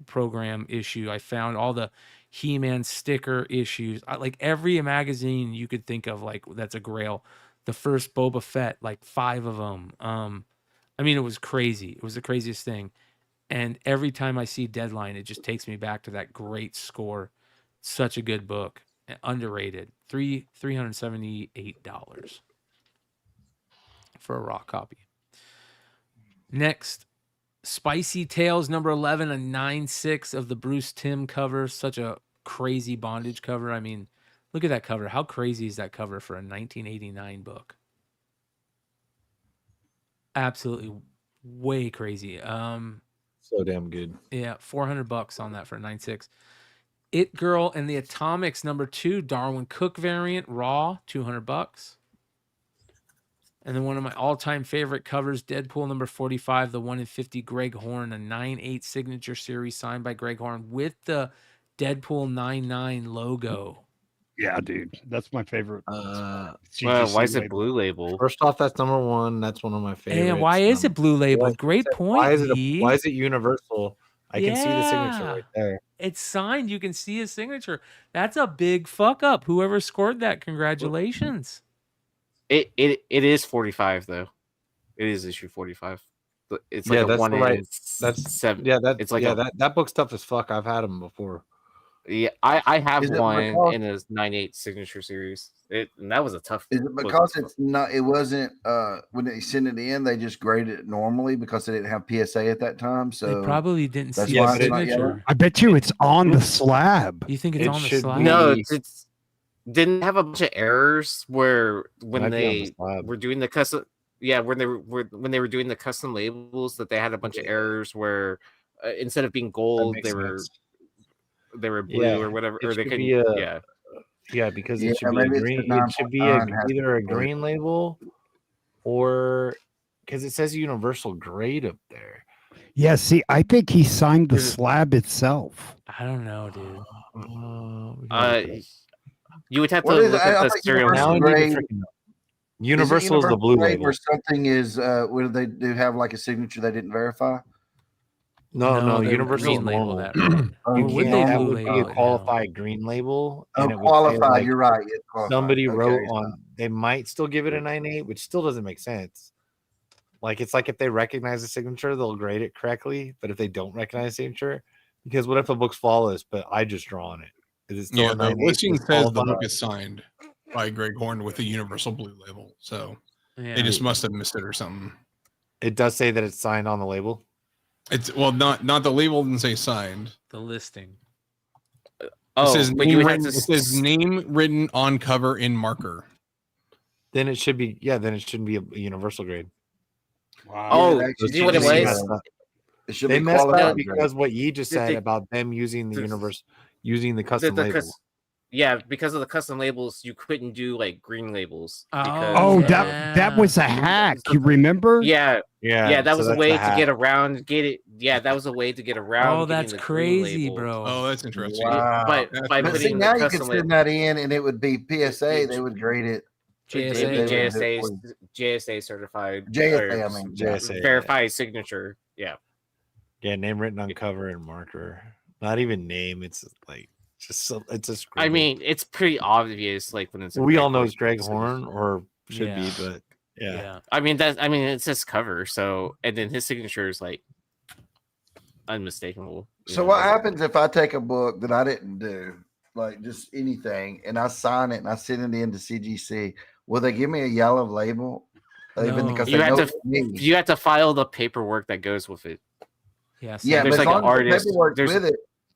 program issue. I found all the He-Man sticker issues, like every magazine you could think of, like that's a Grail. The first Boba Fett, like 5 of them. I mean, it was crazy. It was the craziest thing. And every time I see Deadline, it just takes me back to that great score. Such a good book, underrated. $378 for a raw copy. Next, Spicy Tales number 11, a 9.6 of the Bruce Timm cover. Such a crazy bondage cover. I mean, look at that cover. How crazy is that cover for a 1989 book? Absolutely way crazy. So damn good. Yeah, $400 on that for a 9.6. It Girl and the Atomics number 2, Darwin Cook variant, raw, $200. And then one of my all-time favorite covers, Deadpool number 45, the 1 in 50 Greg Horn, a 9.8 signature series signed by Greg Horn with the Deadpool 9.9 logo. Yeah, dude, that's my favorite. Well, why is it blue label? First off, that's number 1. That's one of my favorites. And why is it blue label? Like I Great said, point. Why is it universal? I can see the signature right there. It's signed. You can see his signature. That's a big fuck up. Whoever scored that, congratulations. It is 45 though. It is issue 45. It's like that's 1 the right. in That's 7. Yeah, that it's like that book's tough as fuck. I've had them before. Yeah, I have Is it one because- in his 9.8 signature series. And that was a tough. Is it book. because it's not? It wasn't when they sent it in. They just graded it normally because they didn't have PSA at that time. So They probably didn't that's see why the it's not yellow? signature. I bet you it's on the slab. You think it's It on the should slide? be- No, it's didn't have a bunch of errors where when Might be on the they slab. were doing the custom. Yeah, when they were doing the custom labels, that they had a bunch of errors where instead of being gold, makes they were sense. blue Yeah, or whatever, it or they should couldn't. be a- Yeah, Yeah, because Yeah, it should be a maybe it's green. the It should be 9.9 has to either a be green label or because it says universal grade up there. Yeah, see, I think he signed the slab itself. I don't know, dude. We gotta look it up. you would have to What is it? look I at the think serial. Universal Now I need to grade- freaking know. Universal is the blue grade label. where something is where they do have like a signature they didn't verify. No, they're Universal is green label normal. that. Right? Oh, Or you would can't- they That blue would be label a it now? qualified green label. Oh, And it would say, qualified. like, You're right. It's qualified. somebody Okay, wrote so- on. They might still give it a 9.8, which still doesn't make sense. Like it's like if they recognize the signature, they'll grade it correctly. But if they don't recognize the signature, because what if a book's flawless, but I just draw on it? Is it still Yeah, a the 9.8? listing Is it says the qualified? book is signed by Greg Horn with a universal blue label. So Yeah. they just must have missed it or something. It does say that it's signed on the label. It's not the label didn't say signed. The listing. Oh, It says but name you would written, have to. it says name written on cover in marker. Then it should be. Yeah, then it shouldn't be a universal grade. Oh, that you should see what it be was? messed up. It should They be messed up qualified. because what you just Did said they- about them using the the- universe, using the The- custom the label. cus- yeah, because of the custom labels, you couldn't do like green labels. Oh, Because, Oh, yeah. that was a hack. You remember? yeah, yeah, that so was a that's way the to hack. get around. Yeah, that was a way to get around. Oh, getting that's the green crazy, label. bro. Oh, that's interesting. Wow. By That's by But But see, putting now the you can custom send label. that in, and it would be PSA. They would grade it. JSA. It'd be They would do it JSA, for you. JSA certified. JSA, or I mean, JSA, verified signature. Yeah. Yeah, name written on cover and marker. Not even name. It's like it's a scribble. I mean, it's pretty obvious, like when it's. a we Greg all know Horn it's Greg signature. Horn, or should Yeah. be, but yeah. I mean it's his cover, so and then his signature is like unmistakable. you So know, what it's- happens if I take a book that I didn't do, like just anything, and I sign it and I send it into CGC? Will they give me a yellow label? Even No. because You they have know to it's me. You have to file the paperwork that goes with it. Yeah. Yeah, there's but like as an long as the artist- paperwork's there's- with it.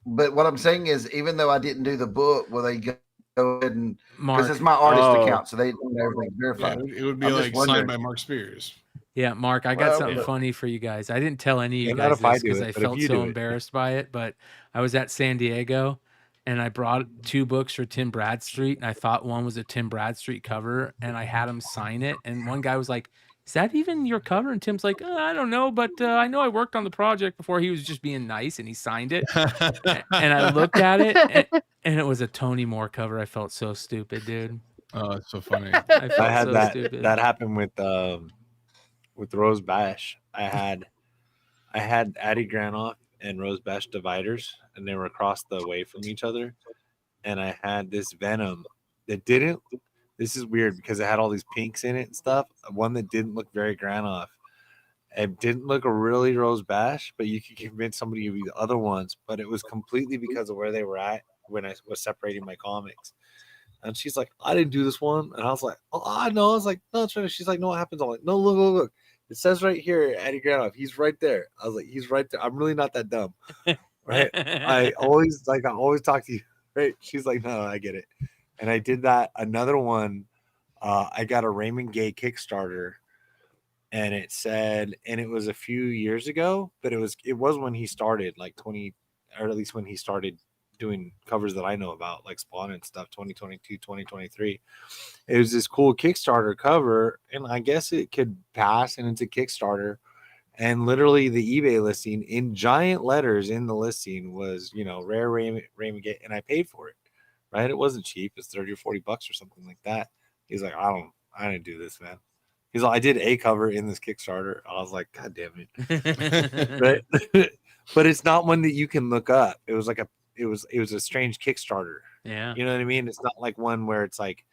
But what I'm saying is, even though I didn't do the book, will they go ahead and because Mark. it's my artist Oh. account, so they know everything's Yeah, verified. it would be I'm just like wondering. signed by Mark Spears. Yeah, Mark, I got Well, something yeah. funny for you guys. I didn't tell any of you Yeah, not guys if I this do because it, I but if felt you so do it. embarrassed by it. But I was at San Diego and I brought 2 books for Tim Bradstreet, and I thought one was a Tim Bradstreet cover, and I had him sign it. And one guy was like, "Is that even your cover?" And Tim's like, "I don't know, but I know I worked on the project before." He was just being nice, and he signed it. And I looked at it, and it was a Tony Moore cover. I felt so stupid, dude. Oh, that's so funny. I felt I had so that. stupid. That happened with Rose Bash. I had Addie Granoff and Rose Bash dividers, and they were across the way from each other. And I had this Venom that didn't. This is weird because it had all these pinks in it and stuff. One that didn't look very Granoff. It didn't look a really Rose Bash, but you could convince somebody of the other ones. But it was completely because of where they were at when I was separating my comics. And she's like, I didn't do this one. And I was like, oh, I know. I was like, no, it's right. She's like, no, what happens? I'm like, no, look. It says right here, Eddie Granoff. He's right there. I was like, he's right there. I'm really not that dumb. Right. I always talk to you. Right. She's like, no, I get it. And I did that. Another one, I got a Raymond Gay Kickstarter, and it said, and it was a few years ago, but it was when he started, like 20, or at least when he started doing covers that I know about, like Spawn and stuff, 2022, 2023. It was this cool Kickstarter cover, and I guess it could pass, and it's a Kickstarter. And literally the eBay listing in giant letters in the listing was, rare Raymond Gay, and I paid for it. Right? It wasn't cheap. It's 30 or 40 bucks or something like that. He's like, I didn't do this, man. He's like, I did a cover in this Kickstarter. I was like, God damn it. Right? But it's not one that you can look up. It was a strange Kickstarter. Yeah. You know what I mean? It's not like one where it's like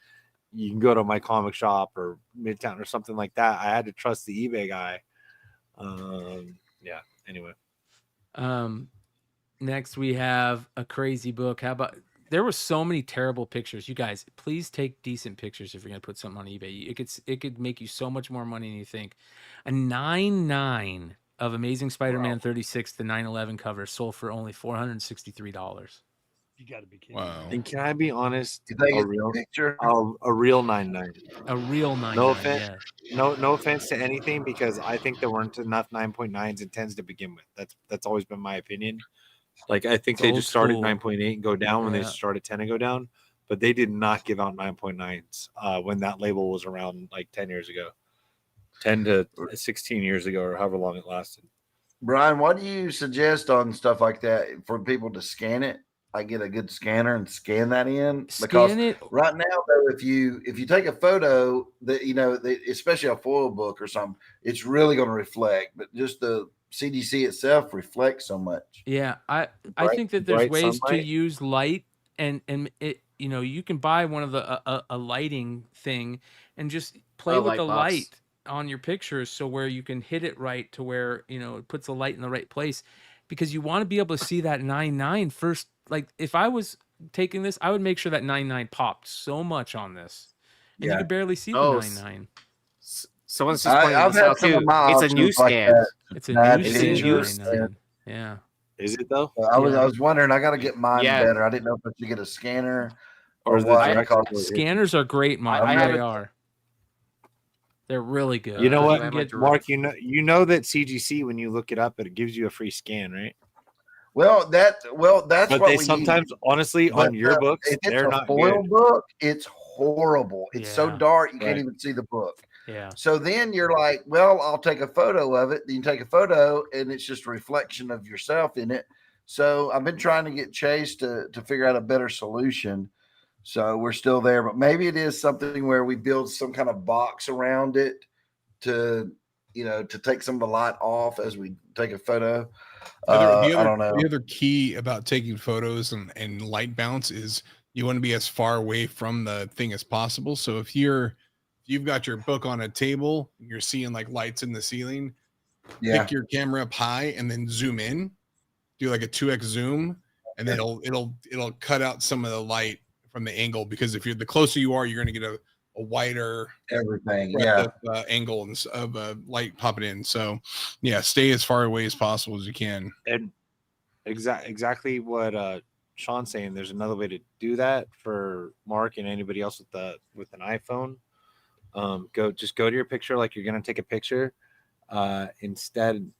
you can go to my comic shop or Midtown or something like that. I had to trust the eBay guy. Yeah. Anyway. Next we have a crazy book. How about, there were so many terrible pictures. You guys, please take decent pictures if you're gonna put something on eBay. It could make you so much more money than you think. A 9.9 of Amazing Spider-Man 36, the 9/11 cover, sold for only $463. You got to be kidding. Wow. And can I be honest? Did they A get real the picture? a real 9.9. A real 9.9. No offense. Yeah. No offense to anything, because I think there weren't enough 9.9s and 10s to begin with. That's always been my opinion. Like, I think It's they old just started school. 9.8 and go down when they Yeah. started 10 and go down, but they did not give out 9.9s when that label was around, like 10 years ago, 10 to 16 years ago, or however long it lasted. Brian, what do you suggest on stuff like that for people to scan it? I get a good scanner and scan that in, because Scan it. right now, though, if you take a photo that especially a foil book or something, it's really going to reflect. But just the CDC itself reflects so much. Yeah, I Bright- think that there's bright ways to sunlight? use light, and it, you can buy one of the a lighting thing and just play Oh, with light the box. light on your pictures, so where you can hit it right to where it puts the light in the right place, because you want to be able to see that 9.9 first. Like, if I was taking this, I would make sure that 9.9 popped so much on this, and you Yeah. could barely see the Oh, 9.9. Someone's just pointing I've this had out some too. of my It's a new options like scan. that. It's a Bad new It's a scan new 9.9. Yeah. Is it though? I was Yeah. wondering. I got to get mine Yeah. better. I didn't know if I should get a scanner Or or is the what. direct because or- Scanners are great, Mark. I have They a- are. They're really good. You know because what, can get- Mark? You know that CGC, when you look it up, it gives you a free scan, right? Well, that's But what they we sometimes, honestly, But, on your books, if it's they're a not foil good. book, it's horrible. It's so Yeah. dark you can't Right. even see the book. Yeah. So then you're like, well, I'll take a photo of it. Then you take a photo, and it's just a reflection of yourself in it. So I've been trying to get Chase to figure out a better solution. So we're still there, but maybe it is something where we build some kind of box around it to take some of the light off as we take a photo. I don't know. The other key about taking photos and light bounce is you want to be as far away from the thing as possible. So if you've got your book on a table, you're seeing like lights in the ceiling, Yeah. pick your camera up high and then zoom in, do like a 2x zoom, and then it'll cut out some of the light from the angle, because the closer you are, you're going to get a wider Everything. breadth Yeah. of angle of light popping in. So yeah, stay as far away as possible as you can. And exactly what Sean's saying. There's another way to do that for Mark and anybody else with an iPhone. Go to your picture like you're gonna take a picture. Instead,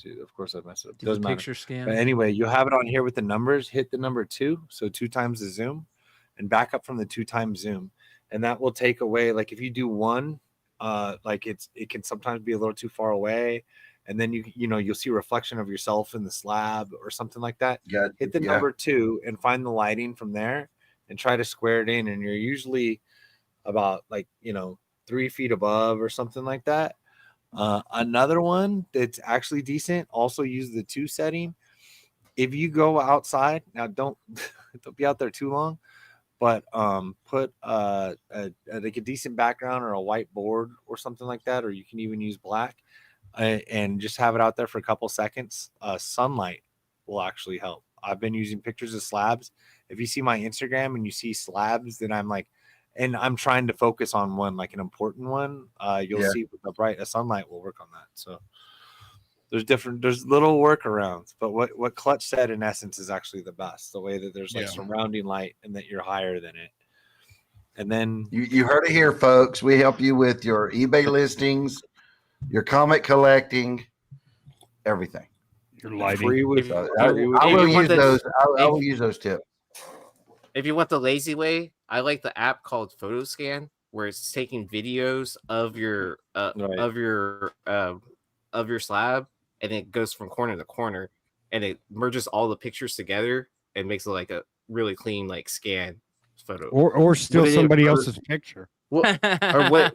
dude, of course I messed it up. Do the Doesn't matter. picture scan. But anyway, you have it on here with the numbers. Hit the number 2, so 2 times the zoom, and back up from the 2 times zoom, and that will take away. Like if you do 1, like it can sometimes be a little too far away, and then you'll see a reflection of yourself in the slab or something like that. Hit the number 2 and find the lighting from there, and try to square it in, and you're usually about 3 feet above or something like that. Another one that's actually decent. Also use the 2 setting. If you go outside now, don't be out there too long. But put like a decent background or a white board or something like that, or you can even use black, and just have it out there for a couple seconds. Sunlight will actually help. I've been using pictures of slabs. If you see my Instagram and you see slabs, then I'm like, and I'm trying to focus on one, like an important one. You'll see the bright sunlight will work on that. So there's little workarounds, but what Clutch said in essence is actually the best. The way that there's like surrounding light and that you're higher than it. And then you heard it here, folks. We help you with your eBay listings, your comic collecting, everything. Your lighting. I will use those tips. If you want the lazy way, I like the app called PhotoScan, where it's taking videos of your slab, and it goes from corner to corner, and it merges all the pictures together and makes it like a really clean like scan photo. Or steal somebody else's picture. What? Or what?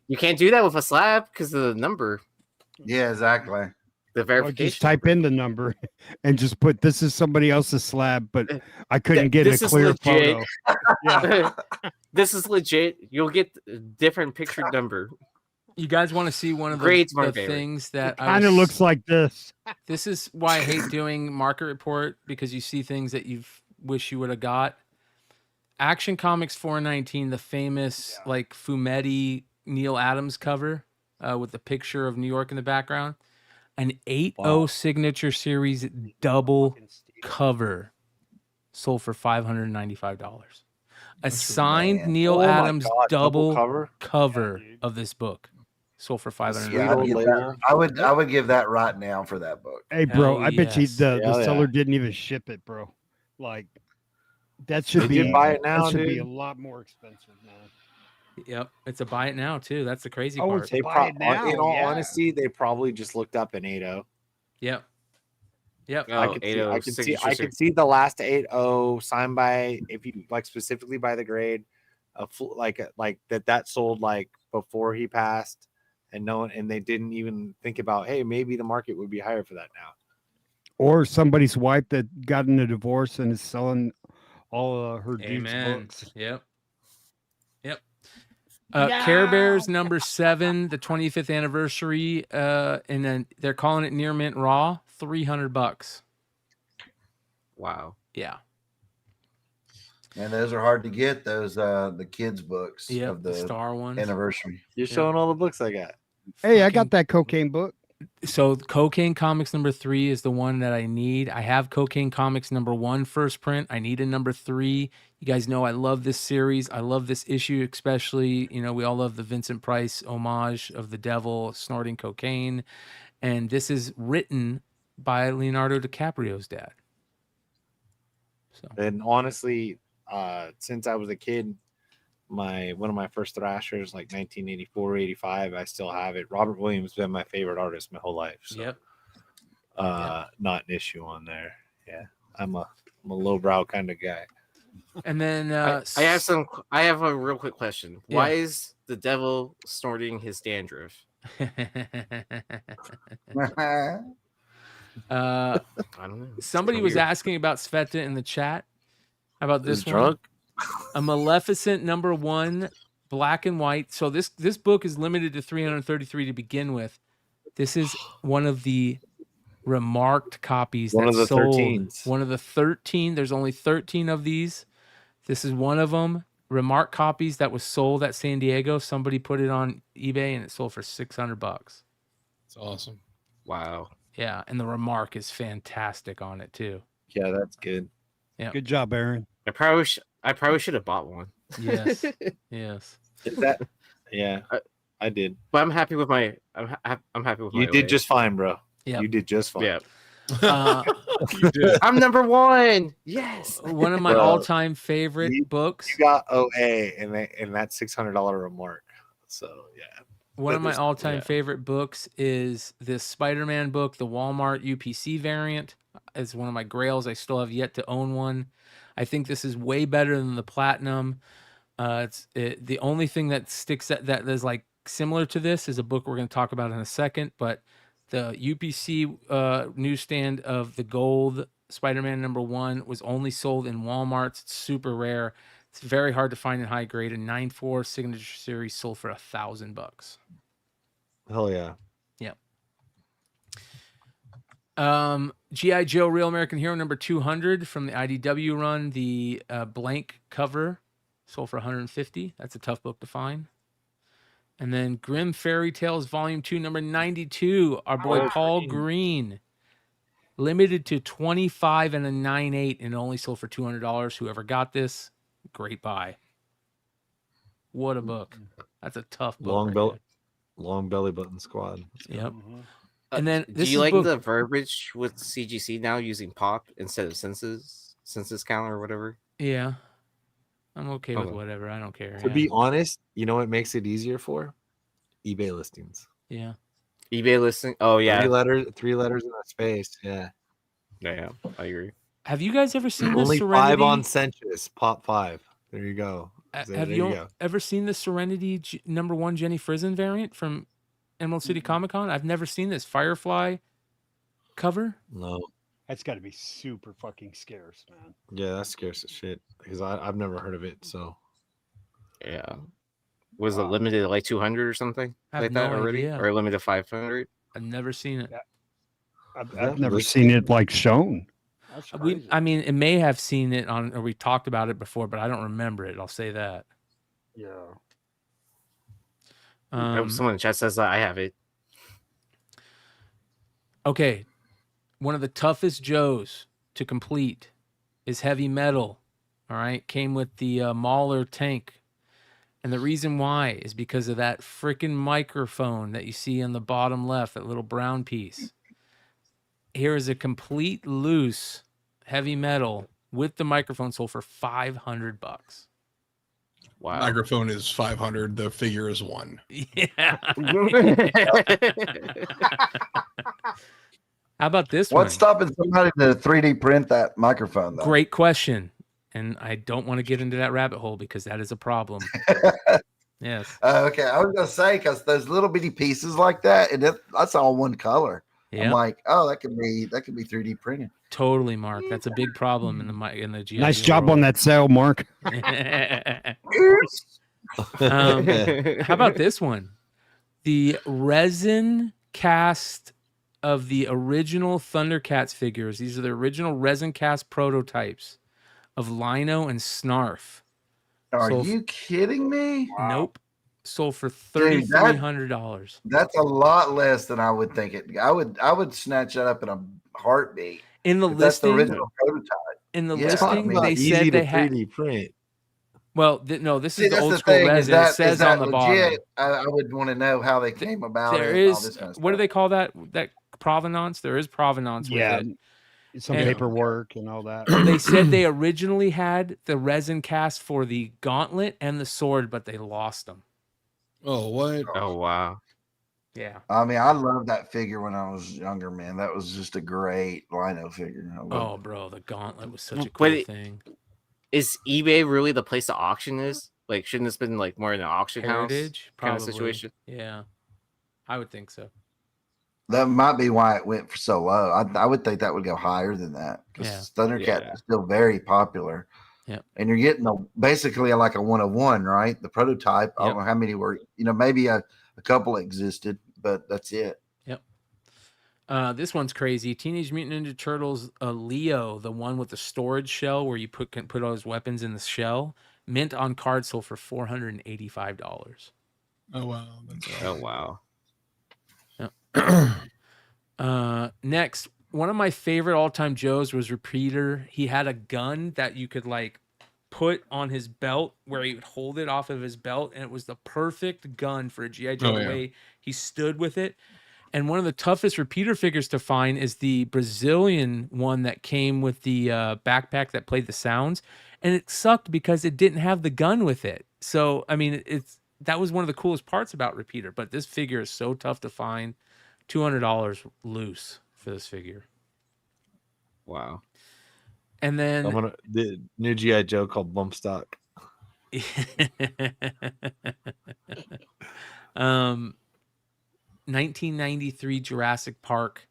You can't do that with a slab because of the number. Yeah, exactly. The verification. Just type in the number and just put this is somebody else's slab, but I couldn't get a clear photo. Yeah. This is legit. You'll get a different picture number. You guys want to see one of the things that kind of looks like this. This is why I hate doing market report, because you see things that you wish you would have got. Action Comics 419, the famous like Fumetti Neil Adams cover with the picture of New York in the background. An 8.0 signature series double cover sold for $595. A signed Neil Adams double cover of this book sold for $595. I would give that right now for that book. Hey, bro, I bet you the seller didn't even ship it, bro. Like that should be buy it now, that should dude. be a lot more expensive now. Yep, it's a buy it now too. That's the crazy part. In all honesty, they probably just looked up an 8.0. Yep. Yep. I could see the last 8.0 signed by, if you like specifically by the grade, like that sold like before he passed, and they didn't even think about, hey, maybe the market would be higher for that now. Or somebody's wife that got in a divorce and is selling all her dude's books. Yep. Yep. Care Bears number 7, the 25th anniversary, and then they're calling it Near Mint Raw, $300. Wow. Yeah. And those are hard to get. Those the kids books of the Star ones anniversary. You're showing all the books I got. Hey, I got that cocaine book. So Cocaine Comics number 3 is the one that I need. I have Cocaine Comics number 1 first print. I need a number 3. You guys know I love this series. I love this issue, especially, we all love the Vincent Price homage of the devil snorting cocaine. And this is written by Leonardo DiCaprio's dad. So, and honestly, since I was a kid, one of my first Thrashers, like 1984, 85, I still have it. Robert Williams has been my favorite artist my whole life. So, not an issue on there. Yeah, I'm a lowbrow kind of guy. And then I have a real quick question. Yeah. Why is the devil snorting his dandruff? I don't know. Somebody was asking about Sveta in the chat. How about this one? Drunk? A Maleficent number 1, black and white. So this book is limited to 333 to begin with. This is one of the remarked copies One that of the sold. 13s. One of the 13. There's only 13 of these. This is one of them. Remarked copies that was sold at San Diego. Somebody put it on eBay and it sold for $600. It's awesome. Wow. Yeah, and the remark is fantastic on it too. Yeah, that's good. Yeah. Good job, Aaron. I probably should have bought one. Yes. Yes. Is that? Yeah, I did. But I'm happy with my. I'm happy with my. You did just fine, bro. Yeah. You did just fine. Yeah. You did. I'm number 1. Yes. One of my Bro, all-time favorite books. You got OA and that $600 remark. So yeah. One of my all-time favorite books is this Spider-Man book, the Walmart UPC variant. It's one of my grails. I still have yet to own one. I think this is way better than the Platinum. The only thing that sticks that is like similar to this is a book we're going to talk about in a second, but the UPC newsstand of the gold Spider-Man #1 was only sold in Walmart's. It's super rare. It's very hard to find in high grade. A 9.4 signature series sold for $1,000. Hell yeah. Yep. G.I. Joe Real American Hero #200 from the IDW run. The blank cover sold for $150. That's a tough book to find. And then Grimm Fairy Tales Volume 2 #92. Our boy Paul Green. Limited to 25 and a 9.8 and only sold for $200. Whoever got this, great buy. What a book. That's a tough book. Long belly button squad. Yep. And then do this you is like book- the verbiage with CGC now using pop instead of census count or whatever? Yeah. I'm okay with whatever. I don't care. To be honest, you know what makes it easier for? eBay listings. Yeah. eBay listing. Oh yeah. Three letters in a space. Yeah. Yeah, I agree. Have you guys ever seen this Only Serenity? 5 on Census. Pop 5. There you go. Have you ever seen the Serenity #1 Jenny Frizen variant from Emerald City Comic Con? I've never seen this Firefly cover. No. That's got to be super fucking scarce, man. Yeah, that scares the shit because I've never heard of it. So yeah, was it limited to like 200 or something I have like that no already, idea. or limited to 500? I've never seen it. I've never seen it like shown. I mean, it may have seen it on, or we talked about it before, but I don't remember it. I'll say that. Yeah. Someone in chat says that I have it. Okay, one of the toughest Joes to complete is Heavy Metal. All right, came with the Mauler tank. And the reason why is because of that freaking microphone that you see on the bottom left, that little brown piece. Here is a complete loose Heavy Metal with the microphone sold for $500. Wow. Microphone is 500. The figure is 1. Yeah. How about this What's one? stopping somebody to 3D print that microphone, though? Great question. And I don't want to get into that rabbit hole because that is a problem. Yes. Okay, I was gonna say because those little bitty pieces like that, and that's all one color. Yeah. I'm like, oh, that could be 3D printed. Totally, Mark. That's a big problem in the GI Nice Joe job world. on that sale, Mark. How about this one? The resin cast of the original Thundercats figures. These are the original resin cast prototypes of Lino and Snarf. Are you kidding me? Nope. Sold for Dude, $3,300. That's a lot less than I would think it. I would snatch that up in a heartbeat. In the If that's the listing, original prototype. in the Yeah. listing, they easy said to they had 3D print. Well, no, this See, is the that's old the school thing. Is resin. that, it says is that on the legit? bottom. I would want to know how they came about There it. And all is this kind of what do stuff. they call that? That provenance. There is provenance Yeah. with it. Some And- paperwork and all that. They said they originally had the resin cast for the gauntlet and the sword, but they lost them. Oh, what? Oh wow. Yeah. I mean, I loved that figure when I was younger, man. That was just a great Lino figure. I loved Oh, it. bro, the gauntlet was such a But cool it- thing. Is eBay really the place to auction this? Like, shouldn't this been like more in an auction Heritage house kind probably. of situation? Yeah, I would think so. That might be why it went for so low. I would think that would go higher than that because Yeah. Thundercat Yeah. is still very popular. Yep. And you're getting basically like a 1 of 1, right? The prototype. I Yep. don't know how many were. Maybe a couple existed, but that's it. Yep. This one's crazy. Teenage Mutant Ninja Turtles Leo, the one with the storage shell where you can put all his weapons in the shell, mint on card sold for $485. Oh, wow. That's Oh wow. Next, one of my favorite all-time Joes was Repeater. He had a gun that you could like put on his belt where he would hold it off of his belt, and it was the perfect gun for a G.I. Joe. Oh, The yeah. way he stood with it. And one of the toughest Repeater figures to find is the Brazilian one that came with the backpack that played the sounds, and it sucked because it didn't have the gun with it. So I mean, that was one of the coolest parts about Repeater. But this figure is so tough to find. $200 loose for this figure. Wow. And then The new GI Joe called Bump Stock. 1993 Jurassic Park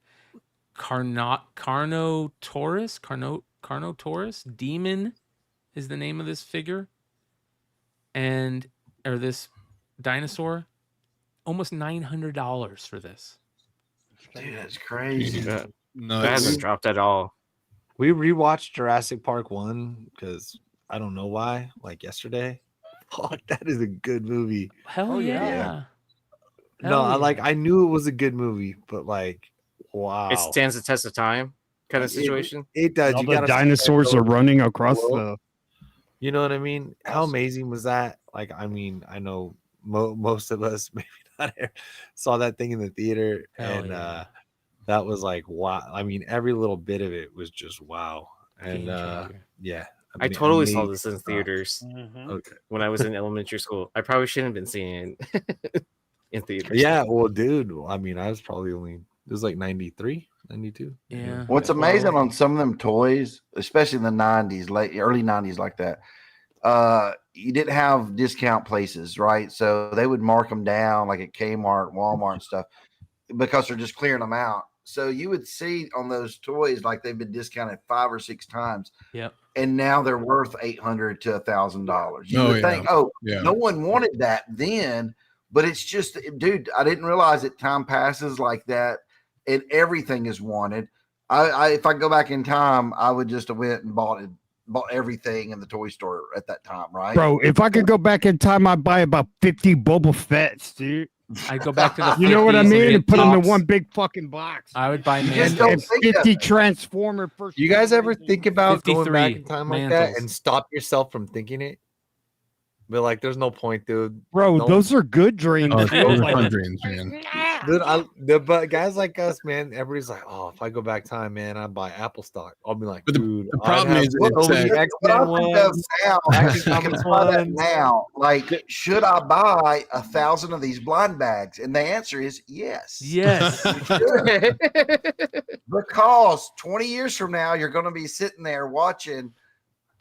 Carnotaurus Demon is the name of this figure, or this dinosaur. Almost $900 for this. Dude, that's crazy. That No, hasn't dropped at all. We rewatched Jurassic Park 1 because I don't know why, like yesterday. Fuck, that is a good movie. Hell yeah. No, Hell yeah. I knew it was a good movie, but like, wow. It stands the test of time kind of situation. It does. All You the gotta dinosaurs are running across the. You know what I mean? How amazing was that? Like, I mean, I know most of us maybe not saw that thing in the theater, and that was like wow. I mean, every little bit of it was just wow. And yeah, I totally saw this in theaters. Okay. When I was in elementary school, I probably shouldn't have been seeing it in theaters. Yeah, well, dude, I mean, I was probably it was like 93, 92. Yeah. What's amazing on some of them toys, especially in the 90s, early 90s, like that, you didn't have discount places, right? So they would mark them down like at Kmart, Walmart, and stuff because they're just clearing them out. So you would see on those toys like they've been discounted 5 or 6 times. Yep. And now they're worth $800 to $1,000. You Oh, would think, yeah. no one wanted that then, but it's just, dude, I didn't realize that time passes like that and everything is wanted. If I go back in time, I would just have went and bought everything in the toy store at that time, right? Bro, if I could go back in time, I'd buy about 50 Boba Fett's, dude. I'd go back to the You know what I 50s mean? And put them in tops. one big fucking box. I would buy You just Mantles. don't And think of 50 it. Transformer first. You guys ever think about going back 53 in time like that Mantles. and stop yourself from thinking it? But like, there's no point, dude. Bro, No. those are good dreams. Oh, dude. those are Like, fun dreams, man. Dude, but guys like us, man, everybody's like, oh, if I go back time, man, I'd buy Apple stock. I'll be like, But the dude, problem is What it's that- what I X-Men think of ones, now, Action you can Comics buy that ones. now. Like, should I buy 1,000 of these blind bags? And the answer is yes. Yes. Because 20 years from now, you're going to be sitting there watching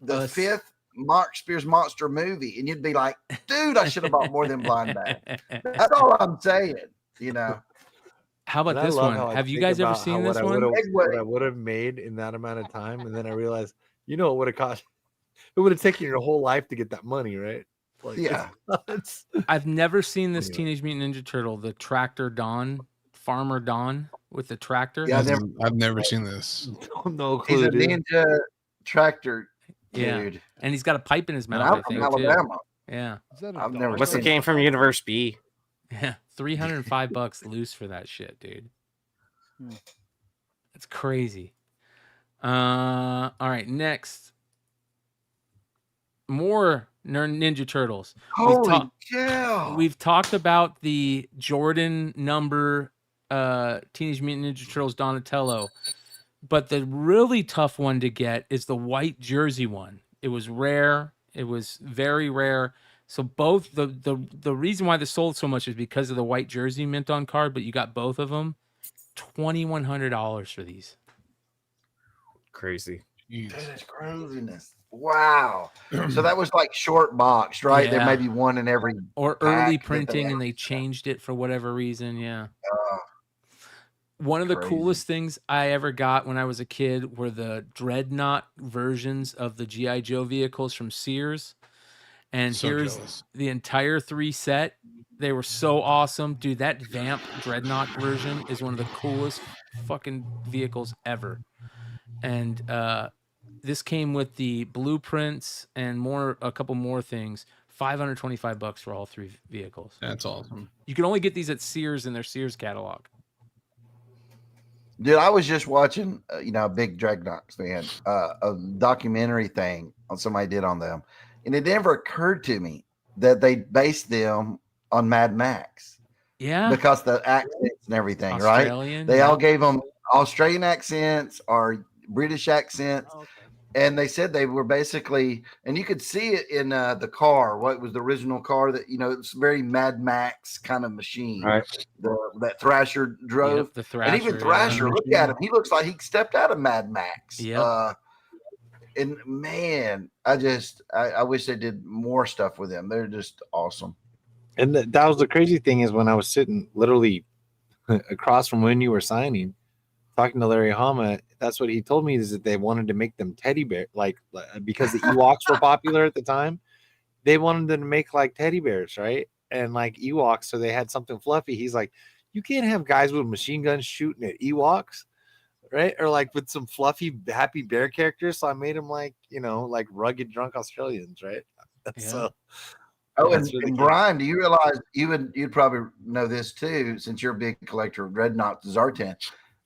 the Us. 5th Mark Spears monster movie, and you'd be like, dude, I should have bought more than blind bags. That's all I'm saying, you know. How about And I this love one? how I Have you think guys ever about seen how this what one? I would have made in that amount of time, and then I realized, you know, it would have cost. It would have taken your whole life to get that money, right? Like, Yeah. it's I've never seen this Anyway. Teenage Mutant Ninja Turtle, the Tractor Don, Farmer Don with the tractor. Yeah, I've never seen this. no He's clue, a dude. ninja tractor Yeah. dude. And he's got a pipe in his And mouth, I I'm from think, too. Alabama. Yeah. Is that a I've dog? never Must have seen came from Universe B. Yeah. $305 loose for that shit, dude. It's crazy. All right, next. More Ninja Turtles. Holy cow. We've talked about the Jordan number Teenage Mutant Ninja Turtles Donatello, but the really tough one to get is the white jersey one. It was rare. It was very rare. So both the reason why this sold so much is because of the white jersey mint on card, but you got both of them. $2,100 for these. Crazy. Dude, that's craziness. Wow. So that was like short boxed, right? There Yeah. may be one in every Or pack early that they printing, had. and they changed it for whatever reason. Yeah. One of the crazy. coolest things I ever got when I was a kid were the Dreadnought versions of the G.I. Joe vehicles from Sears. And So here's jealous. the entire 3 set. They were so awesome. Dude, that Vamp Dreadnought version is one of the coolest fucking vehicles ever. And this came with the blueprints and a couple more things. $525 for all 3 vehicles. That's awesome. You can only get these at Sears in their Sears catalog. Dude, I was just watching, a big Dreadnoughts fan, a documentary thing on somebody did on them. And it never occurred to me that they based them on Mad Max. Yeah. Because the accents and everything, Australian, right? They yeah. all gave them Australian accents or British accents. Oh, okay. And they said they were basically, and you could see it in the car. What was the original car that, it's very Mad Max kind of machine. Right. That Thrasher drove. Yep, the Thrasher. And even Thrasher, look at him. He looks like he stepped out of Mad Max. Yep. And man, I wish they did more stuff with them. They're just awesome. And that was the crazy thing is when I was sitting literally across from when you were signing, talking to Larry Hama, that's what he told me is that they wanted to make them teddy bear, like because the Ewoks were popular at the time. They wanted them to make like teddy bears, right? And like Ewoks, so they had something fluffy. He's like, you can't have guys with machine guns shooting at Ewoks, right? Or like with some fluffy happy bear characters. So I made them like, like rugged drunk Australians, right? So Oh, that's really and cool. Brian, do you realize you'd probably know this too, since you're a big collector of Dreadnought Zartan.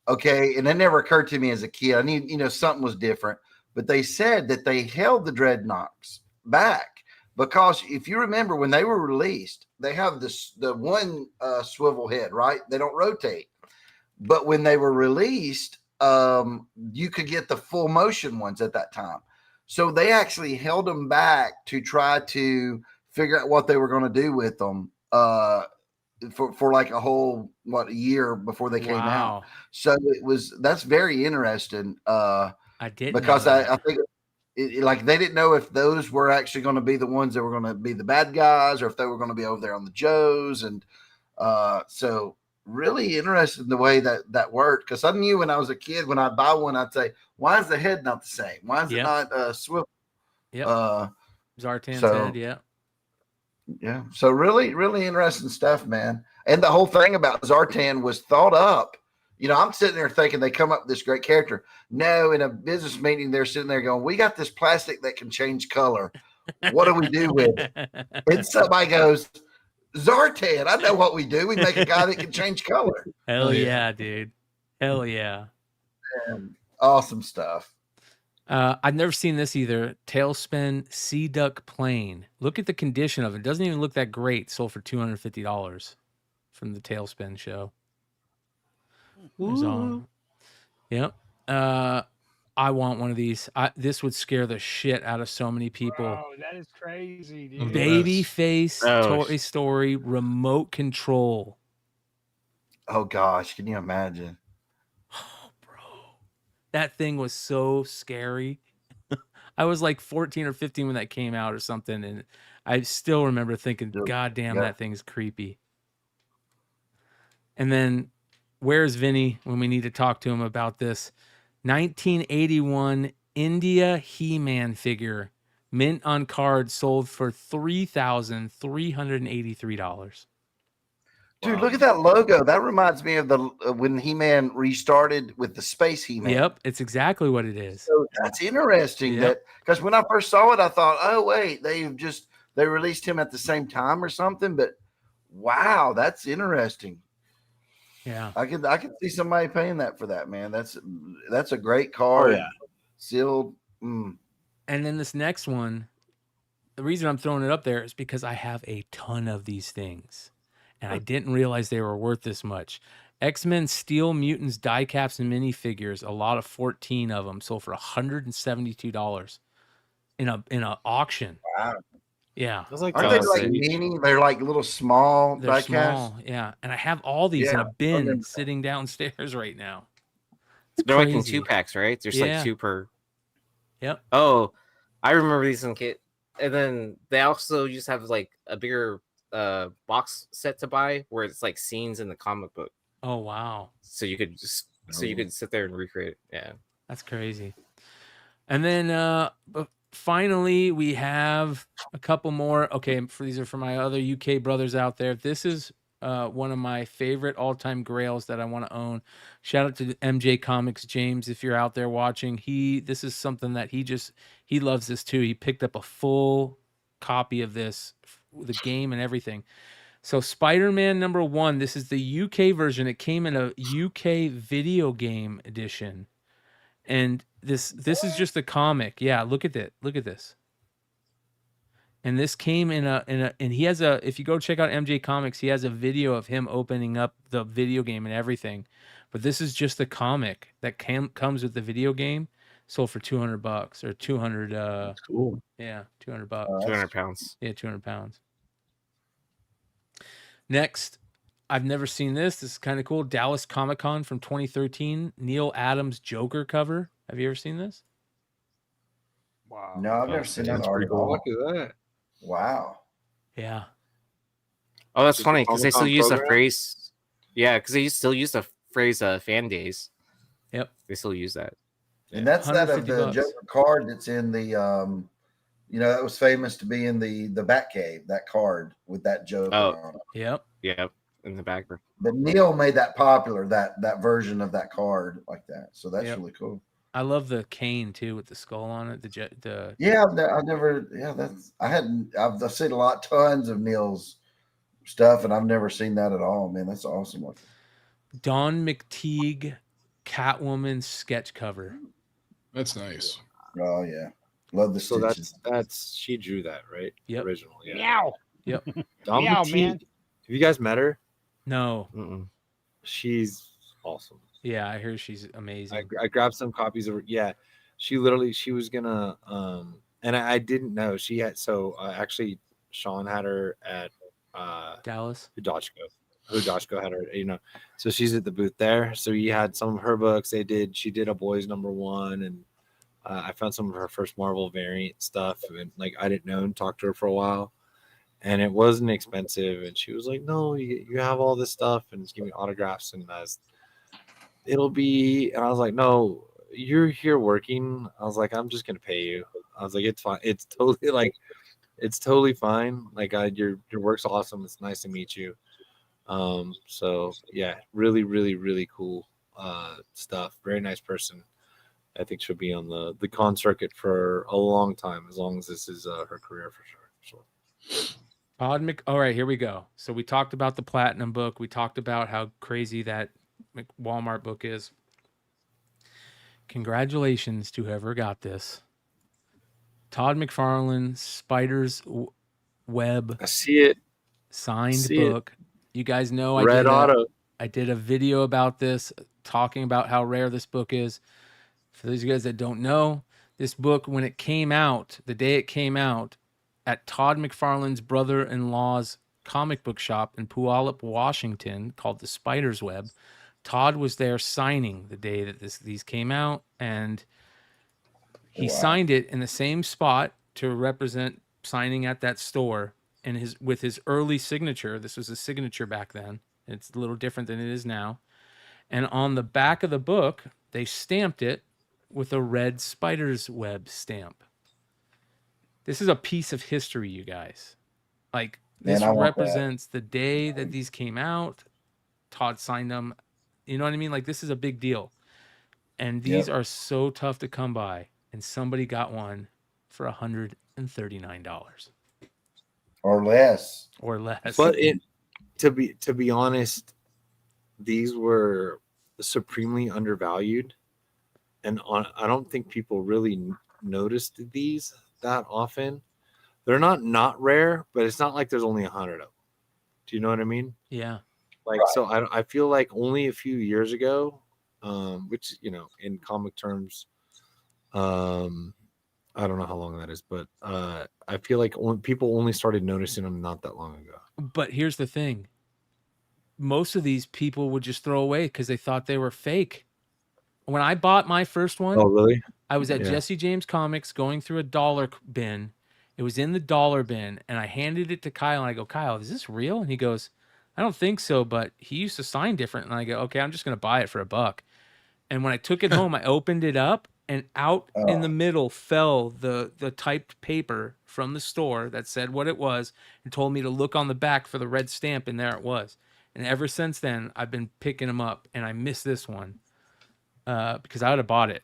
Okay, and it never occurred to me as a kid. I knew, something was different, but they said that they held the Dreadnoughts back because if you remember when they were released, they have the one swivel head, right? They don't rotate. But when they were released, you could get the full motion ones at that time. So they actually held them back to try to figure out what they were going to do with them for like a whole a year before they came out. So that's very interesting. I didn't because know that. I think like they didn't know if those were actually going to be the ones that were going to be the bad guys or if they were going to be over there on the Joes, and so really interested in the way that worked, because I knew when I was a kid, when I'd buy one, I'd say, why is the head not the same? Why is it not swivel? Zartan's so, head, yeah. So really, really interesting stuff, man. And the whole thing about Zartan was thought up. I'm sitting there thinking they come up with this great character. No, in a business meeting, they're sitting there going, we got this plastic that can change color. What do we do with it? And somebody goes, Zartan, I know what we do. We make a guy that can change color. Hell yeah, dude. Hell yeah. And awesome stuff. I've never seen this either. Tailspin Sea Duck Plane. Look at the condition of it. It doesn't even look that great. Sold for $250 from the Tailspin show. Yep. I want one of these. This would scare the shit out of so many people. Oh, that is crazy, dude. Babyface Toy Story remote control. Oh gosh, can you imagine? Oh, bro, that thing was so scary. I was like 14 or 15 when that came out or something, and I still remember thinking, God damn, that thing's creepy. And then where's Vinny when we need to talk to him about this? 1981 India He-Man figure, mint on card, sold for $3,383. Dude, look at that logo. That reminds me of the when He-Man restarted with the Space He-Man. Yep, it's exactly what it is. So that's interesting. That because when I first saw it, I thought, oh wait, they released him at the same time or something. But wow, that's interesting. Yeah, I could see somebody paying that for that, man. That's a great card. Oh, yeah. Sealed. And then this next one, the reason I'm throwing it up there is because I have a ton of these things, and I didn't realize they were worth this much. X-Men Steel Mutants die caps and minifigures, a lot of 14 of them, sold for $172 in a auction. Wow. Yeah. Aren't they like mini? They're like little small They're die small, casts? yeah. And I have all these in a bin sitting downstairs right now. It's They're crazy. like in 2-packs, right? There's like 2 per. Yep. Oh, I remember these in kit. And then they also just have like a bigger box set to buy where it's like scenes in the comic book. Oh wow. So you could sit there and recreate it. Yeah. That's crazy. And then finally we have a couple more. Okay, these are for my other UK brothers out there. This is one of my favorite all-time grails that I want to own. Shout out to MJ Comics James, if you're out there watching. This is something that he loves this too. He picked up a full copy of this, the game and everything. So Spider-Man #1, this is the UK version. It came in a UK video game edition. And this is just a comic. Yeah, look at it. Look at this. And this came and he has if you go check out MJ Comics, he has a video of him opening up the video game and everything. But this is just a comic that comes with the video game, sold for $200 or 200 That's cool. Yeah, $200. 200 pounds. Yeah, 200 pounds. Next, I've never seen this. This is kind of cool. Dallas Comic-Con from 2013. Neil Adams Joker cover. Have you ever seen this? Wow. No, I've never seen that Pretty cool. article. Look at that. Wow. Yeah. Oh, that's With the funny because they still Comic-Con use the program? phrase. Yeah, because they still use the phrase fan days. Yep. They still use that. And that's that of 150 the bucks. Joker card that's in the that was famous to be in the Batcave, that card with that Joker on it. Yep. Yep. In the background. But Neil made that popular, that version of that card like that. So that's Yep. really cool. I love the cane too with the skull on it. Yeah, I've never. Yeah, I've seen tons of Neil's stuff, and I've never seen that at all. Man, that's awesome. Don McTeague Catwoman sketch cover. That's nice. Oh yeah, love the So stitches. that's she drew that, right? Yep. Original. Yeah. Meow. Yep. Dom Meow, Teague. man. Have you guys met her? No. Mm-mm. She's awesome. Yeah, I hear she's amazing. I grabbed some copies of her. Yeah, she was gonna and I didn't know she had. So actually, Sean had her at Dallas. Hudashko had her. So she's at the booth there. So he had some of her books. She did a boys #1, and I found some of her first Marvel variant stuff. And like I didn't know, and talked to her for a while, and it wasn't expensive. And she was like, "No, you have all this stuff," and just give me autographs, and it'll be. And I was like, "No, you're here working." I was like, "I'm just gonna pay you." I was like, "It's fine. It's totally fine. Like your work's awesome. It's nice to meet you." So yeah, really, really, really cool stuff. Very nice person. I think she'll be on the con circuit for a long time, as long as this is her career for sure. So. All right, here we go. So we talked about the Platinum book. We talked about how crazy that Walmart book is. Congratulations to whoever got this. Todd McFarlane, Spider's Web. I see it. Signed book. You guys know Red Auto. I did a video about this, talking about how rare this book is. For those of you guys that don't know, this book, when it came out, the day it came out, at Todd McFarlane's brother-in-law's comic book shop in Puyallup, Washington, called the Spider's Web, Todd was there signing the day that these came out, and he signed it in the same spot to represent signing at that store, and with his early signature. This was a signature back then. It's a little different than it is now. And on the back of the book, they stamped it with a red Spider's Web stamp. This is a piece of history, you guys. Like, this represents the day that these came out. Todd signed them. You know what I mean? Like, this is a big deal. And these are so tough to come by. And somebody got one for $139. Or less. But to be honest, these were supremely undervalued, and I don't think people really noticed these that often. They're not rare, but it's not like there's only 100 of them. Do you know what I mean? Yeah. Like, so I feel like only a few years ago, which in comic terms, I don't know how long that is, but I feel like people only started noticing them not that long ago. But here's the thing. Most of these people would just throw away because they thought they were fake. When I bought my first one, Oh, really? I was at Jesse James Comics going through a dollar bin. It was in the dollar bin, and I handed it to Kyle, and I go, "Kyle, is this real?" And he goes, "I don't think so, but he used to sign different." And I go, "Okay, I'm just going to buy it for $1." And when I took it home, I opened it up, and out in the middle fell the typed paper from the store that said what it was and told me to look on the back for the red stamp, and there it was. And ever since then, I've been picking them up, and I miss this one because I would have bought it.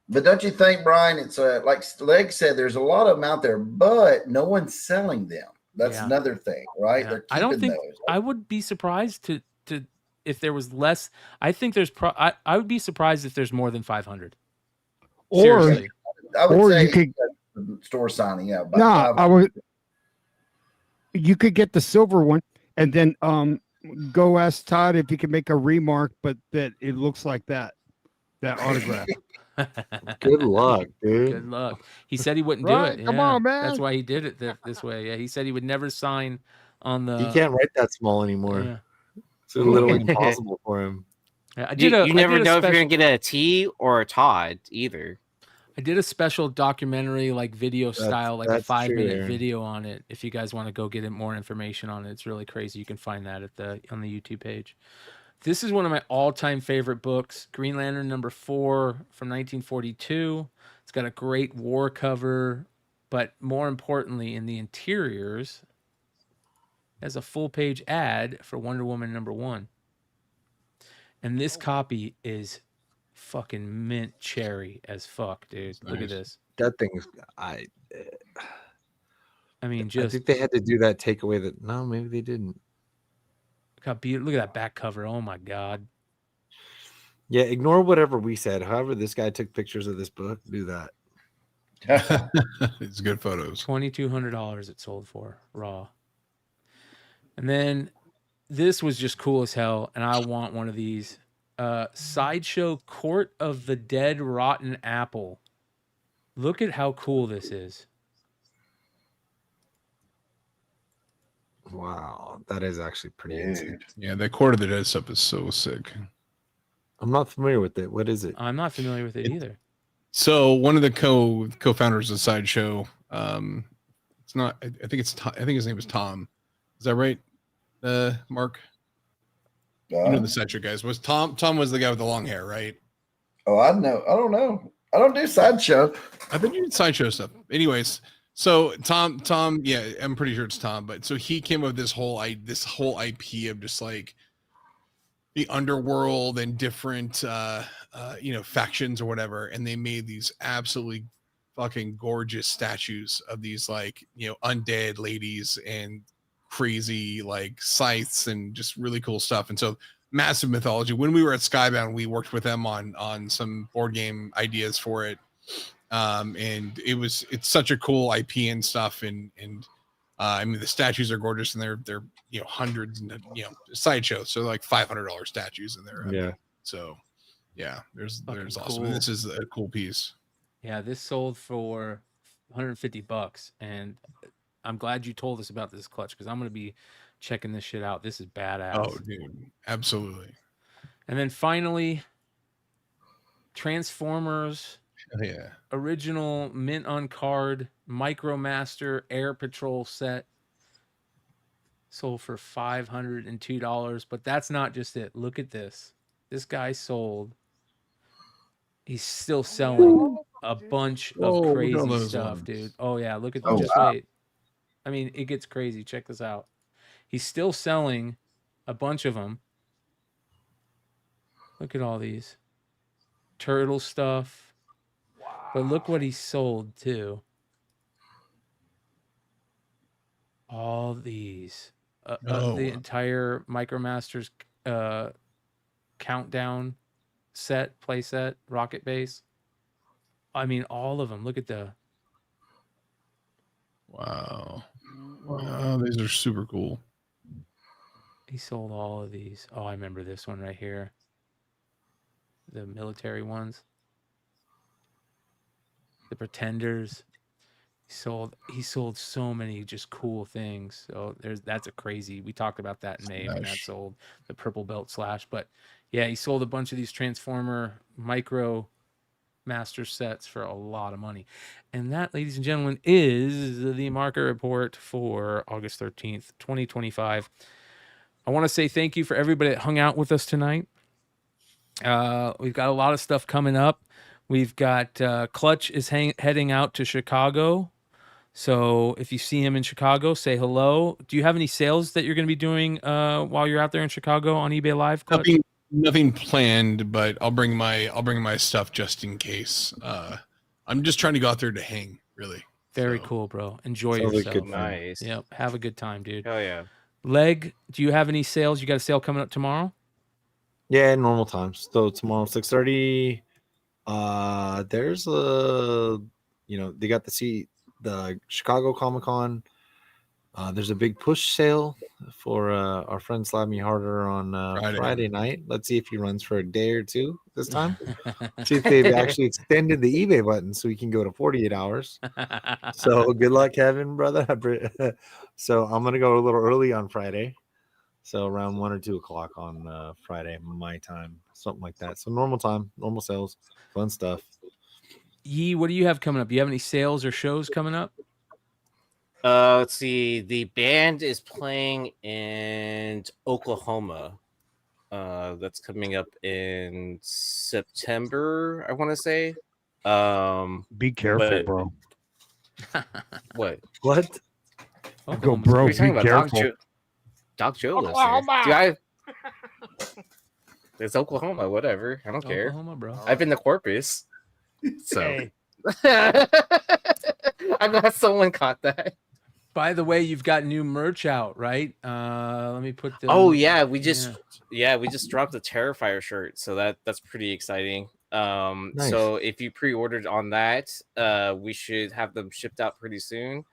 But don't you think, Brian, it's like Leg said, there's a lot of them out there, but no one's selling them. That's another thing, right? Yeah. They're keeping I don't think those. I would be surprised to if there was less. I think there's I would be surprised if there's more than 500. Or Seriously. I would say you could store signing. Yeah. You could get the silver one and then go ask Todd if he can make a remark, but that it looks like that autograph. Good luck, dude. Good luck. He said he wouldn't do Right, it. come Yeah. on, man. That's why he did it this way. Yeah, he said he would never sign on the. He can't write that small anymore. Yeah. It's literally impossible for him. Yeah, You never know if you're gonna get a T or a Todd either. I did a special documentary, like video style, like a That's 5-minute true. video on it. If you guys want to go get it, more information on it, it's really crazy. You can find that on the YouTube page. This is one of my all-time favorite books, Green Lantern #4 from 1942. It's got a great war cover, but more importantly, in the interiors, has a full-page ad for Wonder Woman #1. And this copy is fucking mint cherry as fuck, dude. Look at this. That thing's I mean, I just think they had to do that takeaway. That no, maybe they didn't. look at that back cover. Oh my god. Yeah, ignore whatever we said. However, this guy took pictures of this book. Do that. It's good photos. $2,200 it sold for raw. And then this was just cool as hell, and I want one of these. Sideshow Court of the Dead Rotten Apple. Look at how cool this is. Wow, that is actually pretty insane. Yeah, that Court of the Dead stuff is so sick. I'm not familiar with it. What is it? I'm not familiar with it either. So one of the co-founders of Sideshow, it's not. I think his name is Tom. Is that right, Mark? You know the Sideshow guys. Was Tom? Tom was the guy with the long hair, right? Oh, I know. I don't know. I don't do Sideshow. I think you did Sideshow stuff. Anyways, so Tom, yeah, I'm pretty sure it's Tom. But so he came up with this whole IP of just like the underworld and different factions or whatever, and they made these absolutely fucking gorgeous statues of these like undead ladies and crazy like scythes and just really cool stuff. And so massive mythology. When we were at Skybound, we worked with them on some board game ideas for it, and it's such a cool IP and stuff. And I mean the statues are gorgeous, and they're hundreds and Sideshow, so like $500 statues in there. Yeah. So yeah, there's Fucking awesome. cool. And this is a cool piece. Yeah, this sold for $150, and I'm glad you told us about this clutch because I'm gonna be checking this shit out. This is badass. Oh, dude, absolutely. And then finally, Transformers. Oh, yeah. Original mint on card Micromaster Air Patrol set sold for $502. But that's not just it. Look at this. This guy sold. He's still selling a bunch of crazy stuff, dude. Oh yeah, look at just wait. I mean, it gets crazy. Check this out. He's still selling a bunch of them. Look at all these turtle stuff. But look what he sold too. All these. The entire Micromasters countdown set, play set, rocket base. I mean, all of them. Look at the. Wow. These are super cool. He sold all of these. Oh, I remember this one right here. The military ones. The Pretenders. He sold so many just cool things. So that's a crazy. We talked about that in May when that sold, the Purple Belt Slash. But yeah, he sold a bunch of these Transformer Micro Master sets for a lot of money. And that, ladies and gentlemen, is the market report for August 13th, 2025. I want to say thank you for everybody that hung out with us tonight. We've got a lot of stuff coming up. We've got Clutch is heading out to Chicago. So if you see him in Chicago, say hello. Do you have any sales that you're going to be doing while you're out there in Chicago on eBay Live, Clutch? Nothing planned, but I'll bring my stuff just in case. I'm just trying to go out there to hang, really. Very cool, bro. Enjoy yourself. Nice. Yep. Have a good time, dude. Oh yeah. Leg, do you have any sales? You got a sale coming up tomorrow? Yeah, normal times. So tomorrow 6:30. There's they got the Chicago Comic-Con. There's a big push sale for our friend Slap Me Harder on Friday night. Let's see if he runs for a day or two this time. See if they've actually extended the eBay button so we can go to 48 hours. So good luck, Kevin, brother. So I'm gonna go a little early on Friday. So around 1 or 2 o'clock on Friday, my time, something like that. So normal time, normal sales, fun stuff. Yee, what do you have coming up? Do you have any sales or shows coming up? Let's see. The band is playing in Oklahoma. That's coming up in September, I want to say. Be careful, but- bro. What? What? Go, Oklahoma's bro. What are you Be talking about? careful. Doc Joe lives there. Do I? It's Oklahoma. Whatever. I don't care. Oklahoma, bro. I've been to Corpus, so Hey, I'm glad someone caught that. By the way, you've got new merch out, right? Let me put the. Oh yeah, we just dropped the Terrifier shirt, so that's pretty exciting. Nice. So if you pre-ordered on that, we should have them shipped out pretty soon.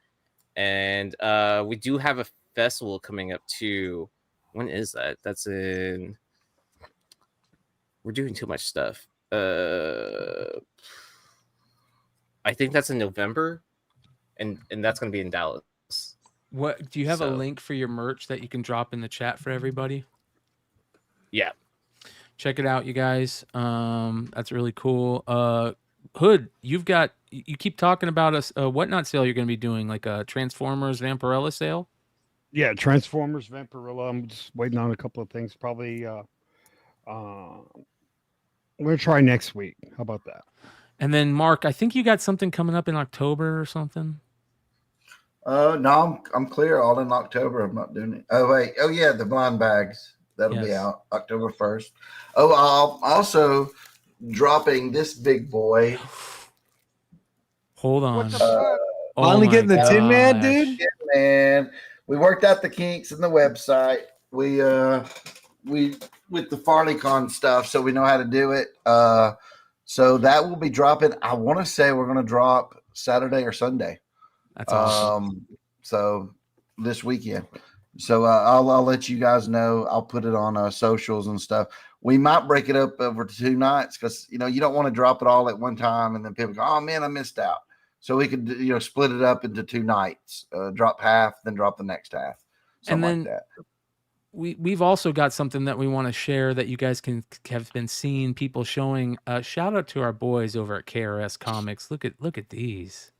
And we do have a festival coming up too. When is that? That's in. We're doing too much stuff. I think that's in November, and that's going to be in Dallas. What do you have a So- link for your merch that you can drop in the chat for everybody? Yeah. Check it out, you guys. That's really cool. Hood, you keep talking about a whatnot sale you're going to be doing, like a Transformers Vampirella sale. yeah, Transformers, Vampirella. I'm just waiting on a couple of things. Probably, I'm gonna try next week. How about that? And then Mark, I think you got something coming up in October or something. No, I'm clear all in October. I'm not doing it. Oh wait. Oh yeah, the blind bags. That'll be Yes. out October 1st. Oh, I'm also dropping this big boy. Hold on. Uh, Finally my getting the Tin Man, gosh. dude. and we worked out the kinks in the website. We with the FarleyCon stuff, so we know how to do it. So that will be dropping. I want to say we're going to drop Saturday or Sunday. That's awesome. So this weekend. So I'll let you guys know. I'll put it on socials and stuff. We might break it up over 2 nights because you don't want to drop it all at one time and then people go, "Oh man, I missed out." So we could split it up into 2 nights. Drop half, then drop the next half. And Something then like that. we've also got something that we want to share that you guys have been seeing people showing. Shout out to our boys over at KRS Comics. Look at these.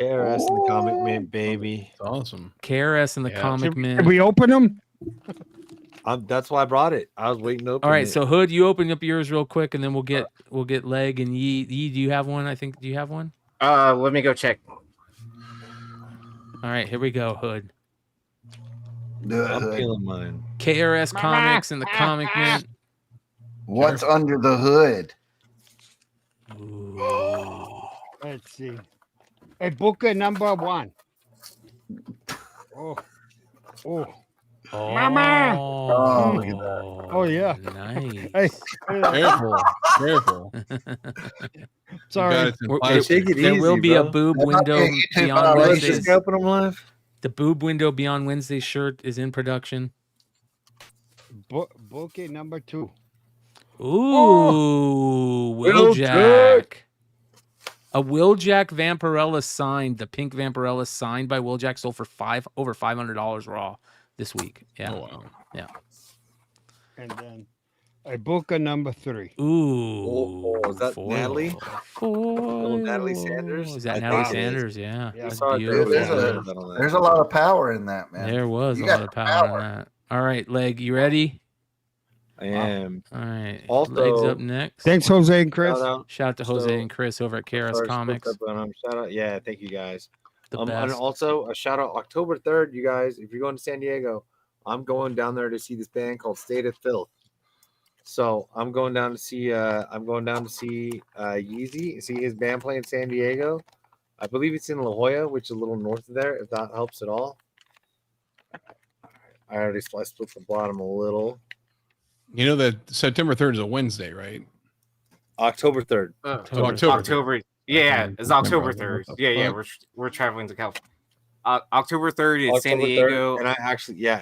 KRS and the Comic Mint, baby. It's awesome. KRS and the Yeah. Comic Can Man. we open them? That's why I brought it. I was waiting to open All right, it. so Hood, you open up yours real quick, and then we'll get Leg and Yee. Yee, do you have one? I think. Do you have one? Let me go check. All right, here we go, Hood. I'm feeling mine. KRS Comics and the Comic Man. What's under the hood? Let's see. Hey, Booker number 1. Oh. Mama! Oh, look at that. Oh, yeah. Nice. Hey, Careful. Careful. sorry. Got it in We're- plastic. Take it There will easy, be a bro. boob Well, window okay, you two beyond follow Let's Wednesdays. just Wednesdays. open them live. The boob window beyond Wednesday shirt is in production. Booker number 2. Ooh, Will Jack. A Will Jack Vampirella signed, the pink Vampirella signed by Will Jack, sold for over $500 raw this week. Yeah. Oh, wow. Yeah. And then a Booker number 3. Ooh. is that Natalie? Foil. Natalie Sanders? Is that I Natalie think it is. Sanders? Yeah. Yeah. That's Saw it beautiful. beautiful. There's a lot of power in that, man. There was You a got lot of power in that. All right, Leg, you ready? I am. All right. Also- Leg's up next. Thanks, Jose and Chris. Shout out to Jose So- and Chris over at KRS Sorry, Comics. spoke up, shout out. Yeah, thank you guys. The And best. also a shout out October 3rd, you guys. If you're going to San Diego, I'm going down there to see this band called State of Filth. So I'm going down to see Yeezy, see his band play in San Diego. I believe it's in La Jolla, which is a little north of there, if that helps at all. I split the bottom a little. You know that September 3rd is a Wednesday, right? October 3rd. October. Yeah, it's October September. 3rd. Yeah, we're traveling to California. October 3rd is San October 3rd, Diego, and I actually, yeah.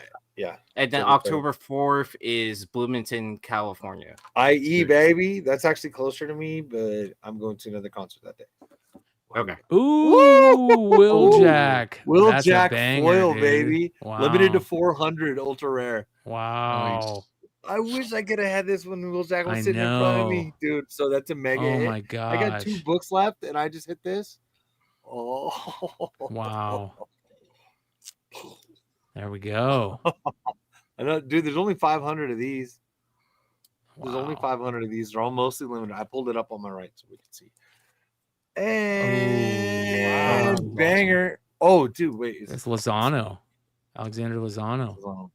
and then October 3rd. October 4th is Bloomington, California. IE, baby. That's actually closer to me, but I'm going to another concert that day. Okay. Ooh, Will Jack. Will That's a Jack banger, foil, dude. baby. Wow. Limited to 400, ultra rare. Wow. I wish I could have had this when Will Jack was I sitting in front of me, know. dude. So that's a mega Oh hit. my I got 2 gosh. books left, and I just hit this. Oh, Wow. There we go. I know, dude. There's only 500 of these. There's only Wow. 500 of these. They're all mostly limited. I pulled it up on my right so we can see. Oh, And banger. Oh, dude, wait. It's Lozano. Alexander Lozano.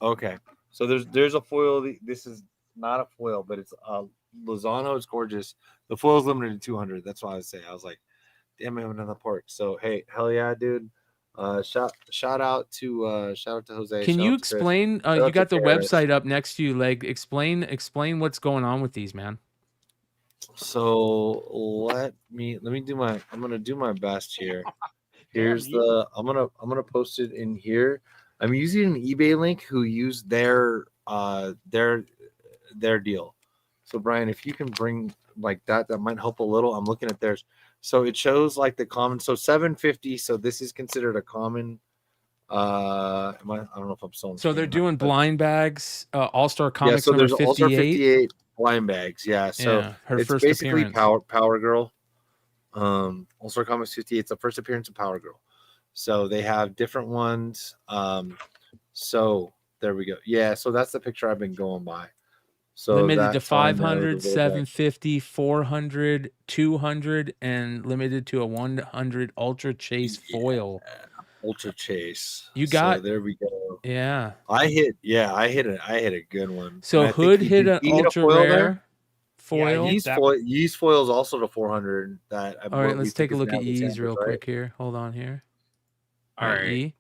Okay. So there's a foil. This is not a foil, but it's Lozano. It's gorgeous. The foil is limited to 200. That's why I was saying. I was like, damn, I have another part. So hey, hell yeah, dude. Shout out to Jose. Can shout you out to Chris, explain? shout You out got to the Paris. website up next to you. Like, explain what's going on with these, man. So let me do my. I'm gonna do my best here. Here's the. I'm gonna post it in here. I'm using an eBay link who used their deal. So Brian, if you can bring like that might help a little. I'm looking at theirs. So it shows like the common. So 750. So this is considered a common. I don't know if I'm still. So they're doing blind bags, All-Star Comics so number there's All-Star 58. 58 blind bags. Yeah. So Yeah, her it's first basically appearance. Power Girl. All-Star Comics 58. It's the first appearance of Power Girl. So they have different ones. So there we go. Yeah. So that's the picture I've been going by. So Limited to that's how I know 500, the little bag. 750, 400, 200, and limited to a 100 Ultra Chase foil. Ultra Chase. You got. So there we go. Yeah. I hit a good one. So And I think Hood hit an he hit a ultra foil there. rare foil. Yee's foil is also to 400. That All right, let's take a look at Yee's real quick here. Hold on here. All right. Yee.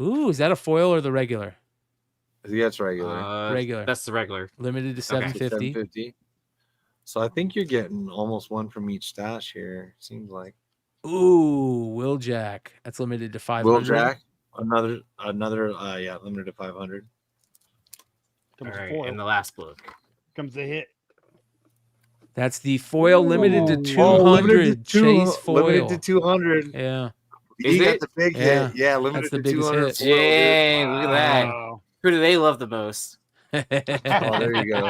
Ooh, is that a foil or the regular? I think that's regular. Regular. That's the regular. Limited to Okay. 750. 750. So I think you're getting almost one from each stash here. Seems like. Ooh, Will Jack. That's limited to 500. Will Jack. Another. Limited to 500. All right, and the last book. Comes a hit. That's the foil limited to 200 limited to Chase foil. Limited to 200. Yeah. He got the big Yeah. hit. Yeah, limited That's the to biggest 200. hit. foil, dude. Dang, look at that. Wow. Who do they love the most? Oh, there you go.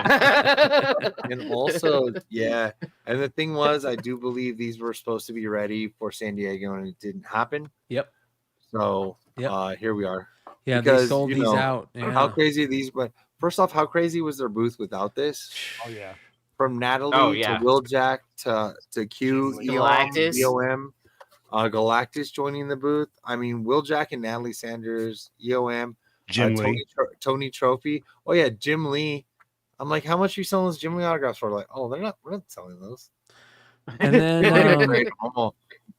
And also, yeah. And the thing was, I do believe these were supposed to be ready for San Diego, and it didn't happen. Yep. So Yep. here we are. Yeah, they sold these out. How Yeah. crazy are these? But first off, how crazy was their booth without this? Oh yeah. From Natalie to Will Jack to Q, Galactus. EOM, Galactus joining the booth. I mean, Will Jack and Natalie Sanders, EOM, Jim Lee. Tony Trophy. Oh yeah, Jim Lee. I'm like, how much are you selling those Jim Lee autographs for? Like, oh, we're not selling those. And then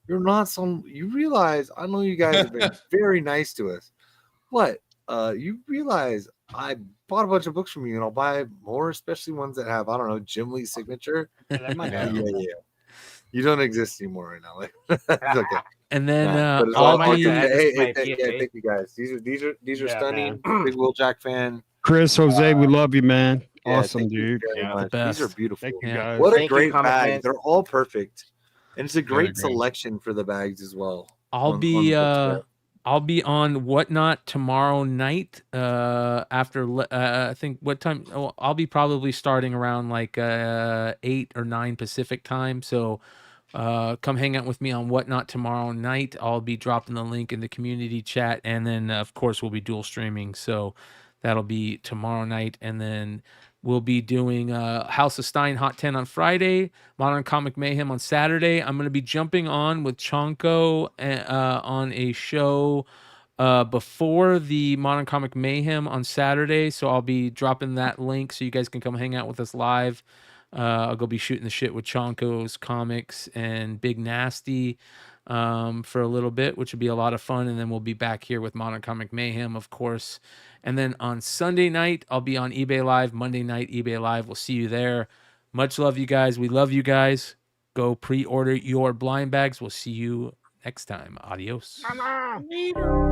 You're not some. You realize I know you guys have been very nice to us, but you realize I bought a bunch of books from you, and I'll buy more, especially ones that have, I don't know, Jim Lee's signature. Yeah. You don't exist anymore right now. Like, that's okay. And then But it's I'll all be good. Hey, thank you guys. These are stunning. Big Will Jack fan. Chris, Jose, we love you, man. Yeah, Awesome, thank you dude. very much. best. These are beautiful. Thank you, Yeah. guys. What a Thank you, great Comic bag. Fans. They're all perfect. And it's a great great. selection for the bags as well. I'll be on Whatnot tomorrow night. After I think what time? Oh, I'll be probably starting around like 8 or 9 Pacific time. So come hang out with me on Whatnot tomorrow night. I'll be dropping the link in the community chat, and then of course we'll be dual streaming. So that'll be tomorrow night, and then we'll be doing House of Stein Hot 10 on Friday, Modern Comic Mayhem on Saturday. I'm going to be jumping on with Chonko on a show before the Modern Comic Mayhem on Saturday. So I'll be dropping that link so you guys can come hang out with us live. I'll go be shooting the shit with Chonko's Comics and Big Nasty for a little bit, which would be a lot of fun. And then we'll be back here with Modern Comic Mayhem, of course. And then on Sunday night, I'll be on eBay Live. Monday night, eBay Live. We'll see you there. Much love, you guys. We love you guys. Go pre-order your blind bags. We'll see you next time. Adios. Mama.